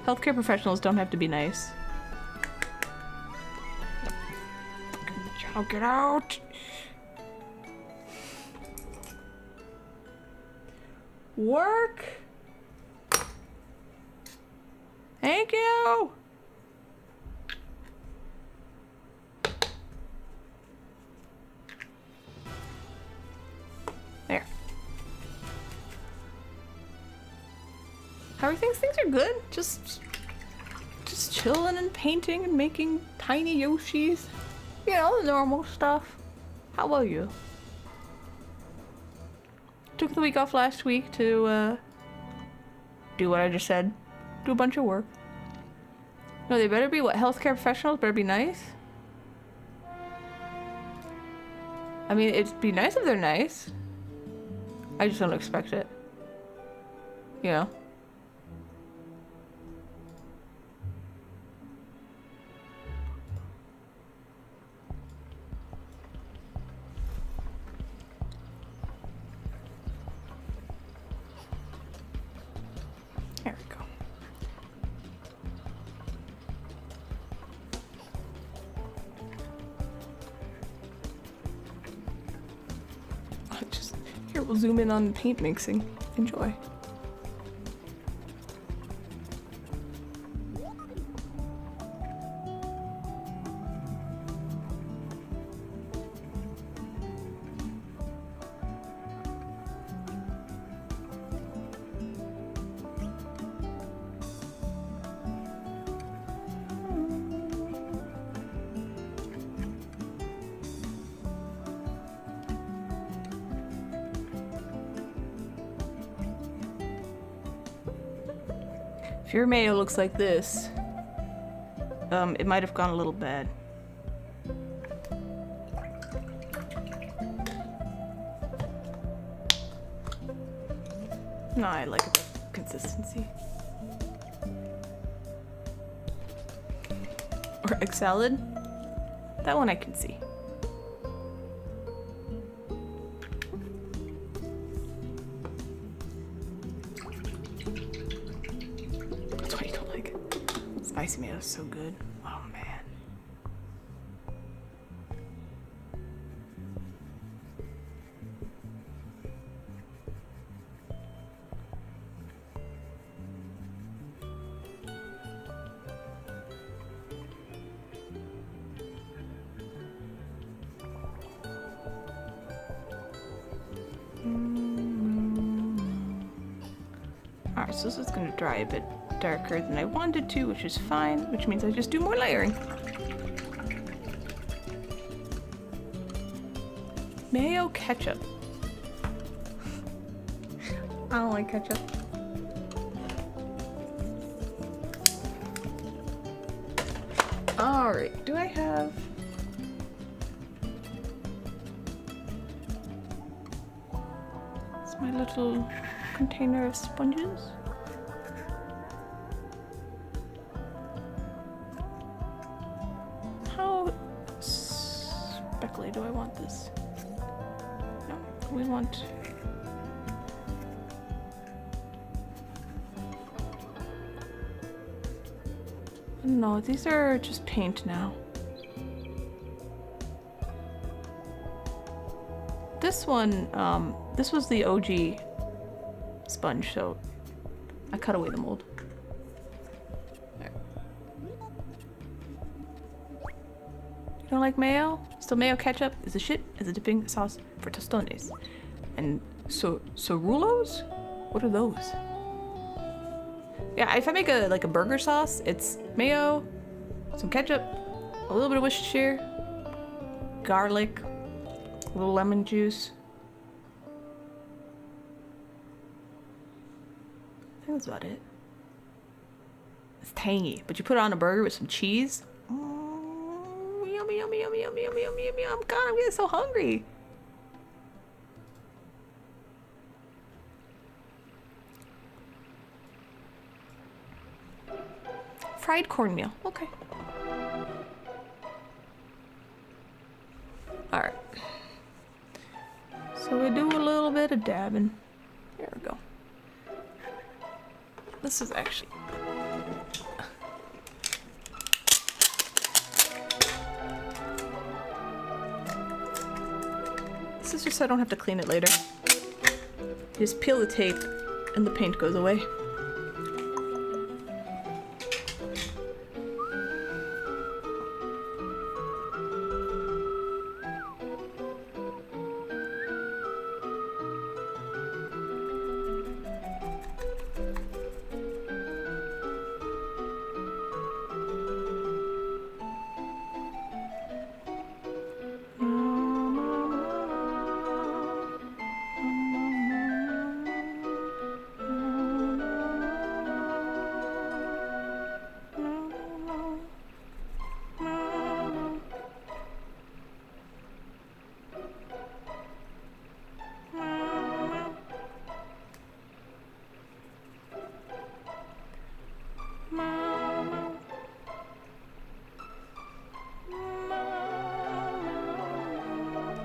Healthcare professionals don't have to be nice. Oh, get out! Work! Thank you! There. How are things? Things are good. Just chilling and painting and making tiny Yoshis. You know, the normal stuff. How about you? Took the week off last week to do what I just said. Do a bunch of work. No, they better be what? Healthcare professionals better be nice? I mean, it'd be nice if they're nice. I just don't expect it. You know? There we go. Here, we'll zoom in on paint mixing. Enjoy. If your mayo looks like this, it might have gone a little bad. No, I like the consistency. Or egg salad. That one I can see. Spicy mayo is so good. Oh man. Alright, so this is gonna dry a bit darker than I wanted to, which is fine, which means I just do more layering. Mayo ketchup. I don't like ketchup. Alright, do I have... It's my little container of sponges. How speckly do I want this? No, we want... No, these are just paint now. This one, this was the OG sponge, so I cut away the mold. There. You don't like mayo? So mayo ketchup is the shit as a dipping sauce for tostones. And Cerulos? What are those? Yeah, if I make a burger sauce, it's mayo, some ketchup, a little bit of Worcestershire, garlic, a little lemon juice. I think that's about it. It's tangy, but you put it on a burger with some cheese. Oh, yummy, yummy, yummy, yummy, yummy, yummy, yummy. I'm getting so hungry. Fried cornmeal. Okay. Alright. So we do a little bit of dabbing. There we go. This is actually... This is just so I don't have to clean it later. You just peel the tape and the paint goes away.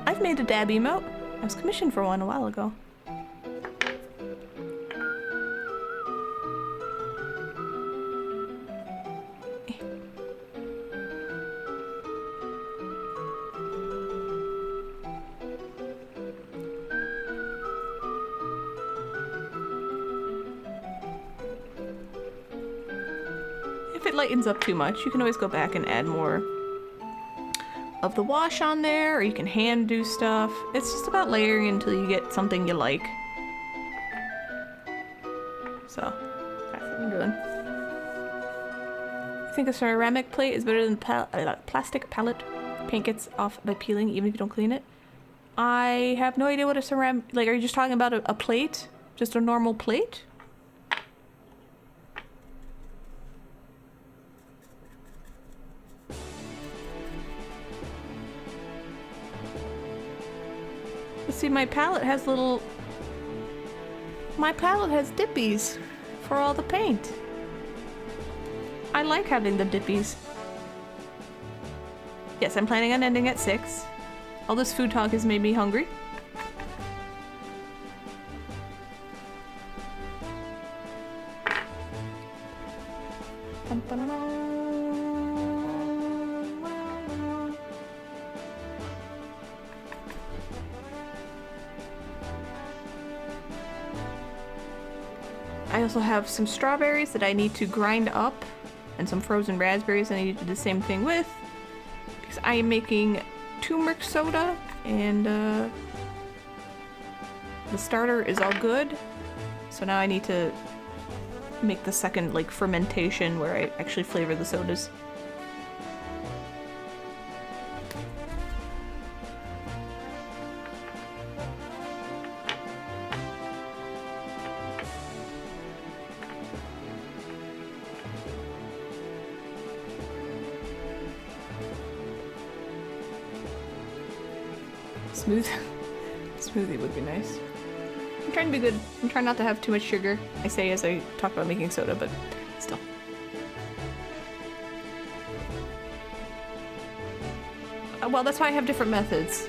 I've made a dab emote. I was commissioned for one a while ago. If it lightens up too much, you can always go back and add more of the wash on there, or you can hand do stuff. It's just about layering until you get something you like. So, that's what I'm doing. I think a ceramic plate is better than plastic palette. Paint gets off by peeling even if you don't clean it. I have no idea what a ceramic... Like, are you just talking about a plate? Just a normal plate? See, my palette has little... My palette has dippies for all the paint. I like having the dippies. Yes, I'm planning on ending at 6. All this food talk has made me hungry. I also have some strawberries that I need to grind up, and some frozen raspberries I need to do the same thing with, because I am making turmeric soda, and the starter is all good, so now I need to make the second, like, fermentation where I actually flavor the sodas. Smoothie would be nice. I'm trying to be good. I'm trying not to have too much sugar. I say as I talk about making soda, but still. Well, that's why I have different methods.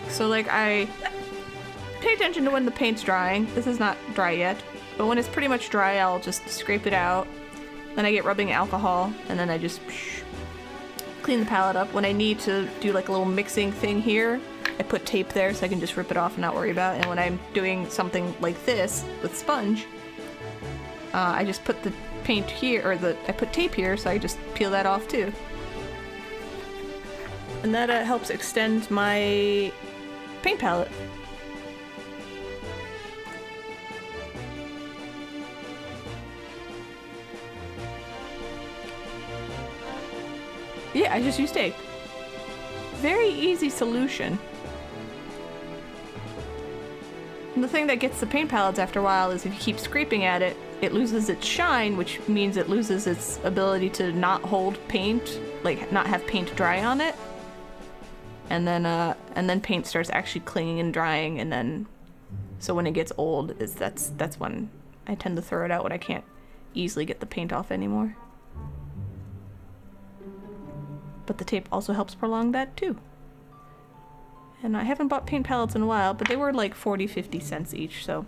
So, like, I pay attention to when the paint's drying. This is not dry yet, but when it's pretty much dry, I'll just scrape it out. Then I get rubbing alcohol, and then I just clean the palette up. When I need to do like a little mixing thing here, I put tape there so I can just rip it off and not worry about it. And when I'm doing something like this with sponge, I just put the paint here, or I put tape here, so I just peel that off too. And that helps extend my paint palette. Yeah, I just use tape. Very easy solution. And the thing that gets the paint palettes after a while is if you keep scraping at it, it loses its shine, which means it loses its ability to not hold paint, like not have paint dry on it. And then paint starts actually clinging and drying, and then so when it gets old, that's when I tend to throw it out when I can't easily get the paint off anymore. But the tape also helps prolong that too. And I haven't bought paint palettes in a while, but they were like 40-50 cents each, so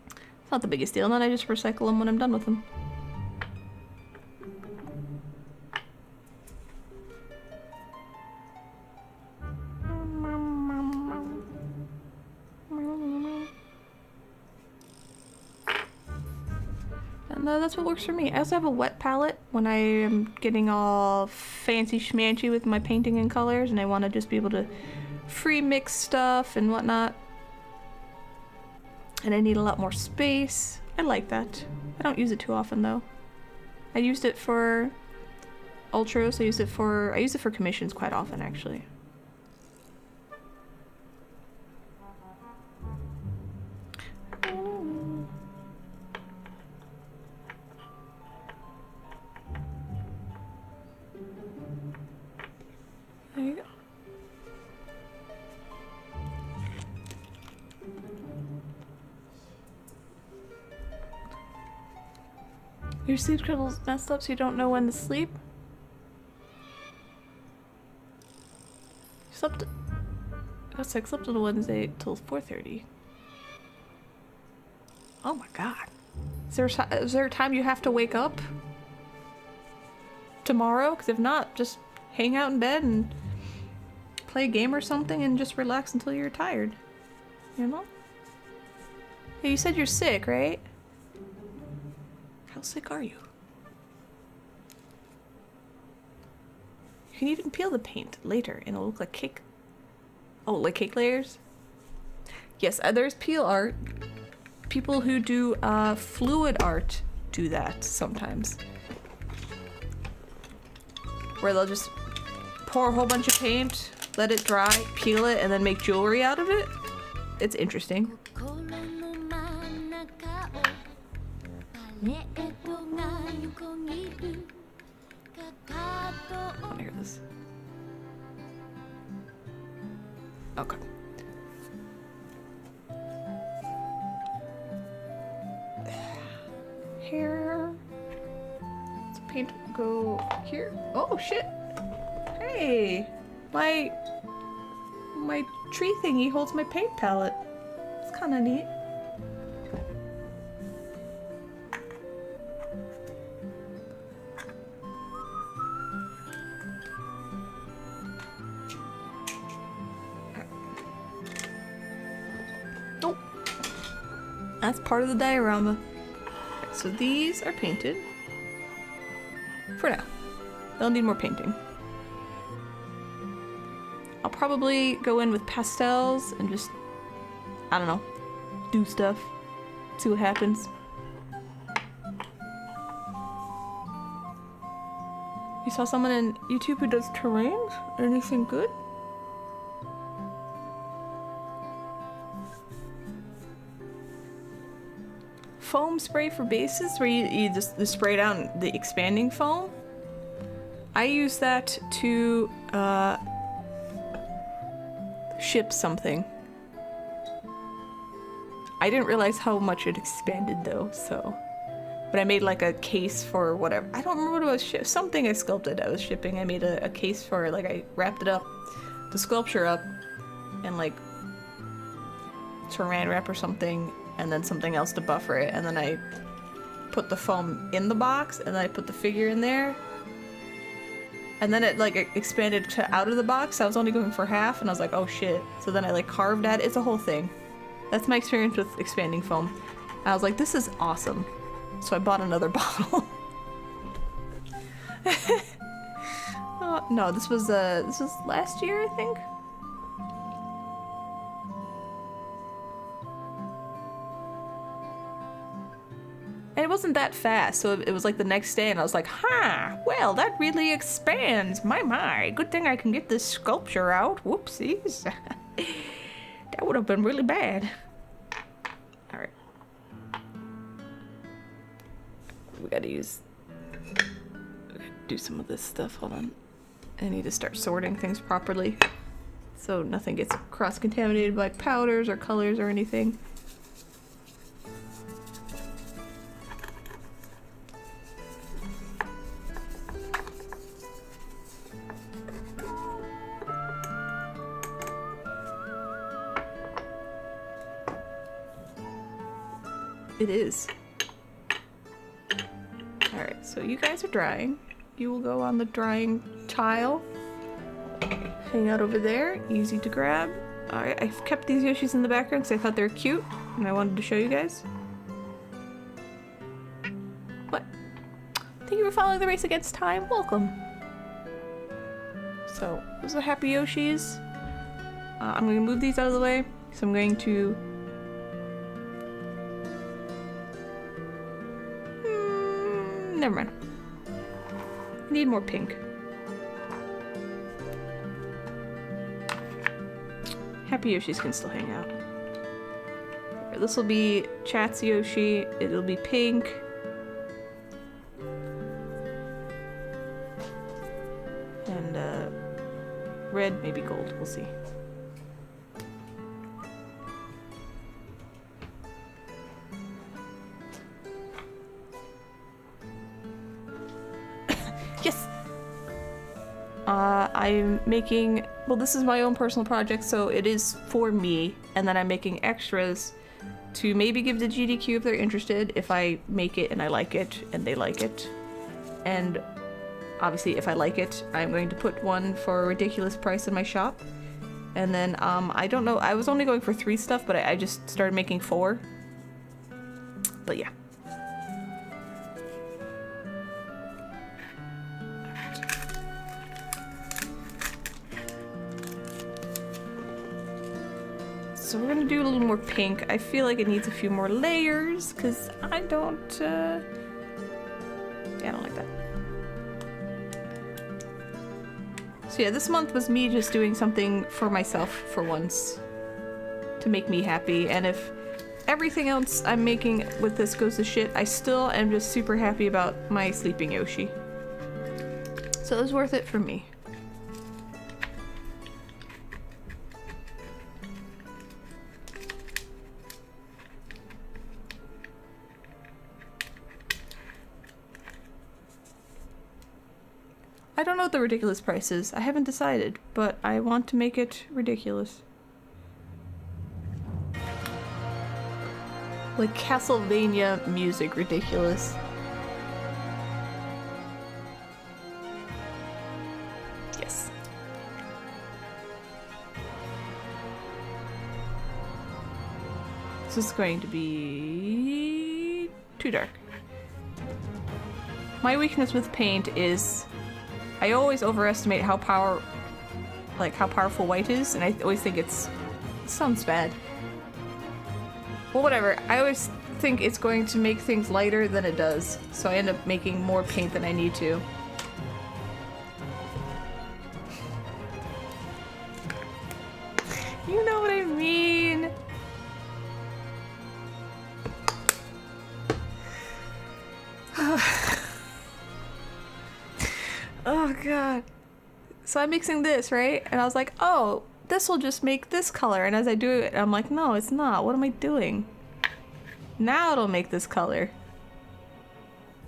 it's not the biggest deal. And then I just recycle them when I'm done with them. that's what works for me. I also have a wet palette when I am getting all fancy schmancy with my painting and colors and I want to just be able to free mix stuff and whatnot. And I need a lot more space. I like that. I don't use it too often though. I used it for Ultros, I use it for commissions quite often actually. There you go. Your sleep schedule's messed up so you don't know when to sleep? Slept. I slept on a Wednesday till 4:30. Oh my god. Is there a time you have to wake up? Tomorrow? Because if not, just hang out in bed and play a game or something and just relax until you're tired. You know? Hey, you said you're sick, right? How sick are you? You can even peel the paint later and it'll look like cake. Oh, like cake layers? Yes, there's peel art. People who do fluid art do that sometimes. Where they'll just pour a whole bunch of paint, let it dry, peel it, and then make jewelry out of it. It's interesting. Oh, I hear this. Okay. Here. Let's paint go here. Oh shit! Hey! My tree thingy holds my paint palette. It's kinda neat. Oh! That's part of the diorama. So these are painted. For now. They'll need more painting. I'll probably go in with pastels and just, I don't know, do stuff. See what happens. You saw someone in YouTube who does terrains? Anything good? Foam spray for bases where you just spray down the expanding foam. I use that to ship something. I didn't realize how much it expanded though, so. But I made like a case for whatever. I don't remember what it was, something I sculpted I was shipping. I made a case for, like I wrapped it up, the sculpture up, and like saran wrap or something, and then something else to buffer it, and then I put the foam in the box, and then I put the figure in there, and then it like expanded to out of the box. I was only going for half, and I was like, oh shit. So then I like carved at it. It's a whole thing. That's my experience with expanding foam. I was like, this is awesome. So I bought another bottle. No, this was last year, I think. And it wasn't that fast, so it was like the next day, and I was like, huh, well, that really expands. My, good thing I can get this sculpture out. Whoopsies. That would have been really bad. Alright. We gotta do some of this stuff. Hold on. I need to start sorting things properly so nothing gets cross-contaminated by powders or colors or anything. It is. Alright, so you guys are drying. You will go on the drying tile. Hang out over there. Easy to grab. I've kept these Yoshis in the background because I thought they were cute and I wanted to show you guys. for following the race against time. Welcome. So, those are happy Yoshis. I'm going to move these out of the way. So I'm going to... never mind. I need more pink. Happy Yoshis can still hang out. This will be Chat's Yoshi. It'll be pink. And red, maybe gold. We'll see. Yes! I'm making... well, this is my own personal project, so it is for me. And then I'm making extras to maybe give to GDQ if they're interested, if I make it and I like it and they like it. And obviously if I like it, I'm going to put one for a ridiculous price in my shop. And then, I don't know, I was only going for 3 stuff, but I just started making 4. But yeah. So we're gonna do a little more pink. I feel like it needs a few more layers, because I don't, yeah, I don't like that. So yeah, this month was me just doing something for myself for once, to make me happy, and if everything else I'm making with this goes to shit, I still am just super happy about my sleeping Yoshi. So it was worth it for me. I don't know what the ridiculous price is. I haven't decided, but I want to make it ridiculous. Like Castlevania music ridiculous. Yes. This is going to be too dark. My weakness with paint is I always overestimate how powerful white is, and I always think it sounds bad. Well, whatever. I always think it's going to make things lighter than it does, so I end up making more paint than I need to. You know what I mean? Oh god. So I'm mixing this, right? And I was like, oh, this will just make this color. And as I do it, I'm like, no, it's not. What am I doing? Now it'll make this color.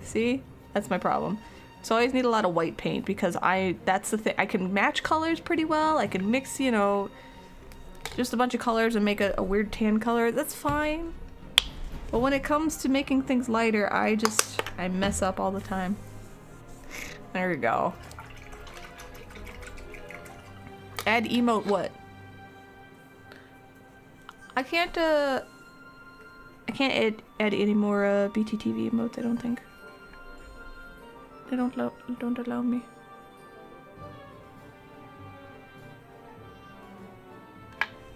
See? That's my problem. So I always need a lot of white paint because that's the thing. I can match colors pretty well. I can mix, you know, just a bunch of colors and make a weird tan color. That's fine. But when it comes to making things lighter, I mess up all the time. There we go. Add emote what? I can't add any more BTTV emotes, I don't think. They don't allow me.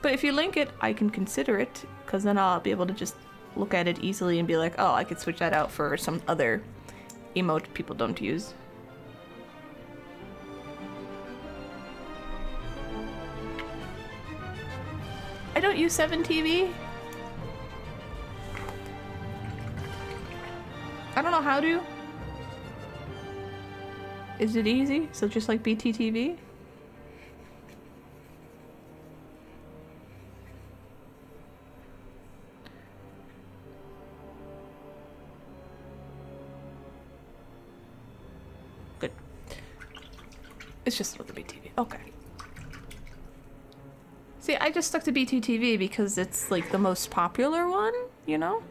But if you link it, I can consider it, because then I'll be able to just look at it easily and be like, oh, I could switch that out for some other emote people don't use. I don't use 7TV. I don't know how to. Is it easy? So just like BTTV? Good. It's just with the BTV. Okay. See, I just stuck to BTTV because it's like the most popular one, you know?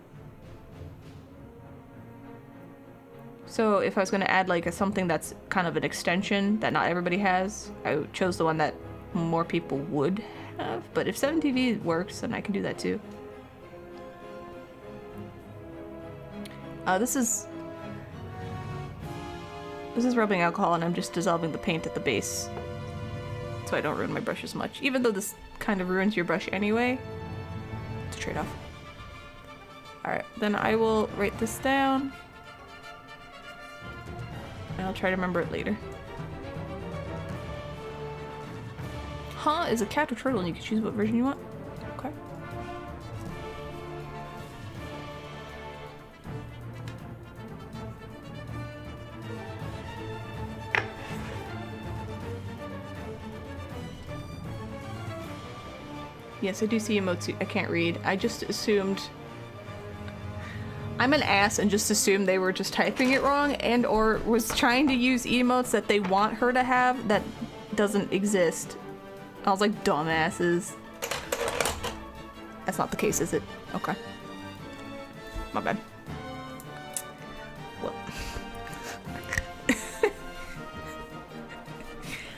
So if I was going to add like something that's kind of an extension that not everybody has, I chose the one that more people would have. But if 7TV works, then I can do that too. This is rubbing alcohol and I'm just dissolving the paint at the base. So I don't ruin my brush as much. Even though this kind of ruins your brush anyway. It's a trade-off. Alright, then I will write this down. And I'll try to remember it later. Huh is a cat or turtle and you can choose what version you want. Okay. Yes, I do see emotes I can't read. I just assumed... I'm an ass and just assumed they were just typing it wrong and or was trying to use emotes that they want her to have that doesn't exist. I was like, dumbasses. That's not the case, is it? Okay. My bad. Well.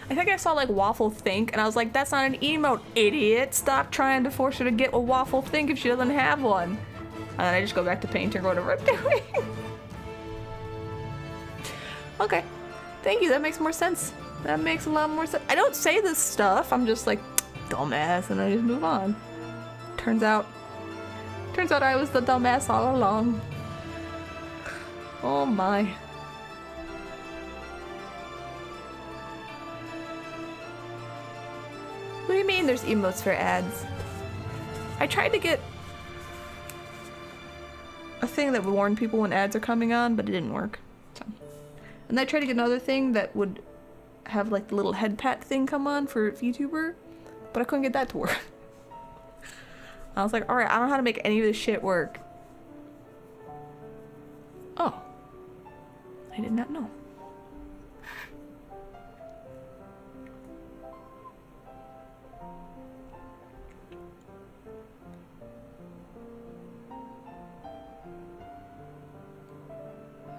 I think I saw like Waffle Think and I was like, that's not an emote, idiot. Stop trying to force her to get a Waffle Think if she doesn't have one. And then I just go back to painting or whatever I'm doing. Okay. Thank you, that makes more sense. That makes a lot more sense. I don't say this stuff, I'm just like, dumbass, and I just move on. Turns out I was the dumbass all along. Oh my. What do you mean there's emotes for ads? I tried to get a thing that would warn people when ads are coming on, but it didn't work. So. And I tried to get another thing that would have like the little head pat thing come on for VTuber, but I couldn't get that to work. I was like, alright, I don't know how to make any of this shit work. Oh. I did not know.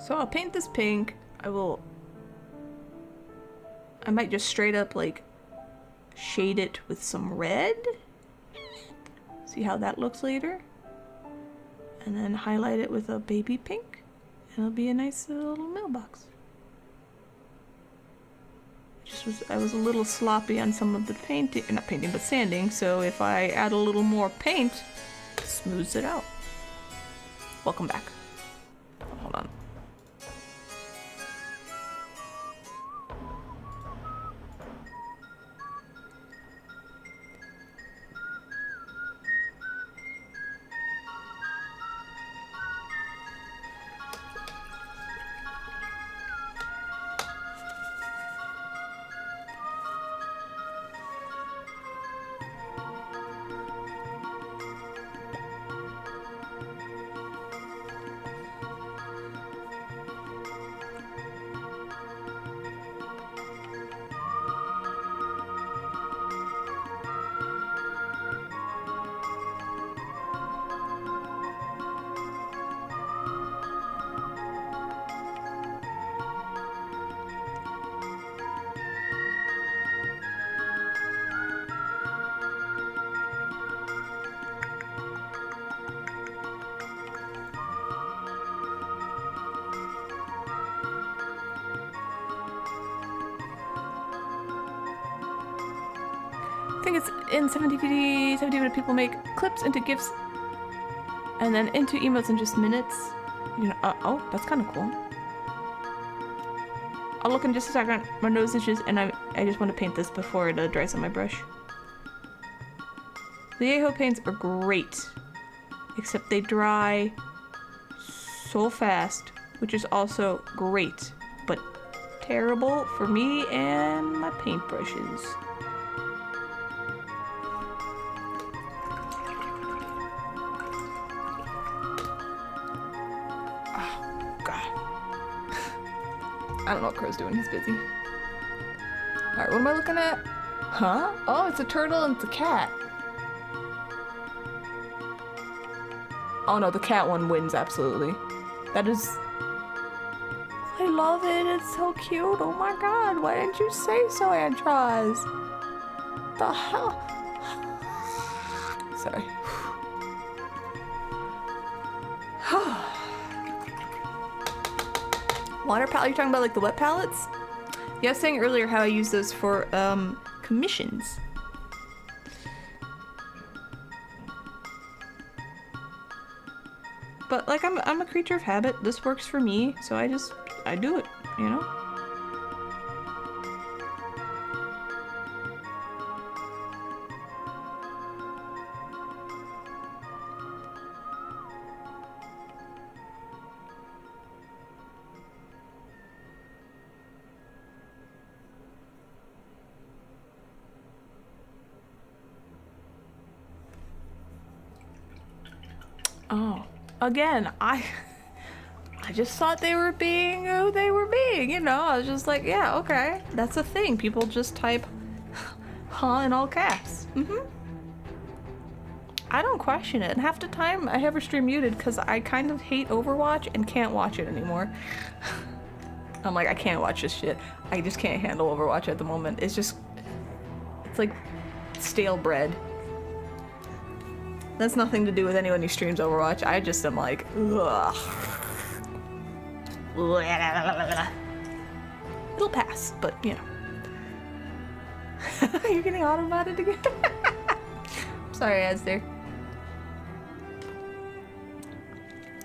So I'll paint this pink. I might just straight up like shade it with some red. See how that looks later. And then highlight it with a baby pink. And it'll be a nice little mailbox. I was a little sloppy on some of the painting, not painting, but sanding. So if I add a little more paint, it smooths it out. Welcome back. Hold on. I think it's in 70 people make clips into GIFs and then into emotes in just minutes. You know, oh, that's kind of cool. I'll look in just a second. My nose itches and I just want to paint this before it dries on my brush. The Yeho paints are great, except they dry so fast, which is also great, but terrible for me and my paintbrushes. I don't know what Crow's doing, he's busy. Alright, what am I looking at? Huh? Oh, it's a turtle and it's a cat. Oh no, the cat one wins, absolutely. That is... I love it, it's so cute, oh my god, why didn't you say so, Antraz? The hell? Sorry. Water palette? You're talking about like the wet palettes? Yeah, I was saying earlier how I use those for commissions. But like I'm a creature of habit. This works for me, so I do it, you know? Oh, again, I just thought they were being who they were being, you know? I was just like, yeah, okay, that's a thing. People just type huh in all caps. I don't question it. And half the time I have her stream muted because I kind of hate Overwatch and can't watch it anymore. I'm like, I can't watch this shit. I just can't handle Overwatch at the moment. It's like stale bread. That's nothing to do with anyone who streams Overwatch. I just am like, ugh. It'll pass, but you know. You're getting auto-botted again? Sorry, Asder.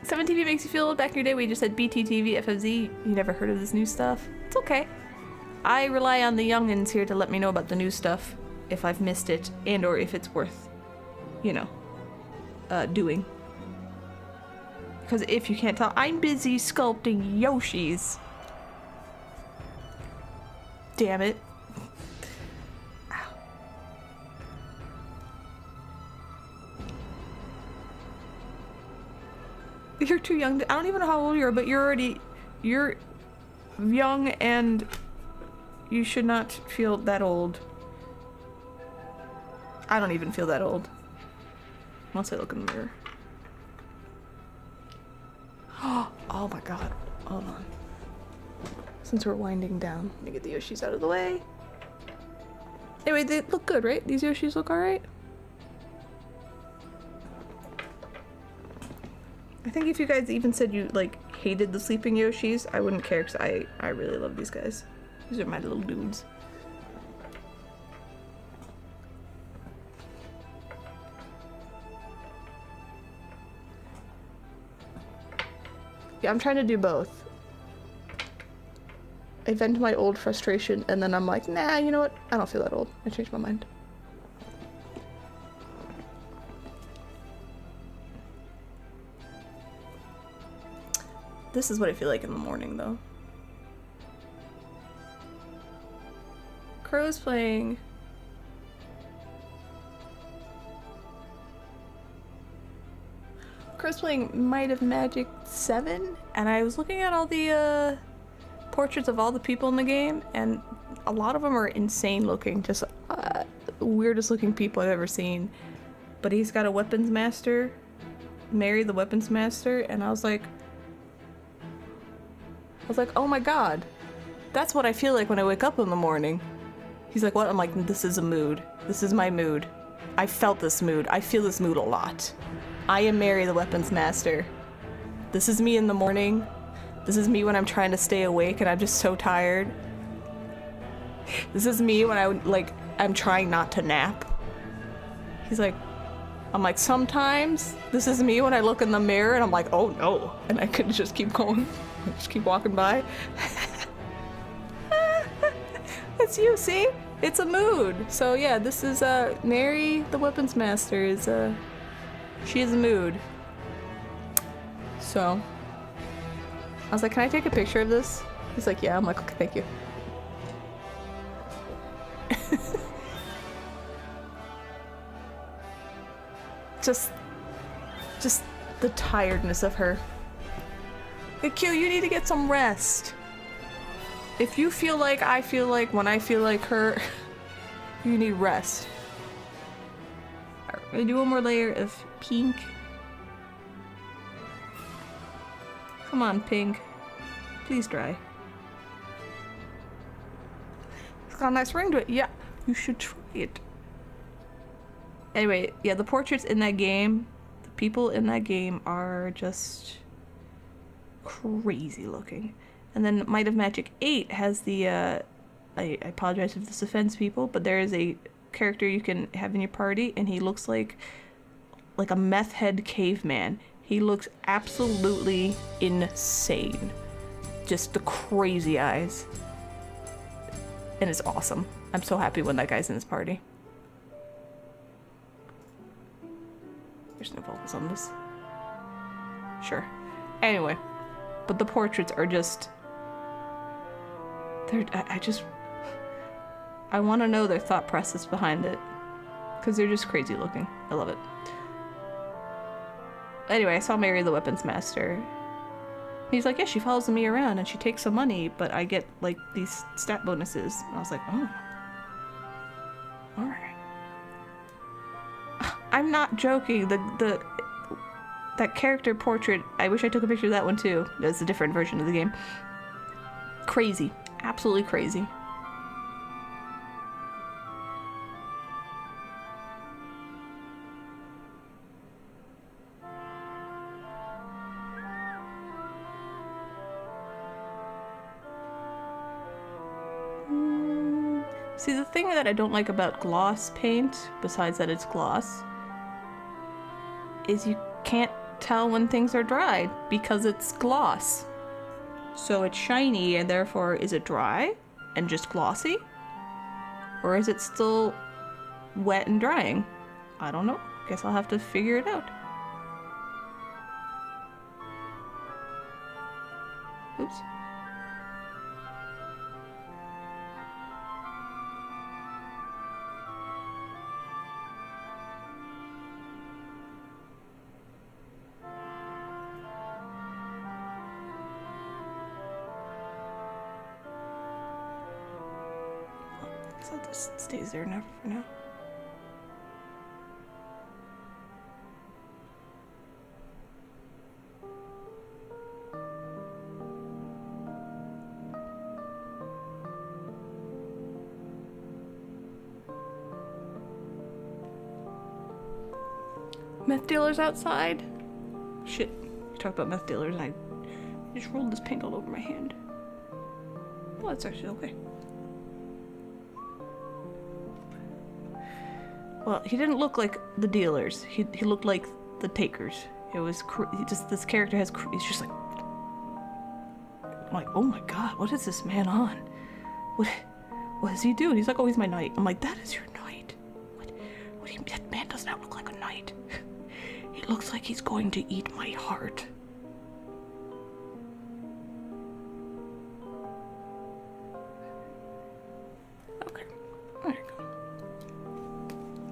7TV makes you feel old. Back in your day we just said BTTV, FFZ. You never heard of this new stuff? It's okay. I rely on the youngins here to let me know about the new stuff if I've missed it and or if it's worth, you know, doing. Because if you can't tell, I'm busy sculpting Yoshis. Damn it. Ow. You're too young to, I don't even know how old you are, but you're young and you should not feel that old. I don't even feel that old. Once I look in the mirror. Oh my god. Hold on. Since we're winding down, let me get the Yoshis out of the way. Anyway, they look good, right? These Yoshis look alright. I think if you guys even said you, like, hated the sleeping Yoshis, I wouldn't care because I really love these guys. These are my little dudes. Yeah, I'm trying to do both. I vent my old frustration and then I'm like, nah, you know what? I don't feel that old. I changed my mind. This is what I feel like in the morning, though. Crow's playing. Crow's playing Might of Magic 7, and I was looking at all the portraits of all the people in the game, and a lot of them are insane looking, just the weirdest looking people I've ever seen. But he's got a weapons master, Mary the weapons master, and I was like, oh my god, that's what I feel like when I wake up in the morning. He's like, what? I'm like, this is a mood. This is my mood. I felt this mood. I feel this mood a lot. I am Mary the weapons master. This is me in the morning. This is me when I'm trying to stay awake and I'm just so tired. This is me when I'm trying not to nap. He's like, I'm like, sometimes this is me when I look in the mirror and I'm like, oh no. And I could just keep going. Just keep walking by. It's you, see? It's a mood. So yeah, this is Mary the weapons master is she is a mood. So I was like, can I take a picture of this? He's like, yeah. I'm like, okay, thank you. just the tiredness of her. Hey Q, you need to get some rest. If you feel like I feel like when I feel like her, you need rest. Alright, I'm gonna do one more layer of pink. Come on, pink. Please dry. It's got a nice ring to it. Yeah, you should try it. Anyway, yeah, the portraits in that game, the people in that game are just crazy looking. And then Might of Magic 8 has the, I apologize if this offends people, but there is a character you can have in your party, and he looks like a meth head caveman. He looks absolutely insane. Just the crazy eyes. And it's awesome. I'm so happy when that guy's in this party. There's no focus on this. Sure. Anyway. But the portraits are just... I want to know their thought process behind it. Because they're just crazy looking. I love it. Anyway, I saw Mary the Weapons Master. He's like, yeah, she follows me around and she takes some money, but I get, like, these stat bonuses. And I was like, oh. Alright. I'm not joking. That character portrait, I wish I took a picture of that one too. It's a different version of the game. Crazy. Absolutely crazy. See, the thing that I don't like about gloss paint, besides that it's gloss, is you can't tell when things are dry because it's gloss. So it's shiny and therefore is it dry and just glossy? Or is it still wet and drying? I don't know. Guess I'll have to figure it out. Oops. So this stays there now for now. Meth dealers outside? Shit, you talk about meth dealers and I just rolled this paint all over my hand. Well, that's actually okay. Well, he didn't look like the dealers. He looked like the takers. It was this character has he's just like I'm like, oh my god, what is this man on? What is he doing? He's like, oh, he's my knight. I'm like, that is your knight. What do you mean? That man does not look like a knight. He looks like he's going to eat my heart.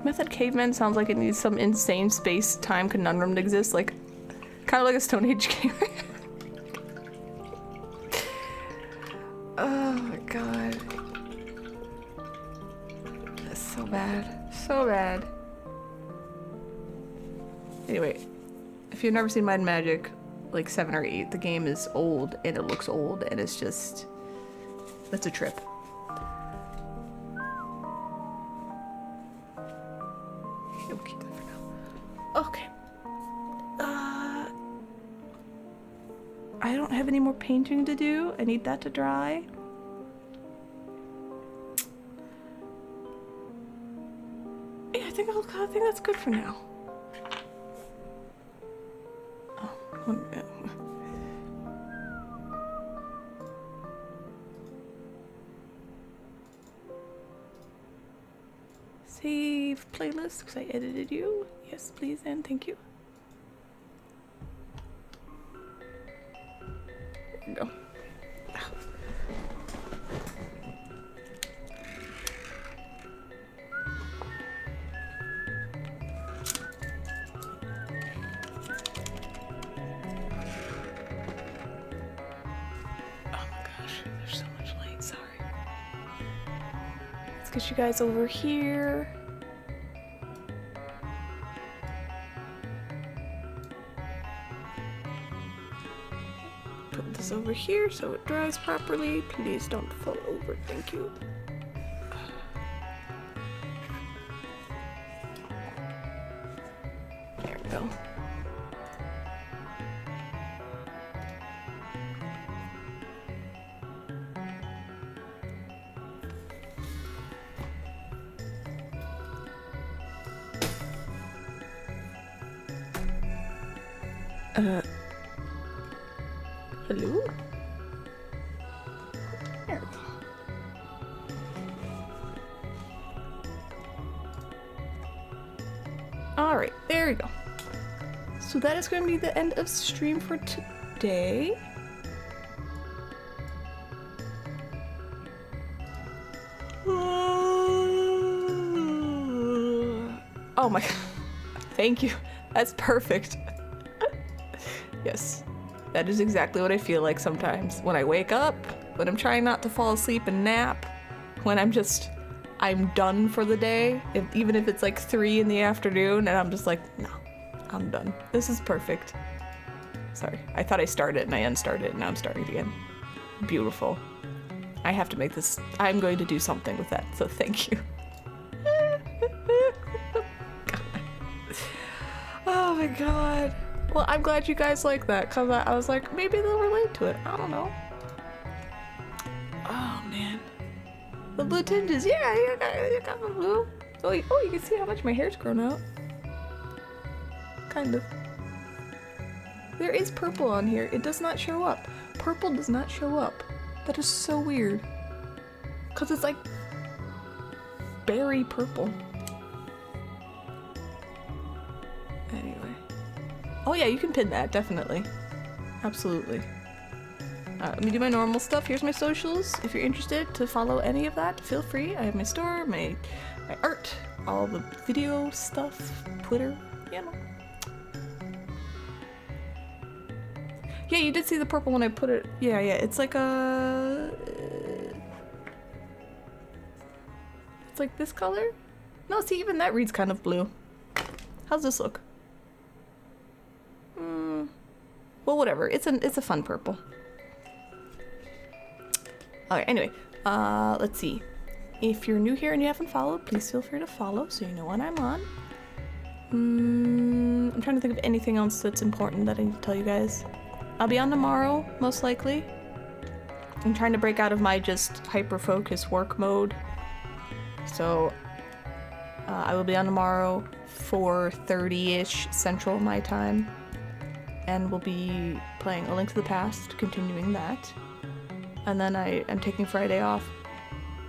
Method Caveman sounds like it needs some insane space-time conundrum to exist, like, kind of like a Stone Age game. Oh my god. That's so bad. So bad. Anyway, if you've never seen Might and Magic, like 7 or 8, the game is old, and it looks old, and it's just... That's a trip. We'll keep that for now. Okay. I don't have any more painting to do. I need that to dry. Yeah, I think that's good for now. Oh, 1 minute. Save playlist because I edited you. Yes, please and thank you. There you go. Get you guys over here. Put this over here so it dries properly. Please don't fall over, thank you. There we go. Hello? There we go. Alright, there we go. So that is going to be the end of stream for today. Oh my god. Thank you. That's perfect. Yes. That is exactly what I feel like sometimes. When I wake up, when I'm trying not to fall asleep and nap, when I'm done for the day, even if it's like 3 in the afternoon and I'm just like, no, I'm done. This is perfect. Sorry, I thought I started and I unstarted it and now I'm starting it again. Beautiful. I have to make this, I'm going to do something with that, so thank you. Oh my god. Well, I'm glad you guys like that, because I was like, maybe they'll relate to it. I don't know. Oh man. The blue tinges, yeah, you got the blue. Oh, you can see how much my hair's grown out. Kind of. There is purple on here. It does not show up. Purple does not show up. That is so weird. Because it's like berry purple. Anyway. Oh yeah, you can pin that, definitely. Absolutely. Let me do my normal stuff. Here's my socials. If you're interested to follow any of that, feel free. I have my store, my art, all the video stuff, Twitter, you know. Yeah, you did see the purple when I put it. Yeah, it's like a... It's like this color? No, see, even that reads kind of blue. How's this look? Well, whatever. It's a fun purple. Alright, anyway. Let's see. If you're new here and you haven't followed, please feel free to follow so you know when I'm on. I'm trying to think of anything else that's important that I need to tell you guys. I'll be on tomorrow, most likely. I'm trying to break out of my just hyper-focus work mode. So, I will be on tomorrow, 4:30-ish Central my time. And we'll be playing A Link to the Past, continuing that. And then I am taking Friday off,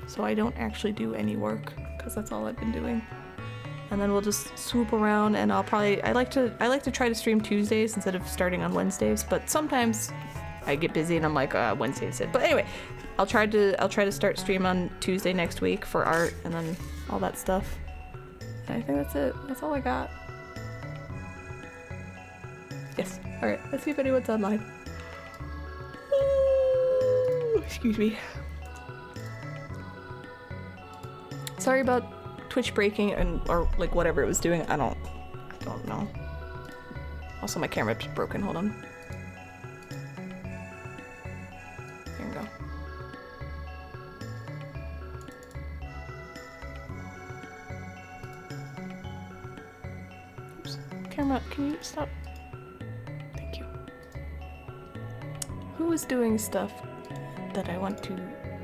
so I don't actually do any work, because that's all I've been doing. And then we'll just swoop around, and I'll probably, I like to try to stream Tuesdays instead of starting on Wednesdays, but sometimes I get busy and I'm like, Wednesday's it. But anyway, I'll try to start stream on Tuesday next week for art and then all that stuff. And I think that's it. That's all I got. Yes. Alright, let's see if anyone's online. Ooh, excuse me. Sorry about Twitch breaking or like whatever it was doing. I don't know. Also, my camera's broken. Hold on. There we go. Oops. Camera, can you stop? Thank you. Who is doing stuff that I want to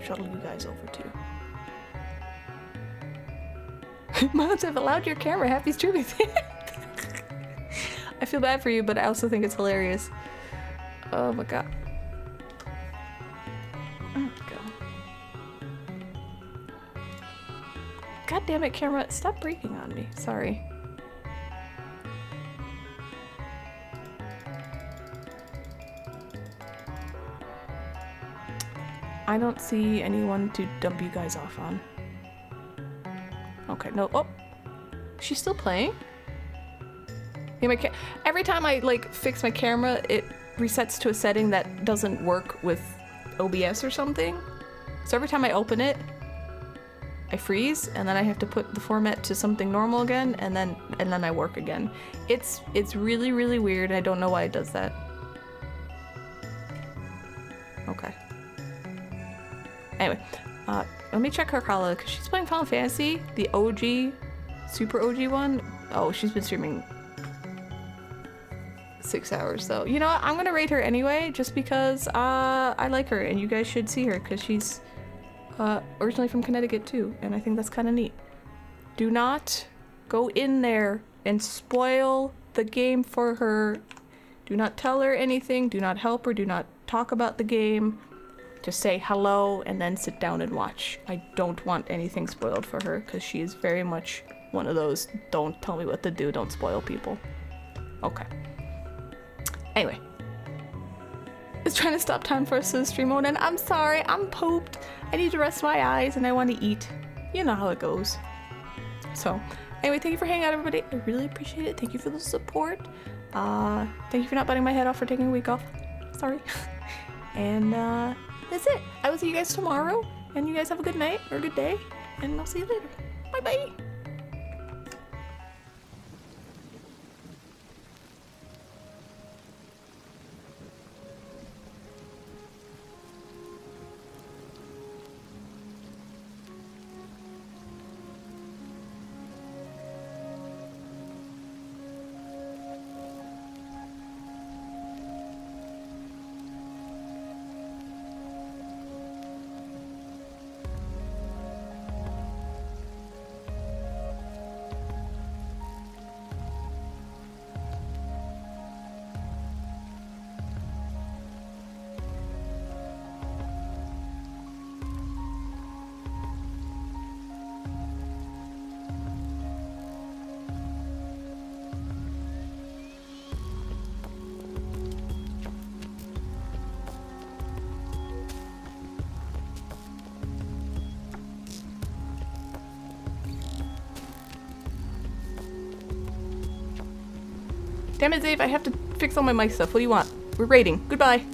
shuttle you guys over to? Mods, I've allowed your camera. Happy streaming. I feel bad for you, but I also think it's hilarious. Oh my god. There we go. God damn it, camera. Stop breaking on me. Sorry. I don't see anyone to dump you guys off on. Okay, no. Oh! She's still playing? Yeah, every time I like fix my camera, it resets to a setting that doesn't work with OBS or something. So every time I open it, I freeze, and then I have to put the format to something normal again, and then I work again. It's really, really weird. I don't know why it does that. Okay. Anyway, let me check her Kala, because she's playing Final Fantasy, the OG, super OG one. Oh, she's been streaming 6 hours though. You know what? I'm gonna rate her anyway, just because I like her, and you guys should see her, because she's originally from Connecticut too, and I think that's kind of neat. Do not go in there and spoil the game for her. Do not tell her anything, do not help her, do not talk about the game. Just say hello and then sit down and watch. I don't want anything spoiled for her because she is very much one of those don't tell me what to do, don't spoil people. Okay. Anyway. It's trying to stop time for us to stream mode and I'm sorry, I'm pooped. I need to rest my eyes and I want to eat. You know how it goes. So, anyway, thank you for hanging out, everybody. I really appreciate it. Thank you for the support. Thank you for not biting my head off for taking a week off. Sorry. And that's it. I will see you guys tomorrow. And you guys have a good night or a good day. And I'll see you later. Bye-bye. Damn it, Dave, I have to fix all my mic stuff. What do you want? We're raiding. Goodbye.